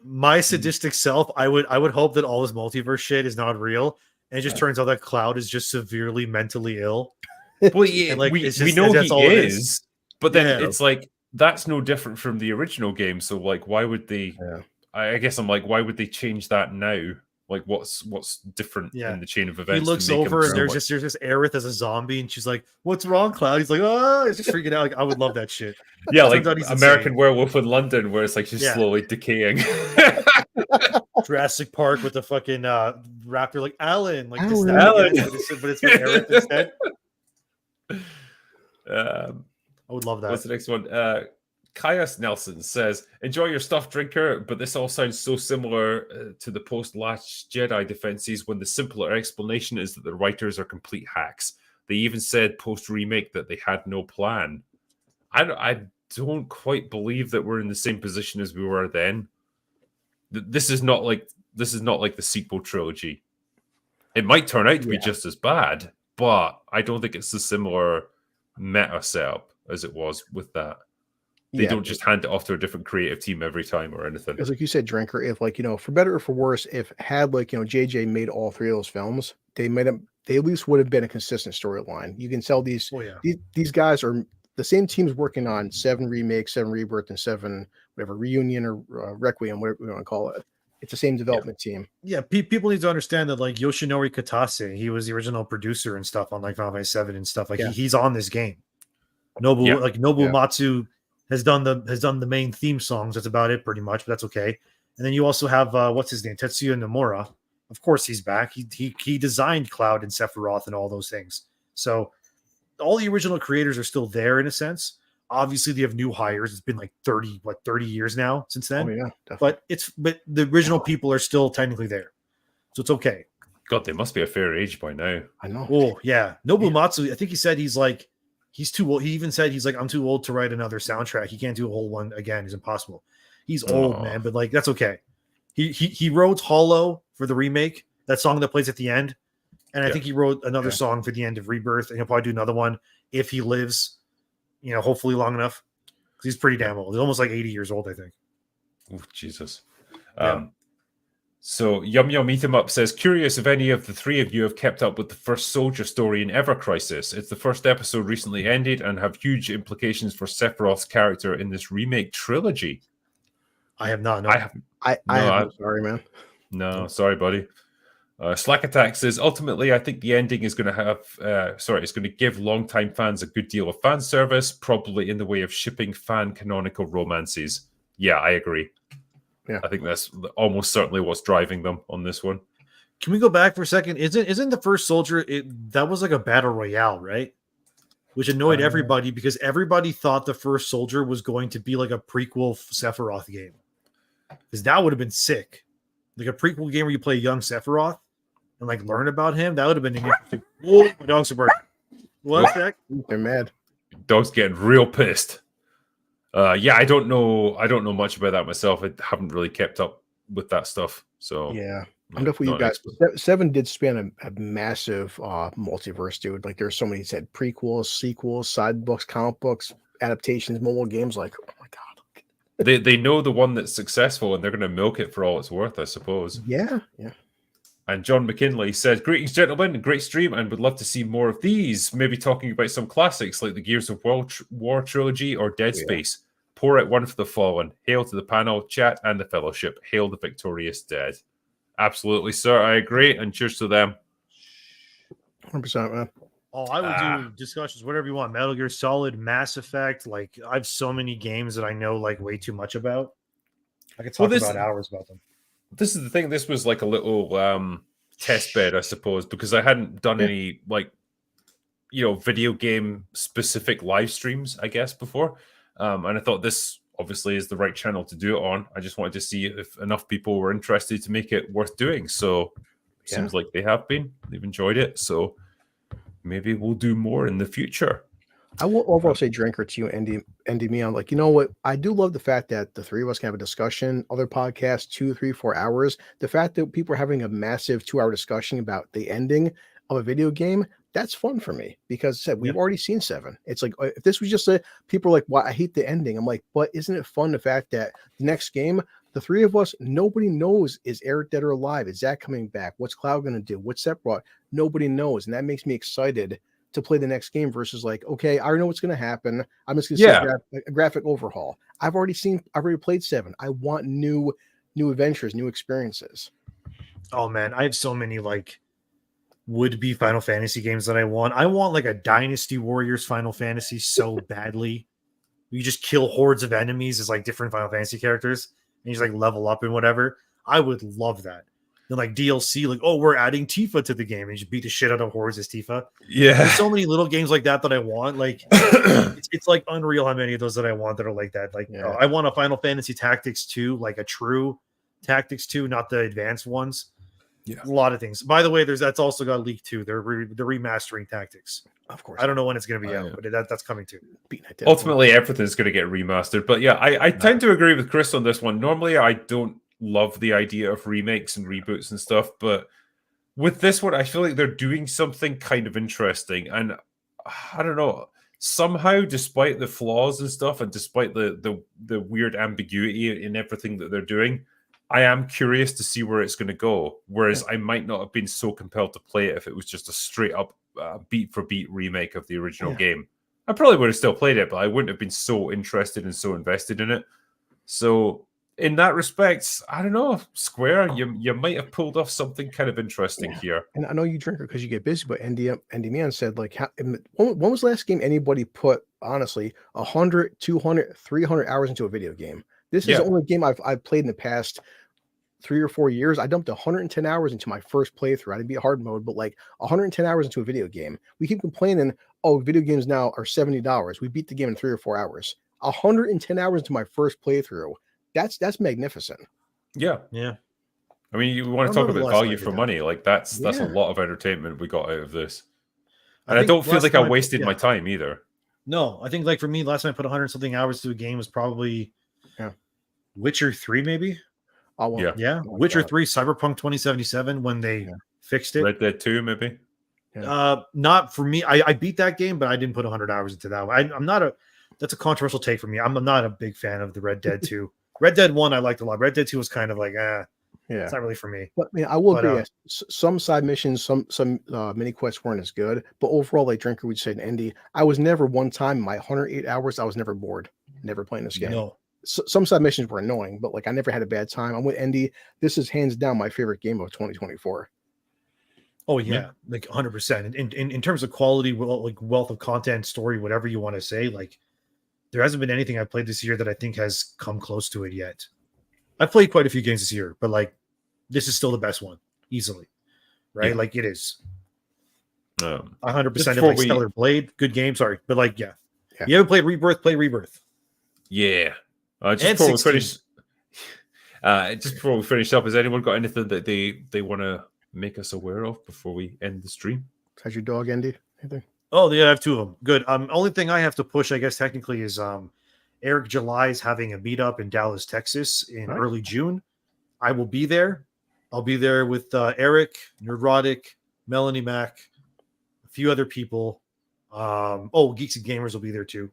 [SPEAKER 3] my sadistic self, I would hope that all this multiverse shit is not real, and it just turns out that Cloud is just severely mentally ill.
[SPEAKER 1] Well, yeah, like, we know he is. But then it's like that's no different from the original game. So like, why would they? Yeah. I guess I'm like, why would they change that now? Like, what's different in the chain of events?
[SPEAKER 3] He looks over and there's just Aerith as a zombie, and she's like, "What's wrong, Cloud?" He's like, "Oh," he's just freaking out. Like, I would love that shit.
[SPEAKER 1] Yeah, like American Werewolf in London, where it's like she's slowly decaying.
[SPEAKER 3] Jurassic Park with the fucking raptor, like Alan, like Alan. But it's with Aerith instead. I would love that.
[SPEAKER 1] What's the next one? Caius Nelson says, enjoy your stuff, drinker, but this all sounds so similar to the post-Last Jedi defenses when the simpler explanation is that the writers are complete hacks. They even said post-remake that they had no plan. I don't quite believe that we're in the same position as we were then. This is not like the sequel trilogy. It might turn out to be just as bad, but I don't think it's a similar meta setup as it was with that. They don't just hand it off to a different creative team every time or anything.
[SPEAKER 2] Because like you said, drinker, if like, for better or for worse, if had like, JJ made all three of those films, they at least would have been a consistent storyline. You can tell these guys are the same teams working on 7 Remake, 7 Rebirth, and 7 whatever Reunion or Requiem, whatever we want to call it. It's the same development team.
[SPEAKER 3] Yeah, people need to understand that like Yoshinori Katase, he was the original producer and stuff on like Final Fantasy VII and stuff. Like he's on this game. Nobuo Matsu has done the main theme songs. That's about it, pretty much. But that's okay. And then you also have what's his name, Tetsuya Nomura. Of course, he's back. He designed Cloud and Sephiroth and all those things. So all the original creators are still there in a sense. Obviously, they have new hires. It's been like 30 years now since then.
[SPEAKER 2] Oh yeah, definitely.
[SPEAKER 3] But the original people are still technically there, so it's okay.
[SPEAKER 1] God, they must be a fair age by now.
[SPEAKER 2] I know.
[SPEAKER 3] Oh yeah, Nobuo Matsu. I think he said he's too old. He even said he's like, I'm too old to write another soundtrack. He can't do a whole one again. It's impossible. He's old, man, but like that's okay. He wrote Hollow for the remake, that song that plays at the end, and I think he wrote another song for the end of Rebirth, and he'll probably do another one if he lives, hopefully long enough. He's pretty damn old. He's almost like 80 years old, I think.
[SPEAKER 1] Oh, Jesus. So Yum Yum Eat 'em Up says, curious if any of the three of you have kept up with the first soldier story in Ever Crisis. It's the first episode recently ended and have huge implications for Sephiroth's character in this remake trilogy.
[SPEAKER 3] I have not. No.
[SPEAKER 2] I haven't. Sorry, man.
[SPEAKER 1] No, sorry, buddy. Slack Attack says, ultimately, I think the ending is going to have, it's going to give longtime fans a good deal of fan service, probably in the way of shipping fan canonical romances. Yeah, I agree. Yeah, I think that's almost certainly what's driving them on this one.
[SPEAKER 3] Can we go back for a second? Isn't the first soldier, that was like a battle royale, right? Which annoyed everybody because everybody thought the first soldier was going to be like a prequel Sephiroth game. Because that would have been sick. Like a prequel game where you play young Sephiroth and like learn about him. That would have been interesting. Whoa, my dogs are barking. What's that?
[SPEAKER 2] They're mad.
[SPEAKER 1] Dog's getting real pissed. I don't know much about that myself. I haven't really kept up with that stuff. So
[SPEAKER 2] yeah, I'm definitely you guys. 7 did span a massive multiverse, dude. Like there's so many said prequels, sequels, side books, comic books, adaptations, mobile games. Like, oh my god.
[SPEAKER 1] They know the one that's successful and they're going to milk it for all it's worth, I suppose.
[SPEAKER 2] Yeah.
[SPEAKER 1] And John McKinley says, greetings, gentlemen, great stream, and would love to see more of these. Maybe talking about some classics like the Gears of War trilogy or Dead Space. Pour out one for the fallen. Hail to the panel, chat, and the fellowship. Hail the victorious dead. Absolutely, sir. I agree, and cheers to them.
[SPEAKER 2] 100%, man.
[SPEAKER 3] Oh, I would do discussions, whatever you want. Metal Gear Solid, Mass Effect. Like, I have so many games that I know like way too much about. I could talk about hours about them.
[SPEAKER 1] This is the thing. This was like a little test bed, I suppose, because I hadn't done any like video game specific live streams, I guess, before, and I thought this obviously is the right channel to do it on. I just wanted to see if enough people were interested to make it worth doing. So seems like they have been. They've enjoyed it. So maybe we'll do more in the future.
[SPEAKER 2] I will overall say, Drinker, to you, Endymion, like, you know what? I do love the fact that the three of us can have a discussion, other podcasts, 2, 3, 4 hours. The fact that people are having a massive 2-hour discussion about the ending of a video game, that's fun for me because we've already seen 7. It's like, if this was just people are like, well, I hate the ending. I'm like, but isn't it fun the fact that the next game, the three of us, nobody knows, is Aerith dead or alive? Is Zack coming back? What's Cloud going to do? What's Sephiroth? Nobody knows. And that makes me excited to play the next game versus like, okay, I already know what's going to happen. I'm just going to see a graphic overhaul. I've already played 7. I want new adventures, new experiences.
[SPEAKER 3] Oh man, I have so many like would-be Final Fantasy games that I want. I want like a Dynasty Warriors Final Fantasy so badly. You just kill hordes of enemies as like different Final Fantasy characters and you just like level up and whatever. I would love that. And like DLC, like, oh, we're adding Tifa to the game and you just beat the shit out of hordes as Tifa.
[SPEAKER 1] Yeah.
[SPEAKER 3] There's so many little games like that I want. Like it's like unreal how many of those that I want that are like that. Like I want a Final Fantasy Tactics 2, like a true Tactics 2, not the advanced ones. Yeah, a lot of things. By the way, that's also got leaked too. They're remastering Tactics.
[SPEAKER 2] Of course,
[SPEAKER 3] I don't know when it's going to be out, but that's coming too.
[SPEAKER 1] Ultimately, everything's going to get remastered. But yeah, I tend to agree with Chris on this one. Normally, I don't love the idea of remakes and reboots and stuff, but with this one, I feel like they're doing something kind of interesting. And I don't know, somehow, despite the flaws and stuff, and despite the weird ambiguity in everything that they're doing, I am curious to see where it's going to go. Whereas I might not have been so compelled to play it if it was just a straight up beat for beat remake of the original game. I probably would have still played it, but I wouldn't have been so interested and so invested in it. So in that respect, I don't know, Square, you might have pulled off something kind of interesting here.
[SPEAKER 2] And I know you, Drinker, because you get busy, but Endymion said, like, when was the last game anybody put, honestly, 100, 200, 300 hours into a video game? This is the only game I've played in the past 3 or 4 years. I dumped 110 hours into my first playthrough. I didn't beat hard mode, but like 110 hours into a video game. We keep complaining, oh, video games now are $70. We beat the game in 3 or 4 hours. 110 hours into my first playthrough. That's magnificent.
[SPEAKER 1] Yeah. I mean, you want to talk about value for money. Like that's a lot of entertainment we got out of this. And I don't feel like I wasted my time either.
[SPEAKER 3] No, I think like for me, last time I put 100 something hours to a game was probably Witcher 3, maybe. Witcher 3, Cyberpunk 2077 when they fixed it.
[SPEAKER 1] Red Dead 2, maybe.
[SPEAKER 3] Not for me. I beat that game, but I didn't put 100 hours into that one. I'm not that's a controversial take for me. I'm not a big fan of the Red Dead 2. Red Dead 1 I liked a lot. Red Dead 2 was kind of like it's not really for me.
[SPEAKER 2] But I will agree. Some side missions, some mini quests weren't as good. But overall, like Drinker would say in Indy, I was never one time in my 108 hours, I was never bored. Never playing this game.
[SPEAKER 3] No.
[SPEAKER 2] Some side missions were annoying, but like I never had a bad time. I'm with Andy. This is hands down my favorite game of 2024.
[SPEAKER 3] Oh yeah, like 100%. In terms of quality, like wealth of content, story, whatever you want to say, like there hasn't been anything I've played this year that I think has come close to it yet. I've played quite a few games this year, but like this is still the best one, easily, right? Yeah. Like it is. 100% like Stellar Blade, good game. Sorry, but like you haven't played Rebirth, play Rebirth.
[SPEAKER 1] Yeah. Just before we finish up, has anyone got anything that they want to make us aware of before we end the stream?
[SPEAKER 2] How's your dog, Andy? Anything?
[SPEAKER 3] Oh, yeah, I have 2 of them. Good. Only thing I have to push, I guess, technically, is Eric July is having a meetup in Dallas, Texas in early June. I will be there. I'll be there with Eric, Nerdrotic, Melanie Mack, a few other people. Geeks and Gamers will be there too,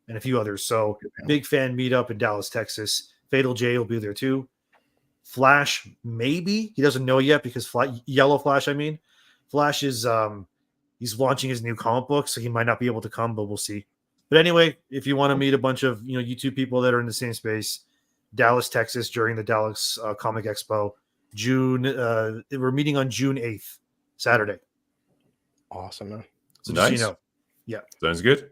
[SPEAKER 3] and a few others. So big fan meetup in Dallas, Texas. Fatal J will be there too. Flash, maybe. He doesn't know yet because Yellow Flash, Flash is he's launching his new comic book, so he might not be able to come, but we'll see. But anyway, if you want to meet a bunch of YouTube people that are in the same space, Dallas, Texas, during the Dallas Comic Expo, June. We're meeting on June 8th, Saturday.
[SPEAKER 2] Awesome, man.
[SPEAKER 3] So just so you know. Yeah.
[SPEAKER 1] Sounds good.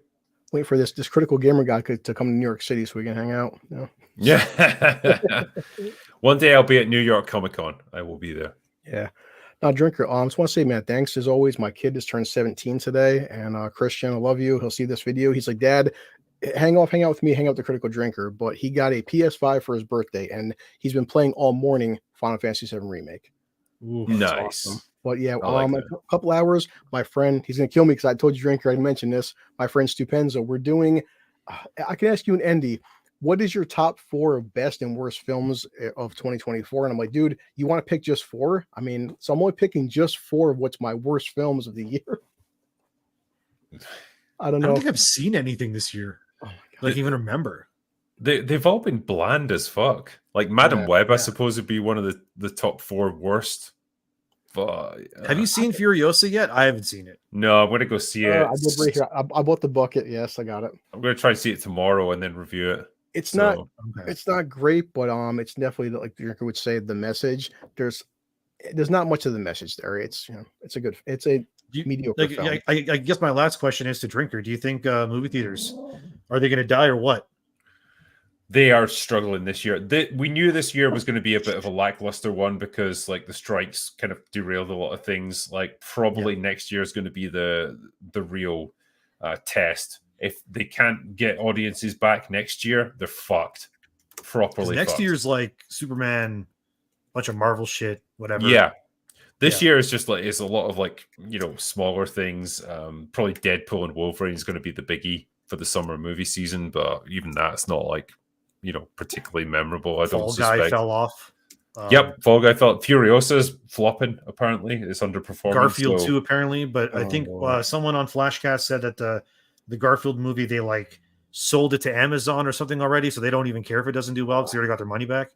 [SPEAKER 2] Wait for this critical gamer guy to come to New York City so we can hang out. You know?
[SPEAKER 1] Yeah. One day I'll be at New York Comic Con. I will be there.
[SPEAKER 2] Yeah. Now, Drinker, I just want to say, man, thanks as always. My kid just turned 17 today, and Christian, I love you. He'll see this video. He's like, Dad, hang out with me, hang out with the Critical Drinker. But he got a PS5 for his birthday, and he's been playing all morning Final Fantasy VII Remake.
[SPEAKER 1] Ooh, nice.
[SPEAKER 2] Awesome. But yeah,
[SPEAKER 1] like
[SPEAKER 2] a couple hours, my friend, he's gonna kill me because I told you, Drinker, I mentioned this. My friend Stupenzo, we're doing. I can ask you and Endy, what is your top 4 of best and worst films of 2024? And I'm like, dude, you want to pick just 4? I mean, so I'm only picking just 4 of what's my worst films of the year. I don't know.
[SPEAKER 3] I don't think I've seen anything this year. Oh my God. Like, even remember.
[SPEAKER 1] They've all been bland as fuck. Like Madam Web, I suppose, would be one of the top 4 worst. But,
[SPEAKER 3] have you seen Furiosa yet? I haven't seen it.
[SPEAKER 1] No, I'm going to go see it.
[SPEAKER 2] I did right here. I bought the bucket. Yes, I got it.
[SPEAKER 1] I'm going to try and see it tomorrow and then review it.
[SPEAKER 2] It's not great, but it's definitely, like the Drinker would say, the message. There's not much of the message there. It's it's a mediocre film.
[SPEAKER 3] I guess my last question is to Drinker. Do you think movie theaters are they going to die or what?
[SPEAKER 1] They are struggling this year. We knew this year was going to be a bit of a lackluster one because like the strikes kind of derailed a lot of things. Like probably next year is going to be the real test. If they can't get audiences back next year, they're fucked. Properly.
[SPEAKER 3] Next year's like Superman, bunch of Marvel shit, whatever.
[SPEAKER 1] Yeah. This year is just like it's a lot of like, smaller things. Probably Deadpool and Wolverine is going to be the biggie for the summer movie season, but even that's not like particularly memorable. I don't suspect.
[SPEAKER 3] Fall Guy fell off.
[SPEAKER 1] Yep, Fall Guy fell. Furiosa's flopping. Apparently, it's underperforming.
[SPEAKER 3] Garfield too, apparently, but I think someone on Flashcast said that the Garfield movie they like sold it to Amazon or something already, so they don't even care if it doesn't do well because they already got their money back.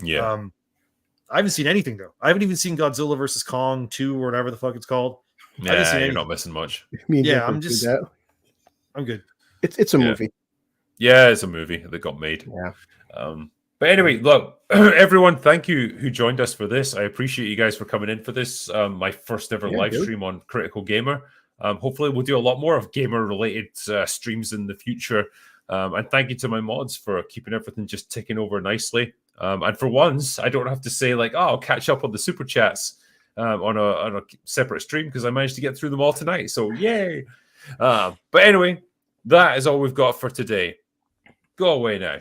[SPEAKER 1] Yeah.
[SPEAKER 3] I haven't seen anything though. I haven't even seen Godzilla versus Kong 2 or whatever the fuck it's called.
[SPEAKER 1] Yeah, I haven't seen you're not missing much.
[SPEAKER 3] I'm good.
[SPEAKER 2] It's a movie.
[SPEAKER 1] Yeah, it's a movie that got made.
[SPEAKER 2] Yeah.
[SPEAKER 1] But anyway, look, everyone, thank you who joined us for this. I appreciate you guys for coming in for this. My first ever live stream on Critical Gamer. Hopefully we'll do a lot more of gamer-related streams in the future. And thank you to my mods for keeping everything just ticking over nicely. And for once, I don't have to say like, I'll catch up on the super chats on a separate stream because I managed to get through them all tonight. So yay! But anyway, that is all we've got for today. Go away now.